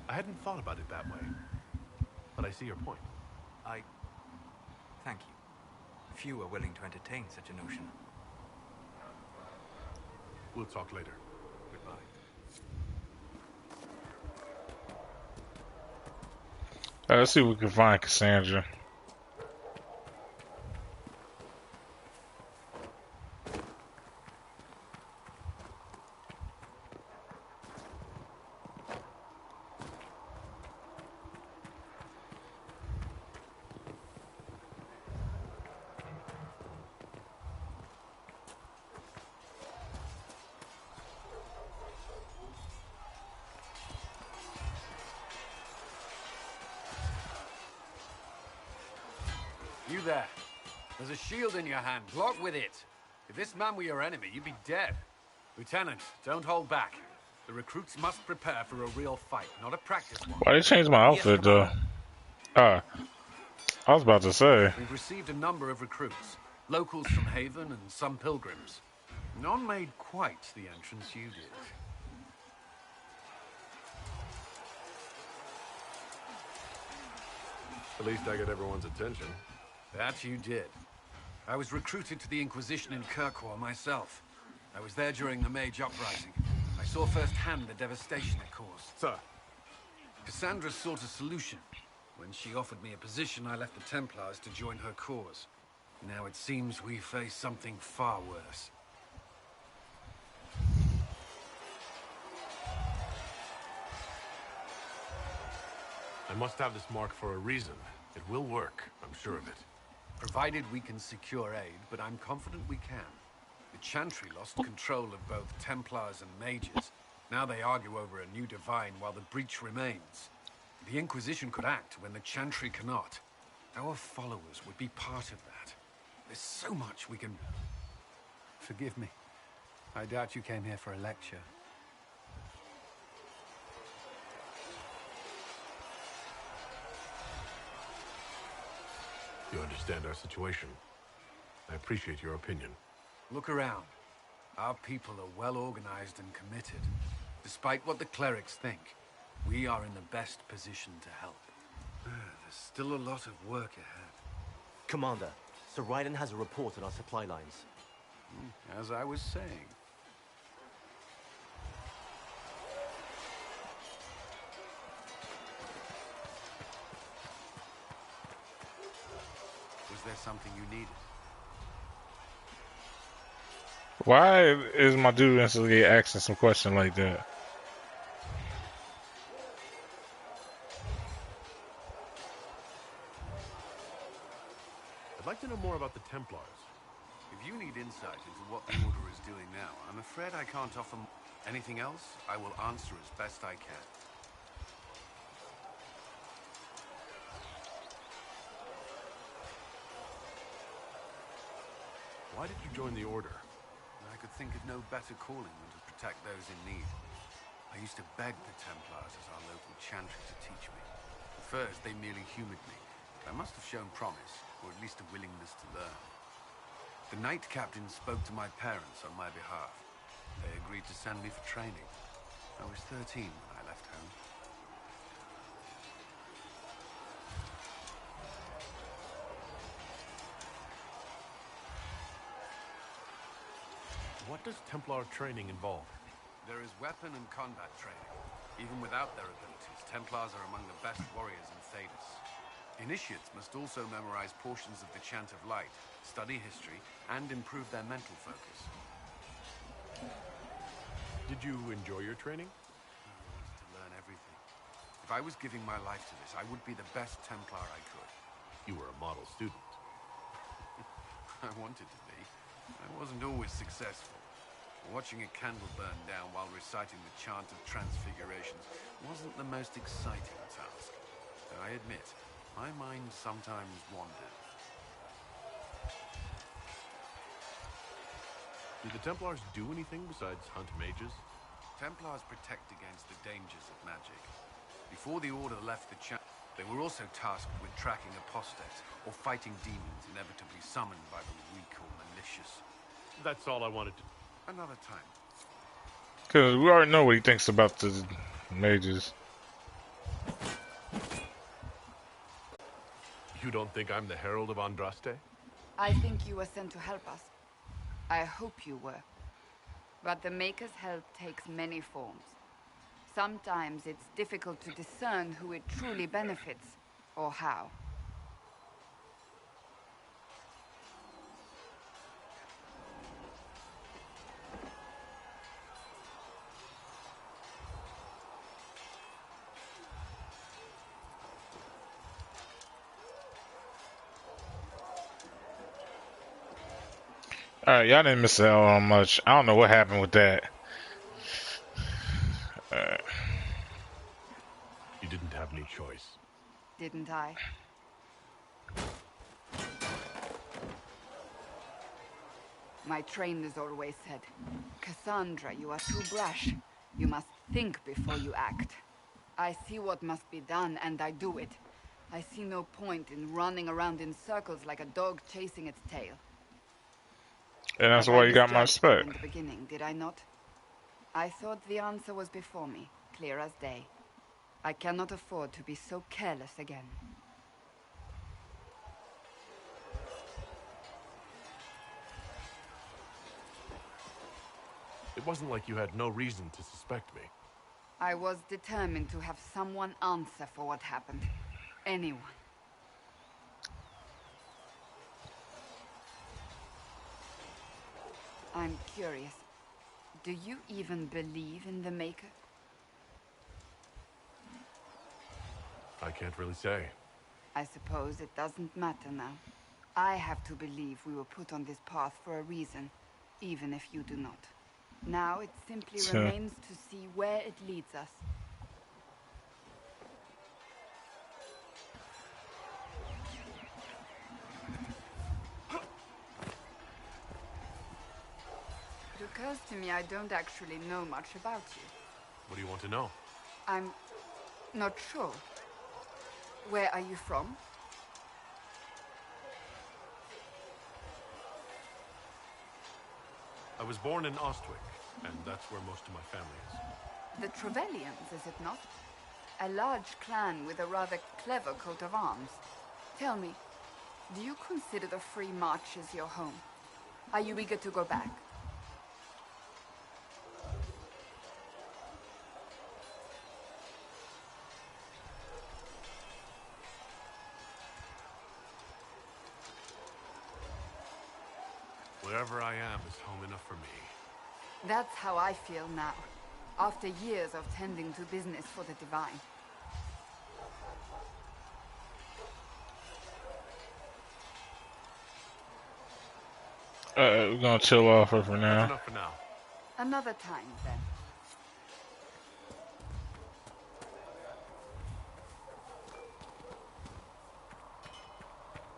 I hadn't thought about it that way, but I see your point. Thank you. Few are willing to entertain such a notion. We'll talk later. Goodbye. Let's see if we can find Cassandra. You there. There's a shield in your hand. Block with it. If this man were your enemy, you'd be dead. Lieutenant, don't hold back. The recruits must prepare for a real fight, not a practice one. Why they changed my outfit though? I was about to say. We've received a number of recruits. Locals from Haven and some pilgrims. None made quite the entrance you did. At least I got everyone's attention. That you did. I was recruited to the Inquisition in Kirkwall myself. I was there during the Mage Uprising. I saw firsthand the devastation it caused. Sir. Cassandra sought a solution. When she offered me a position, I left the Templars to join her cause. Now it seems we face something far worse. I must have this mark for a reason. It will work, I'm sure of it. Provided we can secure aid, but I'm confident we can. The Chantry lost control of both Templars and Mages. Now they argue over a new Divine while the breach remains. The Inquisition could act when the Chantry cannot. Our followers would be part of that. There's so much we can... Forgive me. I doubt you came here for a lecture. You understand our situation. I appreciate your opinion. Look around. Our people are well organized and committed. Despite what the clerics think, we are in the best position to help. There's still a lot of work ahead. Commander, Sir Ryden has a report on our supply lines. As I was saying. Was there something you needed? Why is my dude instantly asking some question like that? I'd like to know more about the Templars. If you need insight into what the Order is doing now, I'm afraid I can't offer anything else. I will answer as best I can. Why did you join the Order? I could think of no better calling than to protect those in need. I used to beg the Templars as our local chantry to teach me. At first, they merely humored me. I must have shown promise, or at least a willingness to learn. The Knight Captain spoke to my parents on my behalf. They agreed to send me for training. I was 13 when I left home. What does Templar training involve? There is weapon and combat training. Even without their abilities, Templars are among the best warriors in Thedas. Initiates must also memorize portions of the Chant of Light, study history, and improve their mental focus. Did you enjoy your training? I wanted to learn everything. If I was giving my life to this, I would be the best Templar I could. You were a model student. I wanted to be. I wasn't always successful. Watching a candle burn down while reciting the Chant of Transfigurations wasn't the most exciting task. Though I admit, my mind sometimes wandered. Did the Templars do anything besides hunt mages? Templars protect against the dangers of magic. Before the Order left the They were also tasked with tracking apostates or fighting demons inevitably summoned by the weak or malicious. That's all I wanted to... Another time. Because we already know what he thinks about the mages. You don't think I'm the Herald of Andraste? I think you were sent to help us. I hope you were. But the Maker's help takes many forms. Sometimes it's difficult to discern who it truly benefits, or how. Alright, y'all didn't miss out on much. I don't know what happened with that. You didn't have any choice. Didn't I? My trainers always said, Cassandra, you are too brash. You must think before you act. I see what must be done, and I do it. I see no point in running around in circles like a dog chasing its tail. And that's But why I you got my misjudged you respect. in the beginning, did I not? I thought the answer was before me, clear as day. I cannot afford to be so careless again. It wasn't like you had no reason to suspect me. I was determined to have someone answer for what happened. Anyone. I'm curious. Do you even believe in the Maker? I can't really say. I suppose it doesn't matter now. I have to believe we were put on this path for a reason, even if you do not. Now it simply remains to see where it leads us. It occurs to me I don't actually know much about you. What do you want to know? I'm not sure. Where are you from? I was born in Ostwick, and that's where most of my family is. The Trevellians, is it not? A large clan with a rather clever coat of arms. Tell me, do you consider the Free Marches your home? Are you eager to go back? Wherever I am is home enough for me. That's how I feel now, after years of tending to business for the Divine. We're gonna chill off her for now. That's enough for now. Another time, then.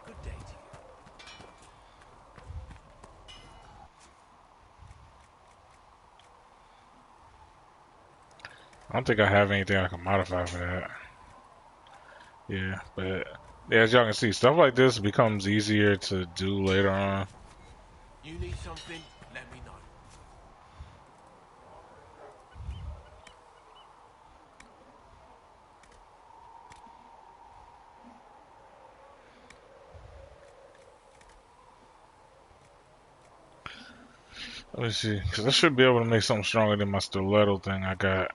Good day to you. I don't think I have anything I can modify for that. Yeah, but yeah, as y'all can see, stuff like this becomes easier to do later on. You need something? Let me know. Let me see, because I should be able to make something stronger than my stiletto thing I got.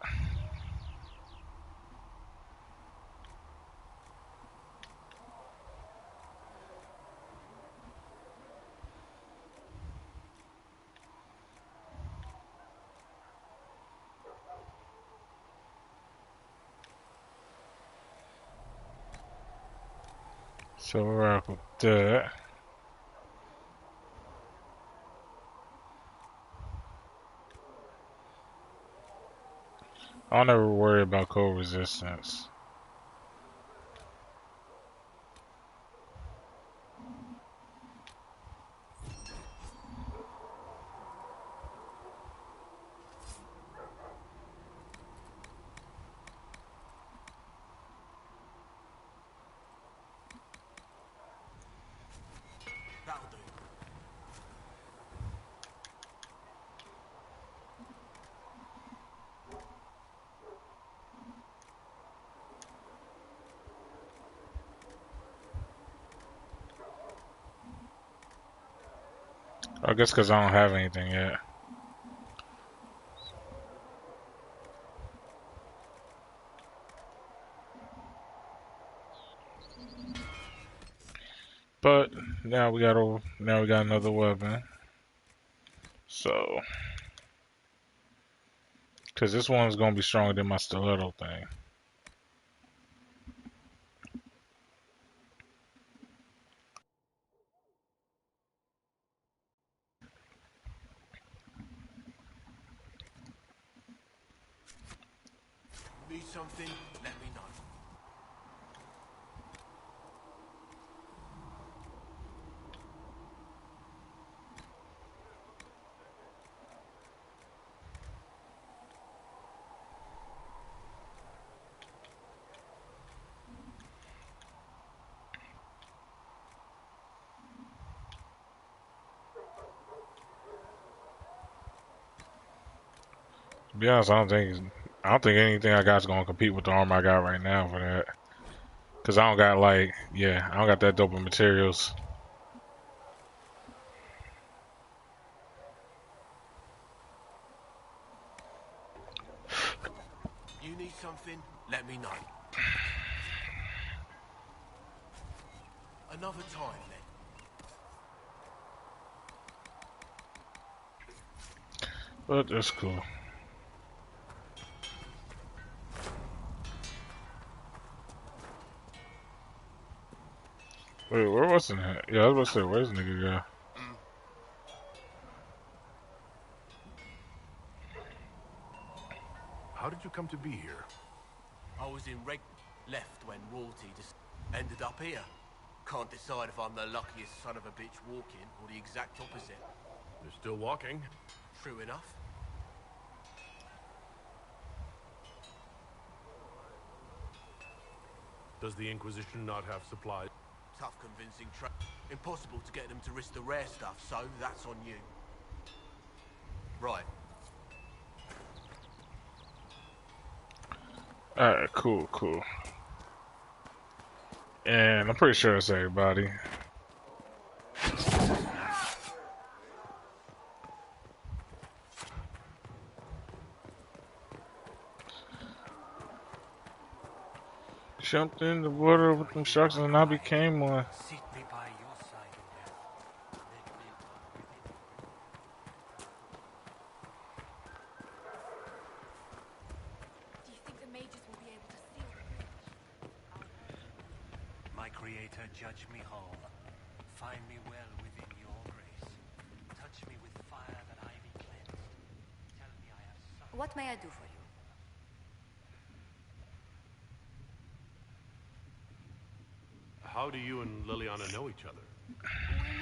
So we're up with that. I'll never worry about cold resistance. That'll do. I guess because I don't have anything yet. But now we got another weapon. So, because this one's gonna be stronger than my stiletto thing. Need something? Let me know. To be honest, I don't think anything I got is gonna compete with the armor I got right now for that. Cause I don't got I don't got that dope of materials. You need something? Let me know. Another time, then. But that's cool. Wait, where was it at? Yeah, I was about to say, where's the nigga go? How did you come to be here? I was in left when royalty just ended up here. Can't decide if I'm the luckiest son of a bitch walking or the exact opposite. You're still walking? True enough. Does the Inquisition not have supplies? Tough convincing impossible to get them to risk the rare stuff, so that's on you. Right. Alright, cool. And I'm pretty sure it's everybody. Jumped in the water with them sharks and I became one. Seat me by your side, O Do you think the mages will be able to seal the bridge? My creator, judge me whole. Find me well within your grace. Touch me with fire that I be cleansed. Tell me I have suffered. What may I do for you? How do you and Liliana know each other? We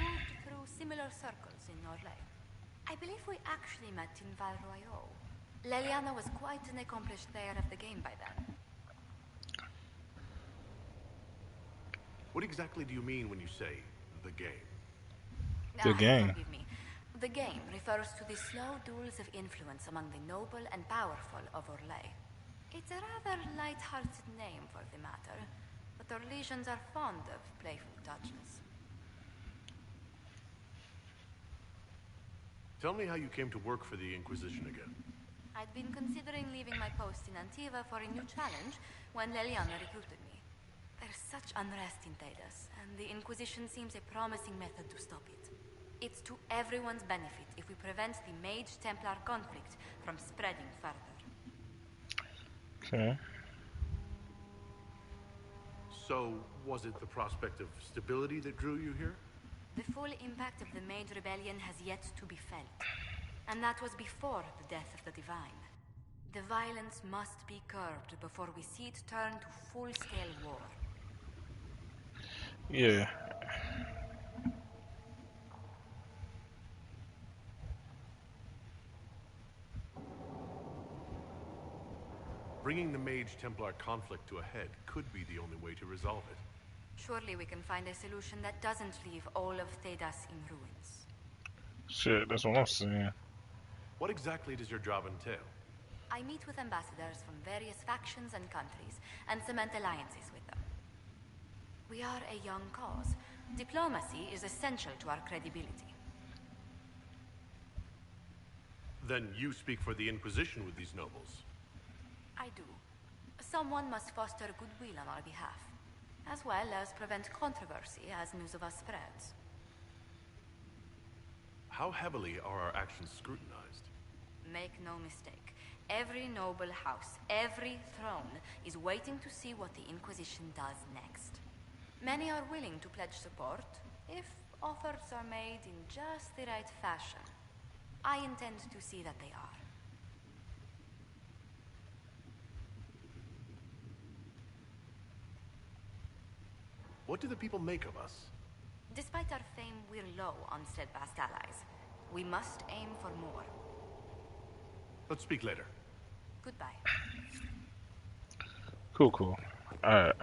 moved through similar circles in Orlais. I believe we actually met in Val Royeaux. Liliana was quite an accomplished player of the game by then. What exactly do you mean when you say the game? The game. Forgive me. The game refers to the slow duels of influence among the noble and powerful of Orlais. It's a rather light-hearted name for the matter, but Orlesians are fond of playful touches. Tell me how you came to work for the Inquisition again. I'd been considering leaving my post in Antiva for a new challenge when Liliana recruited me. There's such unrest in Thedas, and the Inquisition seems a promising method to stop it. It's to everyone's benefit if we prevent the Mage-Templar conflict from spreading further. Okay. So, was it the prospect of stability that drew you here? The full impact of the Mage Rebellion has yet to be felt. And that was before the death of the Divine. The violence must be curbed before we see it turn to full-scale war. Yeah. Bringing the Mage-Templar conflict to a head could be the only way to resolve it. Surely we can find a solution that doesn't leave all of Thedas in ruins. Shit, that's what I'm saying. What exactly does your job entail? I meet with ambassadors from various factions and countries and cement alliances with them. We are a young cause. Diplomacy is essential to our credibility. Then you speak for the Inquisition with these nobles. I do. Someone must foster goodwill on our behalf, as well as prevent controversy as news of us spreads. How heavily are our actions scrutinized? Make no mistake. Every noble house, every throne, is waiting to see what the Inquisition does next. Many are willing to pledge support, if offers are made in just the right fashion. I intend to see that they are. What do the people make of us? Despite our fame, we're low on steadfast allies. We must aim for more. Let's speak later. Goodbye. Cool. Alright.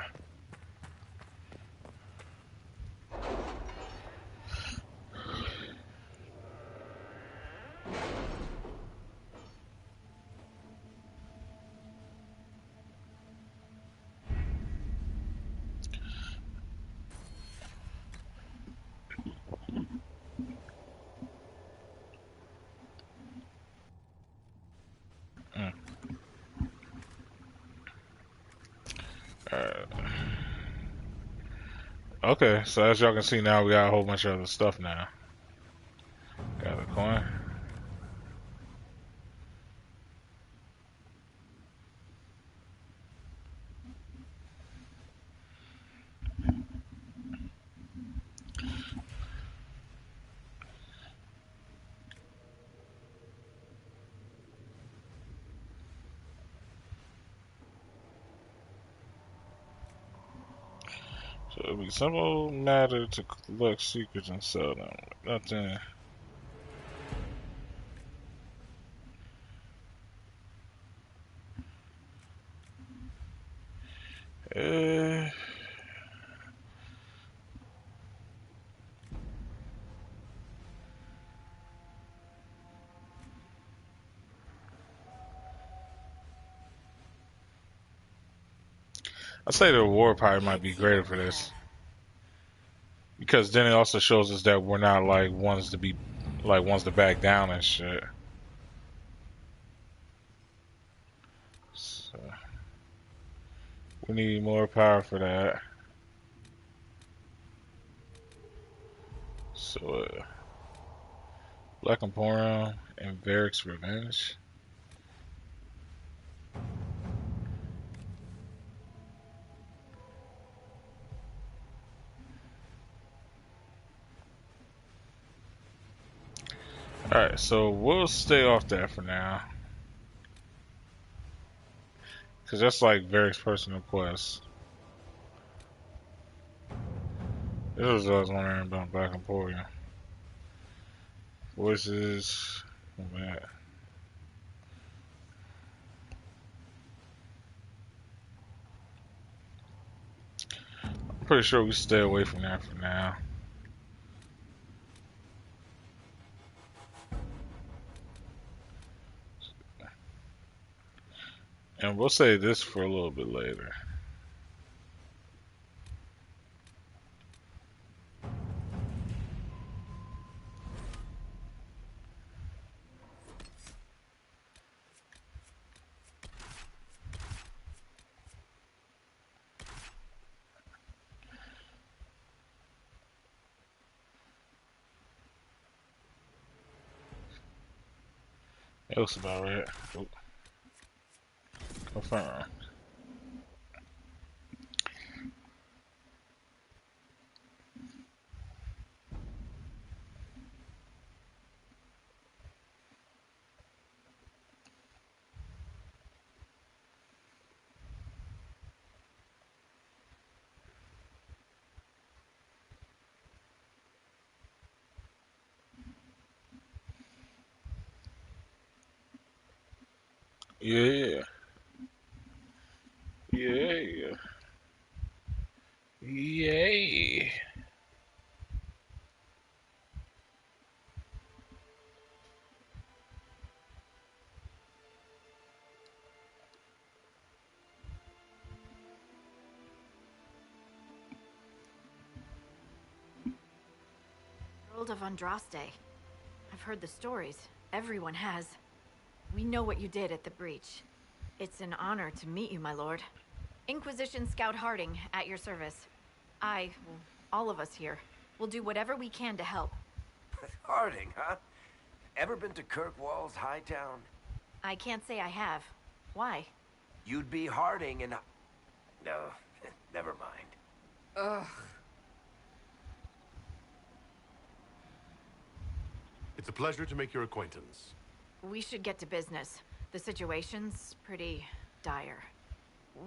Okay, so as y'all can see now, we got a whole bunch of other stuff now. Got a coin. So it'll be simple matter to collect secrets and sell them. Nothing. I'd say the reward probably might be greater for this. Because then it also shows us that we're not like ones to back down and shit. So we need more power for that. So Black Emporium and Varric's Revenge. Alright, so we'll stay off that for now. Because that's like Varric's personal quest. This was what I was wondering about Black Emporium. Voices. Oh, man. I'm pretty sure we stay away from that for now. And we'll say this for a little bit later. That looks about right. Oh. Confirm. Yeah. Yeah. Yeah. Guild of Andraste. I've heard the stories. Everyone has. We know what you did at the breach. It's an honor to meet you, my lord. Inquisition Scout Harding, at your service. All of us here, will do whatever we can to help. Harding, huh? Ever been to Kirkwall's Hightown? I can't say I have. Why? You'd be Harding and... No, never mind. Ugh. It's a pleasure to make your acquaintance. We should get to business. The situation's pretty dire.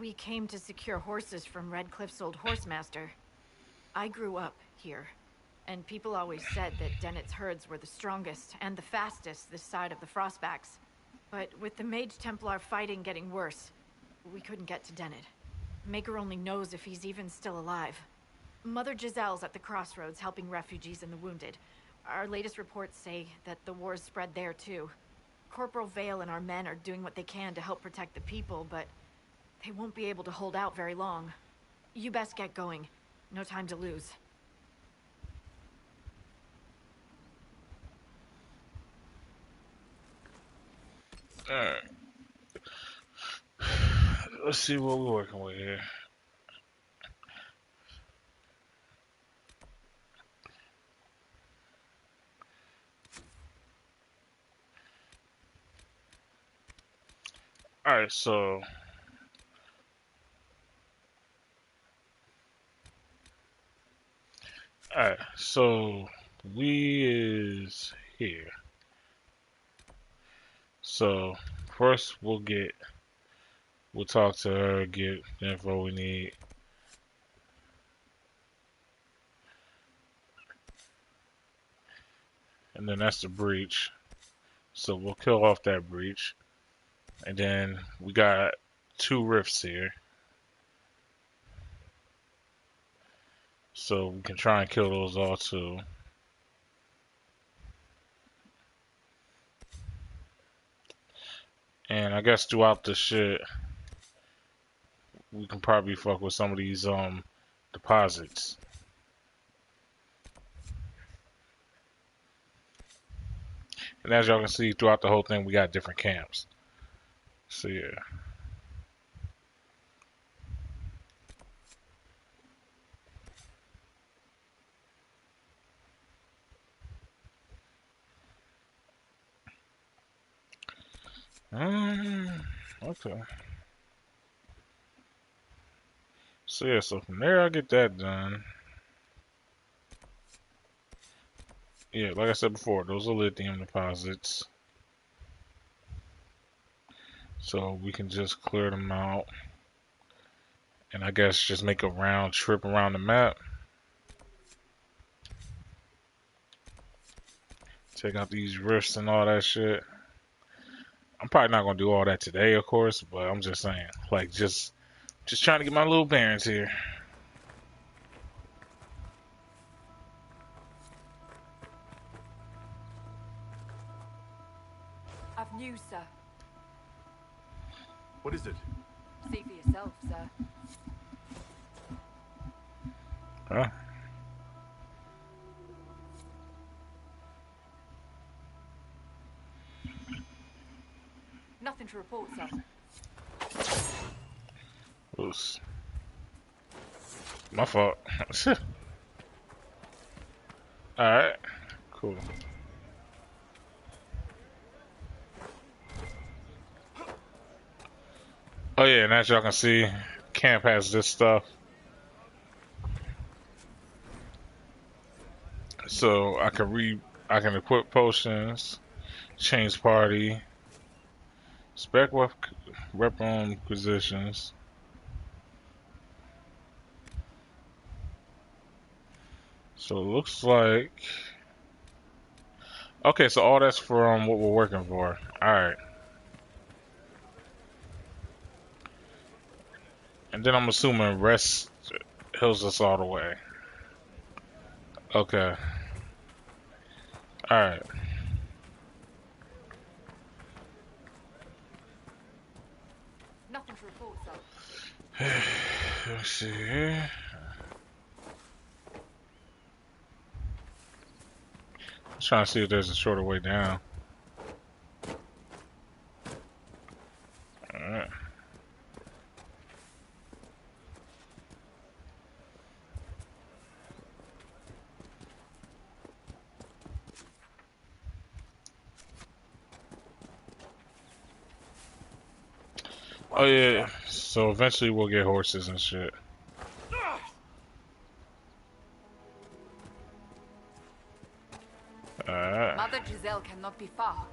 We came to secure horses from Redcliffe's old horsemaster. I grew up here, and people always said that Dennett's herds were the strongest and the fastest this side of the Frostbacks. But with the Mage Templar fighting getting worse, we couldn't get to Dennett. Maker only knows if he's even still alive. Mother Giselle's at the crossroads helping refugees and the wounded. Our latest reports say that the war's spread there too. Corporal Vale and our men are doing what they can to help protect the people, but they won't be able to hold out very long. You best get going. No time to lose. Alright. Let's see what we're working with here. Alright, so we is here. So first we'll talk to her, get the info we need. And then that's the breach. So we'll kill off that breach. And then we got 2 rifts here. So we can try and kill those all too. And I guess throughout the shit, we can probably fuck with some of these deposits. And as y'all can see throughout the whole thing, we got different camps. So yeah. Okay. So yeah, so from there I'll get that done. Yeah, like I said before, those are lithium deposits. So we can just clear them out. And I guess just make a round trip around the map. Take out these rifts and all that shit. I'm probably not gonna do all that today, of course, but I'm just saying, like, just trying to get my little bearings here. I've news, sir. What is it? See for yourself, sir. Huh? Nothing to report, sir. Oops. My fault. Alright. Cool. Oh yeah, and as y'all can see, camp has this stuff. So I can equip potions, change party, spec weapon positions. So it looks like, okay, so all that's from what we're working for. Alright. And then I'm assuming rest heals us all the way. Okay. Alright. Nothing to report, sir. Let's see here. Trying to see if there's a shorter way down. Alright. Oh yeah, so eventually we'll get horses and shit. Alright. Mother Giselle cannot be far.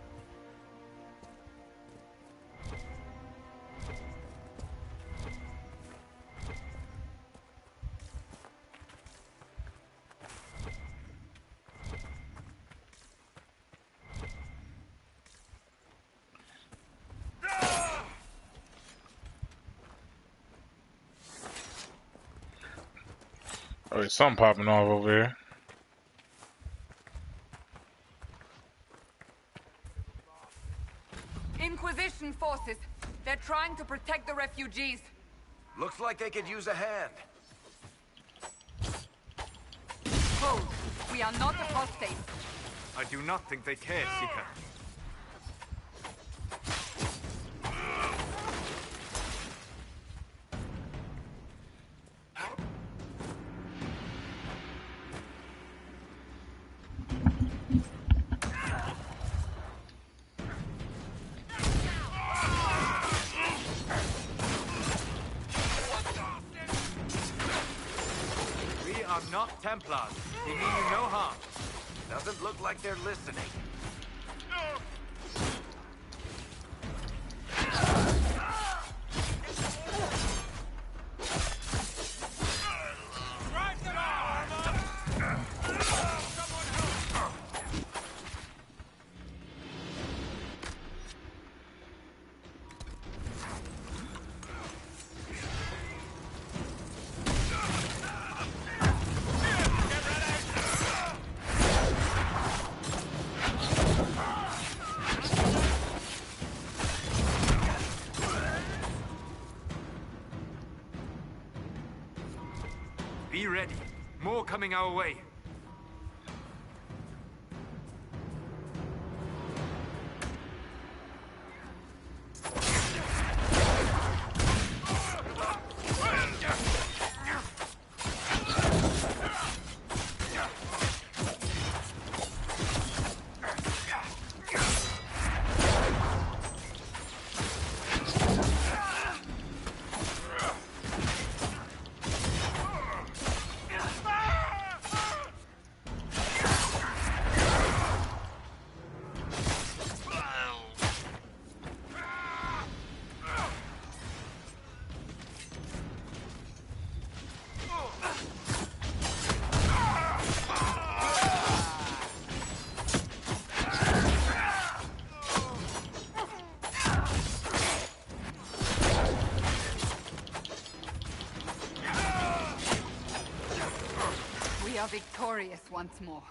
Oh, there's something popping off over here. Inquisition forces. They're trying to protect the refugees. Looks like they could use a hand. Hold. We are not apostates. I do not think they care, Seeker. We are not Templars. They mean you no harm. Doesn't look like they're listening. Be ready. More coming our way. We are victorious once more.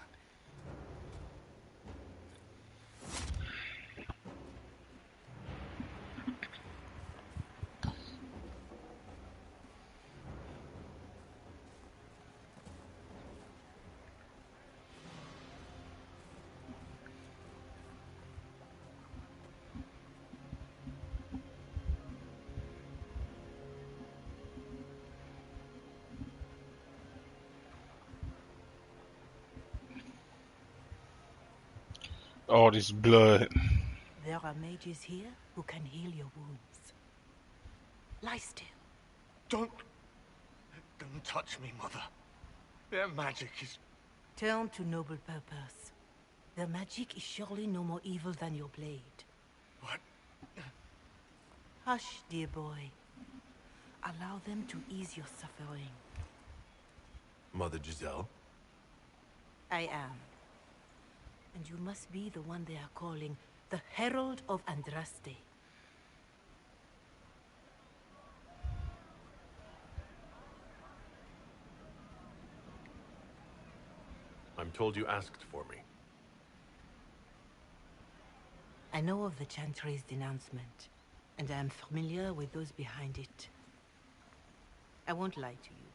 All this blood. There are mages here who can heal your wounds. Lie still. Don't touch me, Mother. Their magic is... Turn to noble purpose. Their magic is surely no more evil than your blade. What? Hush, dear boy. Allow them to ease your suffering. Mother Giselle? I am. And you must be the one they are calling the Herald of Andraste. I'm told you asked for me. I know of the Chantry's denouncement, and I am familiar with those behind it. I won't lie to you.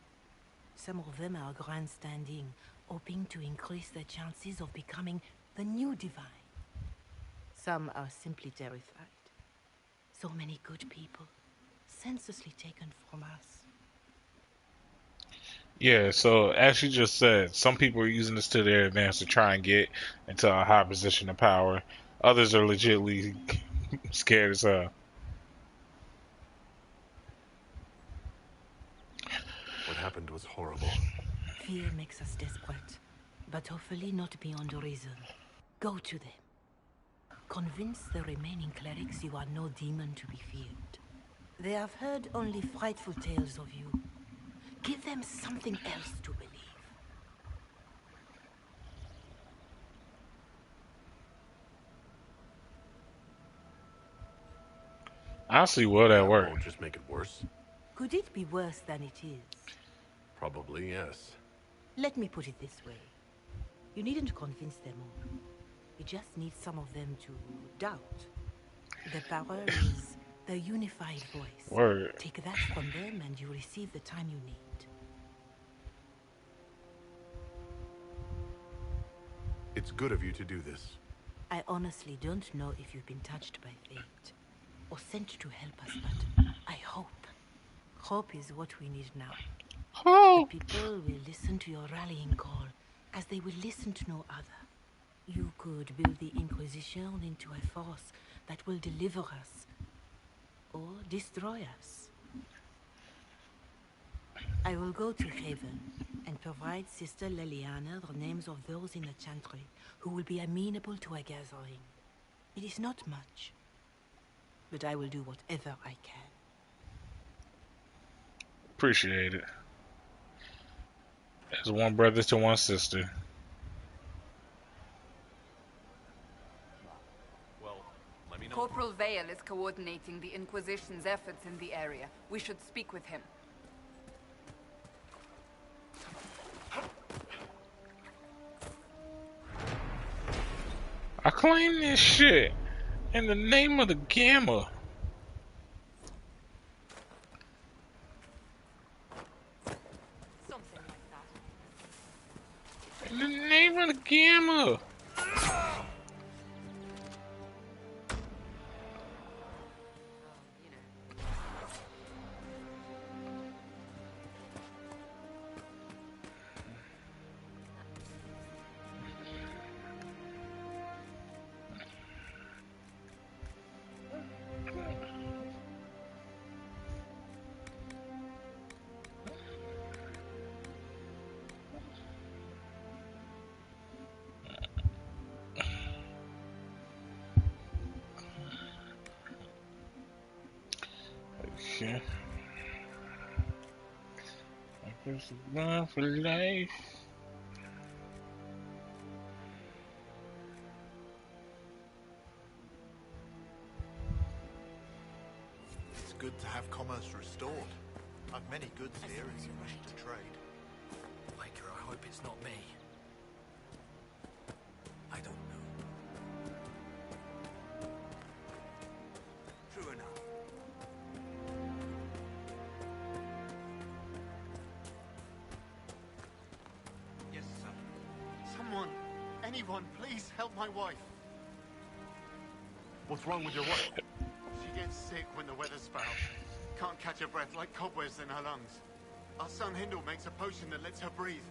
Some of them are grandstanding, hoping to increase their chances of becoming the new divine. Some are simply terrified. So many good people, senselessly taken from us. Yeah, so as you just said, some people are using this to their advantage to try and get into a high position of power. Others are legitimately scared as hell. What happened was horrible. Fear makes us desperate, but hopefully not beyond reason. Go to them. Convince the remaining clerics you are no demon to be feared. They have heard only frightful tales of you. Give them something else to believe. Honestly, will that work? Won't just make it worse. Could it be worse than it is? Probably, yes. Let me put it this way. You needn't convince them all. You just need some of them to doubt. The power is the unified voice. Word. Take that from them and you receive the time you need. It's good of you to do this. I honestly don't know if you've been touched by fate or sent to help us, but I hope. Hope is what we need now. Hope. The people will listen to your rallying call as they will listen to no other. You could build the Inquisition into a force that will deliver us or destroy us. I will go to Haven and provide Sister Leliana the names of those in the Chantry who will be amenable to a gathering. It is not much, but I will do whatever I can. Appreciate it. As one brother to one sister. Corporal Vale is coordinating the Inquisition's efforts in the area. We should speak with him. I claim this shit in the name of the Gamma. Something like that. In the name of the Gamma. Okay. I guess run for life. It's good to have commerce restored. I've many goods here if you wish to trade. Baker, I hope it's not me. I don't know. True enough. Yes, sir. Someone, anyone, please help my wife. What's wrong with your wife? She gets sick when the weather's foul. Can't catch her breath, like cobwebs in her lungs. Our son Hindle makes a potion that lets her breathe.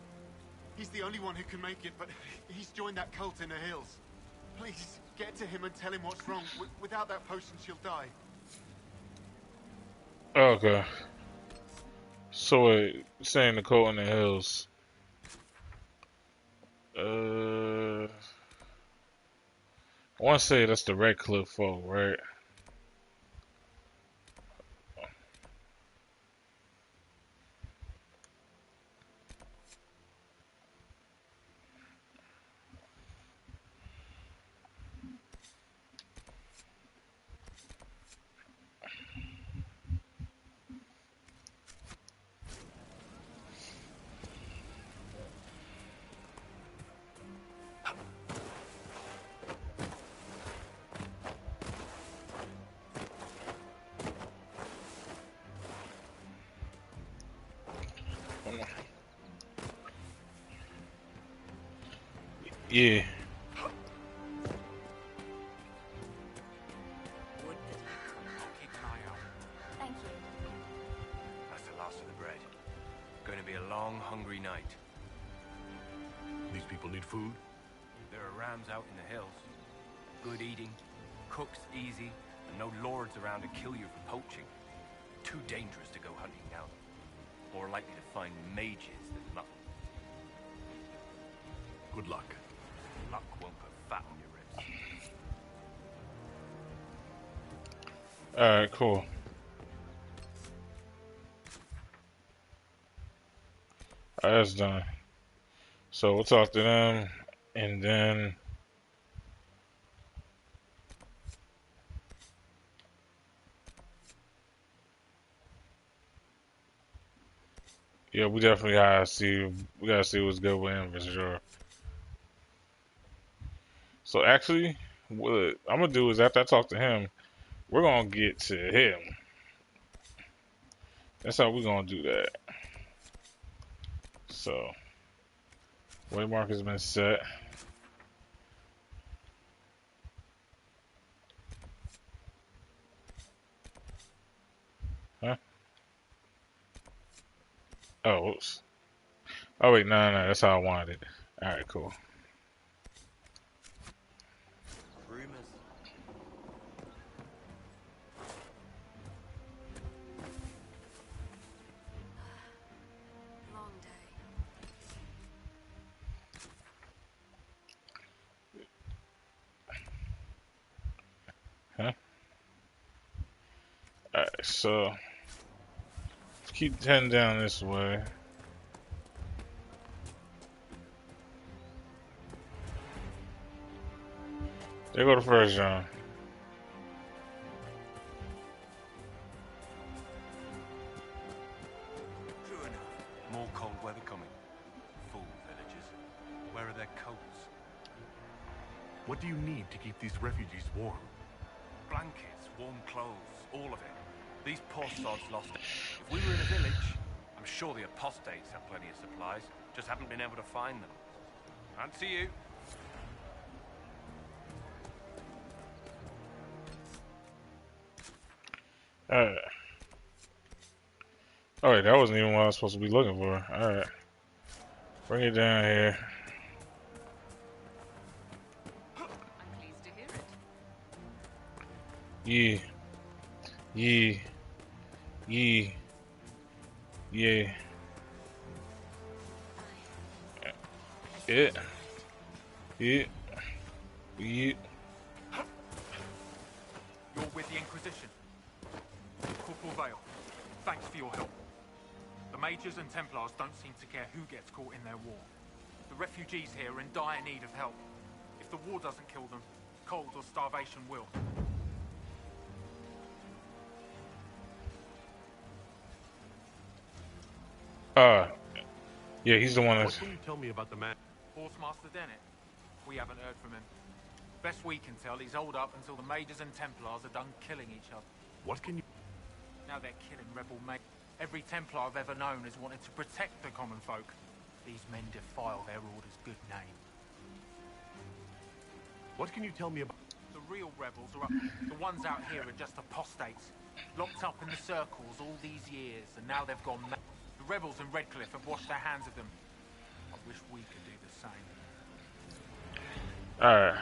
He's the only one who can make it, but he's joined that cult in the hills. Please, get to him and tell him what's wrong. Without that potion, she'll die. Okay. So saying the cult in the hills. I want to say that's the Red Cliff folk, right? Yeah. people need food? There are rams out in the hills. Good eating, cooks easy, and no lords around to kill you for poaching. Too dangerous to go hunting now. More likely to find mages than mutton. Good luck. Luck won't put fat on your ribs. Alright, cool. Alright, that's done. So we'll talk to them, and then yeah, we definitely gotta see. We gotta see what's good with him for sure. So actually, what I'm gonna do is after I talk to him, we're gonna get to him. That's how we're gonna do that. So, waymark has been set. Huh? Oh, oops. Oh wait, no, that's how I wanted it. All right, cool. Rumors. Long day. Huh? All right, so keep heading down this way. There go the first John. True enough. More cold weather coming. Fool villagers. Where are their coats? What do you need to keep these refugees warm? Blankets, warm clothes, all of it. These poor sods lost it. If we were in a village, I'm sure the apostates have plenty of supplies. Just haven't been able to find them. And to you. Alright. Alright, that wasn't even what I was supposed to be looking for. Alright. Bring it down here. I'm pleased to hear it. Yeah. Yeah. Yeah. Yeah. Yeah. Yeah. Yeah. You're with the Inquisition. Corporal Vale, thanks for your help. The Mages and Templars don't seem to care who gets caught in their war. The refugees here are in dire need of help. If the war doesn't kill them, cold or starvation will. Yeah, he's the one What that's... can you tell me about the man? Horsemaster Dennett. We haven't heard from him. Best we can tell, he's holed up until the Mages and Templars are done killing each other. What can you... Now they're killing rebel mages. Every Templar I've ever known has wanted to protect the common folk. These men defile their order's good name. What can you tell me about... The real rebels are up. The ones out here are just apostates. Locked up in the circles all these years, and now they've gone mad. The rebels in Redcliffe have washed their hands of them. I wish we could do the same. Alright.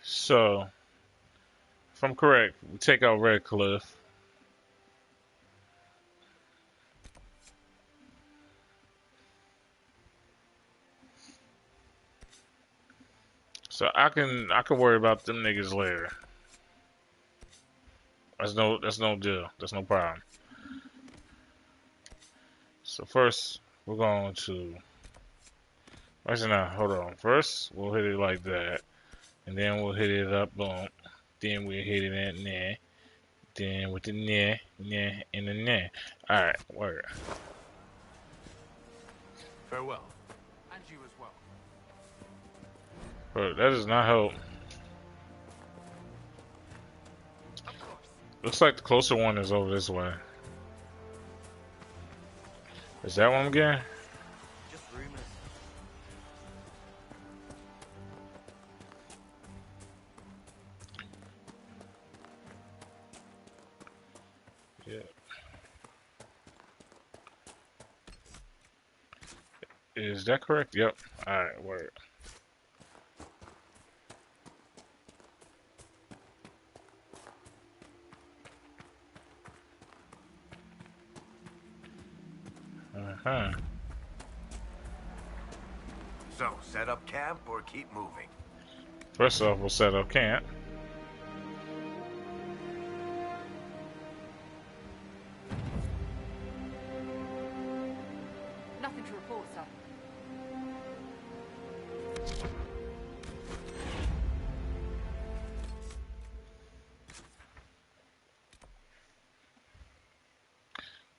So, if I'm correct, we take out Redcliffe. So I can worry about them niggas later. That's no deal. That's no problem. So first we're going to actually no, hold on. First we'll hit it like that. And then we'll hit it up, boom. Then we'll hit it at nah. Then with the nah, and the nah. Alright, word. Farewell. And you as well. Bro, that does not help. Looks like the closer one is over this way. Is that one again? Just rumors. Yeah. Is that correct? Yep. Alright, word. Uh-huh. So, set up camp or keep moving? First off, we'll set up camp. Nothing to report, sir.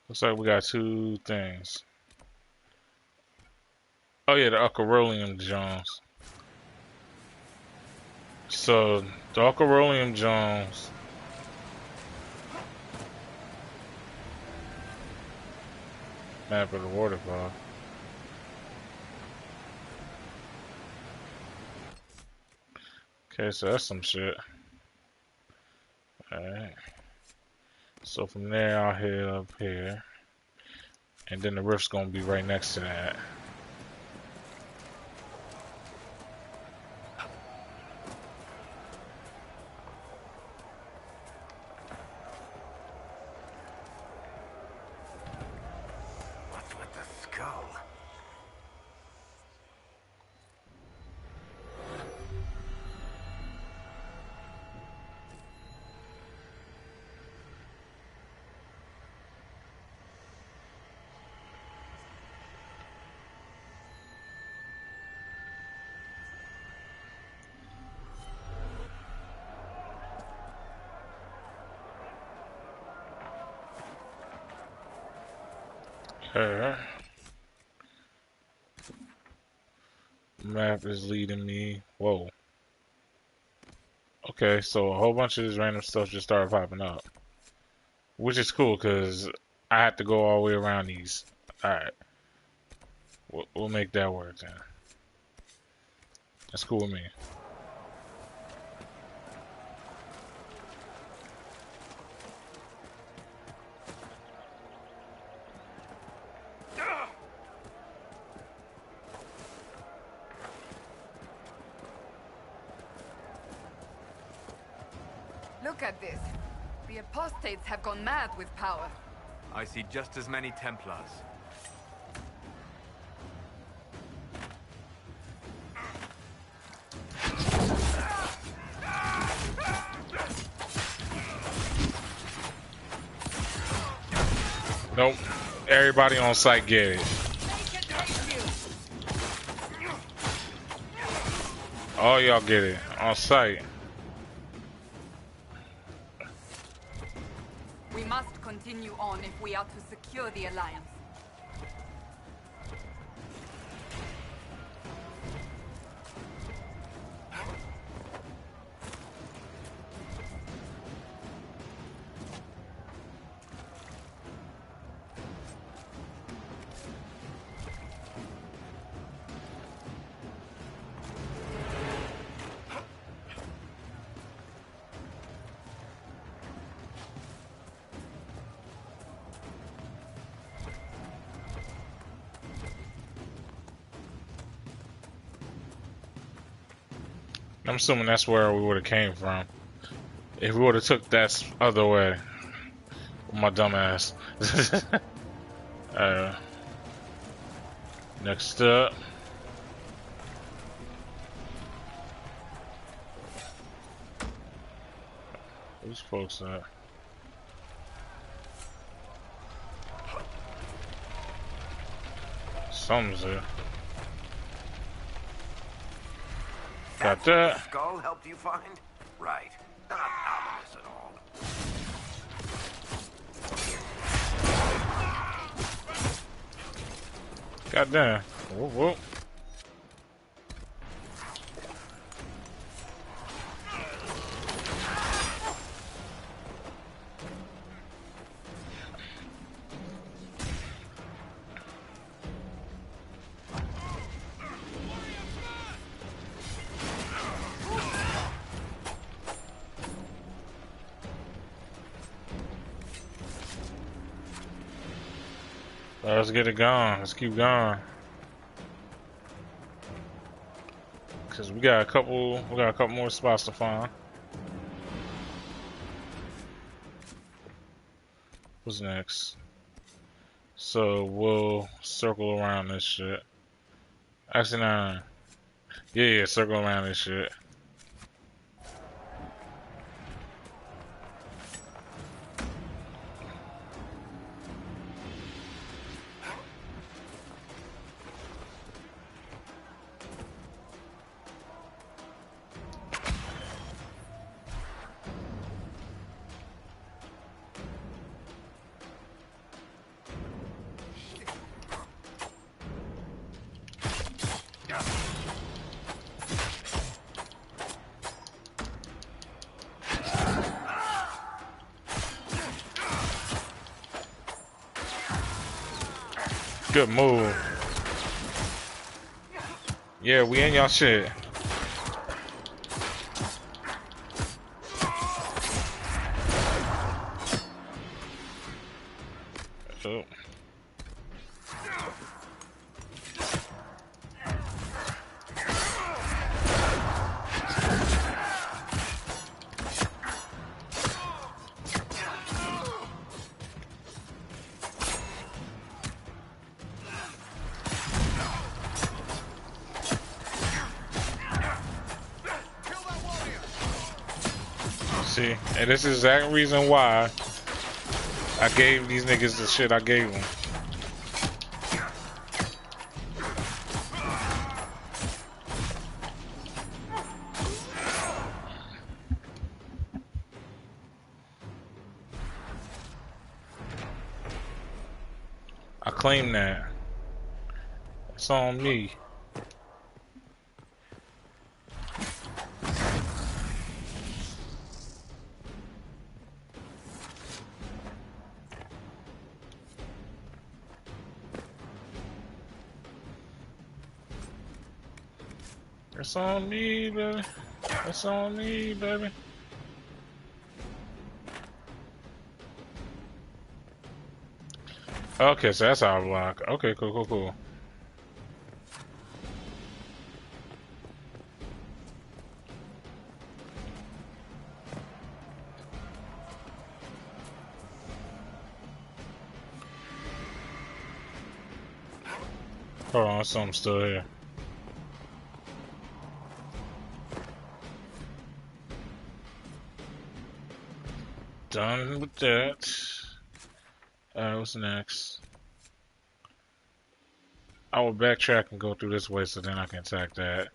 Looks like we got two things. Oh yeah, the Alcarolium Jones. So the Alcarolium Jones. Map of the waterfall. Okay, so that's some shit. Alright. So from there I'll head up here. And then the rift's gonna be right next to that. What's with the skull? Map is leading me. Whoa. Okay, so a whole bunch of this random stuff just started popping up. Which is cool, because I have to go all the way around these. Alright. We'll make that work then. That's cool with me. Look at this. The apostates have gone mad with power. I see just as many Templars. Nope. Everybody on site get it. All y'all get it. On site. We must continue on if we are to secure the Alliance. I'm assuming that's where we would have came from. If we would have took that other way. My dumb ass. Next up. Who's folks at? Something's there. Got that. The skull helped you find? Right. Not ominous at all. Goddamn. Whoop, whoop. Let's get it going. Let's keep going. Cause we got a couple more spots to find. What's next? So we'll circle around this shit. Actually, nah. Yeah, circle around this shit. Good move. Yeah, we in y'all shit. Oh. See, and this is the exact reason why I gave these niggas the shit I gave them. I claim that. It's on me. It's on me, baby. It's on me, baby. Okay, so that's our block. Okay, cool. Hold on, something's still here. Done with that. What's next? I will backtrack and go through this way so then I can attack that.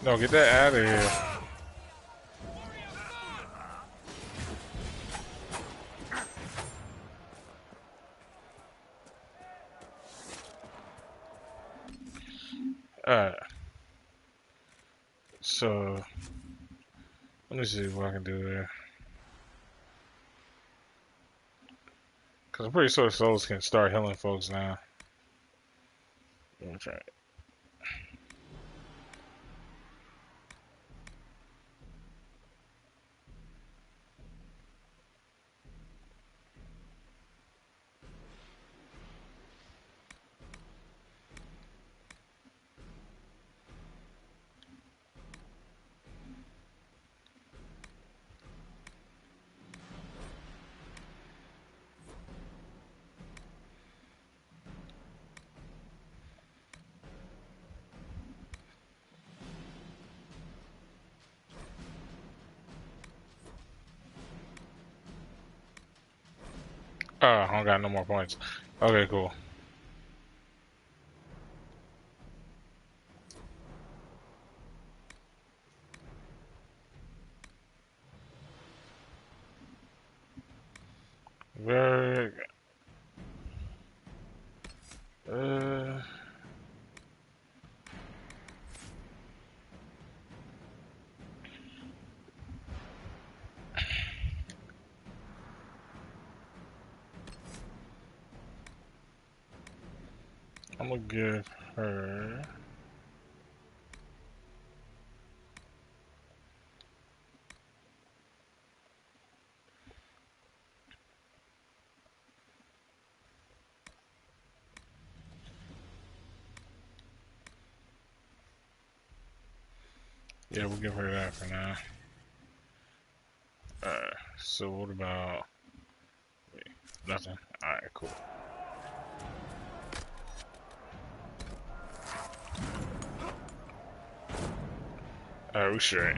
No, get that out of here. Alright. So, let me see what I can do there. Because I'm pretty sure souls can start healing folks now. Let me try it. Oh, I don't got no more points. Okay, cool. Very good. I'm gonna give her. Yeah, we'll give her that for now. So what about... Wait, nothing. Alright, cool. Alright, we straight.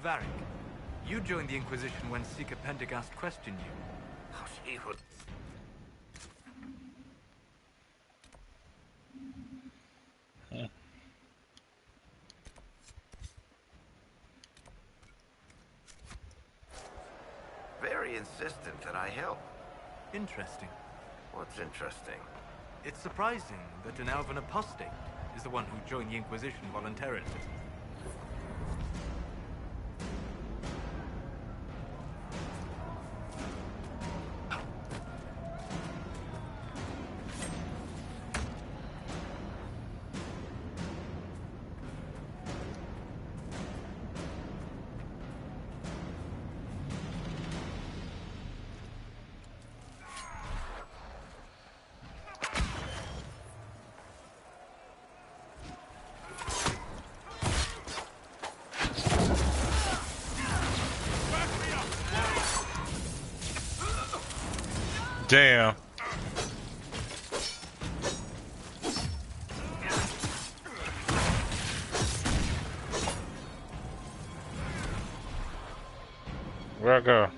Varric, you joined the Inquisition when Seeker Pendergast questioned you. Oh, she would... Very insistent that I help. Interesting. What's interesting? It's surprising that an elven apostate is the one who joined the Inquisition voluntarily. Damn. Where'd I go?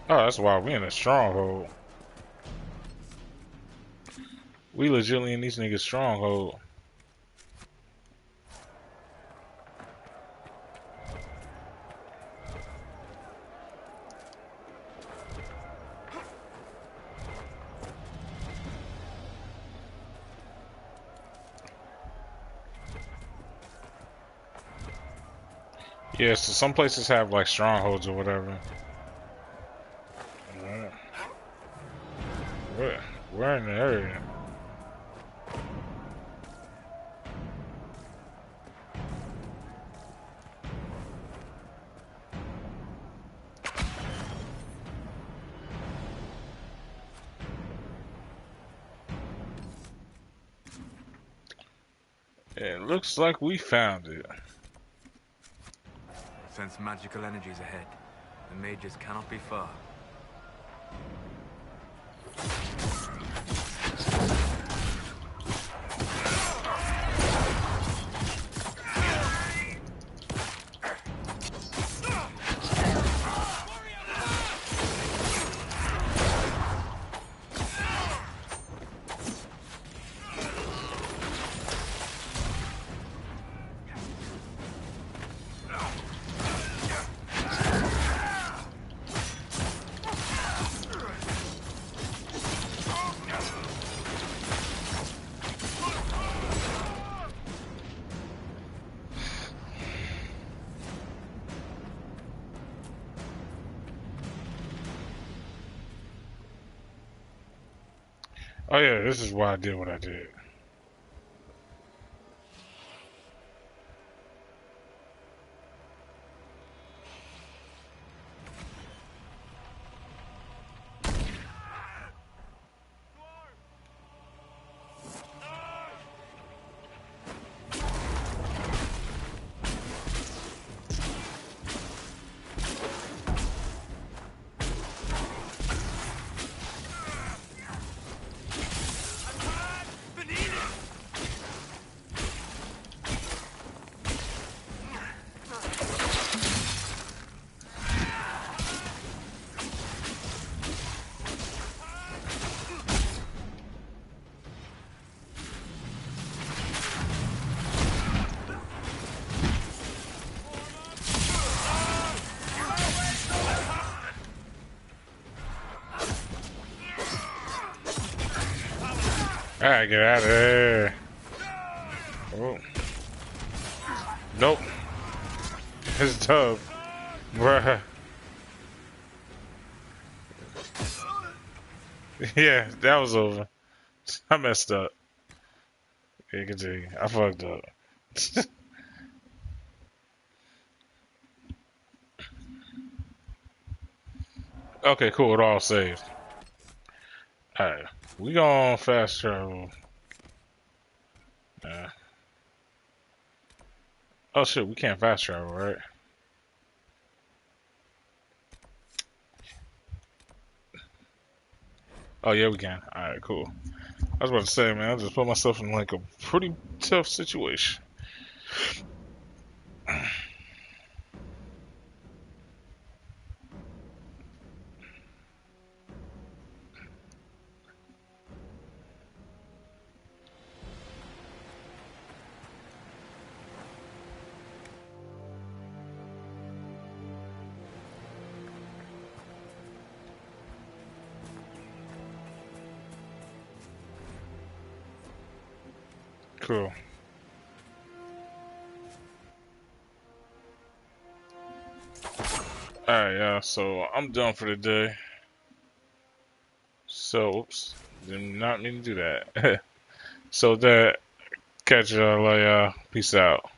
Oh, that's why we in a stronghold. We legitimately in these niggas' stronghold. Yeah, so some places have like strongholds or whatever. We're in the area. It looks like we found it. Sense magical energies ahead. The mages cannot be far. Oh yeah, this is why I did what I did. Alright, get out of there. Oh. Nope. It's tough. Bruh. Yeah, that was over. I messed up. Yeah, continue. I fucked up. Okay, cool. It all saved. Alright. We gonna fast travel. Oh shit, we can't fast travel, right? Oh yeah, we can. Alright, cool. I was about to say, man, I just put myself in like a pretty tough situation. Cool. Alright, yeah, so I'm done for the day. So, oops, did not mean to do that. So that, catch y'all later. Peace out.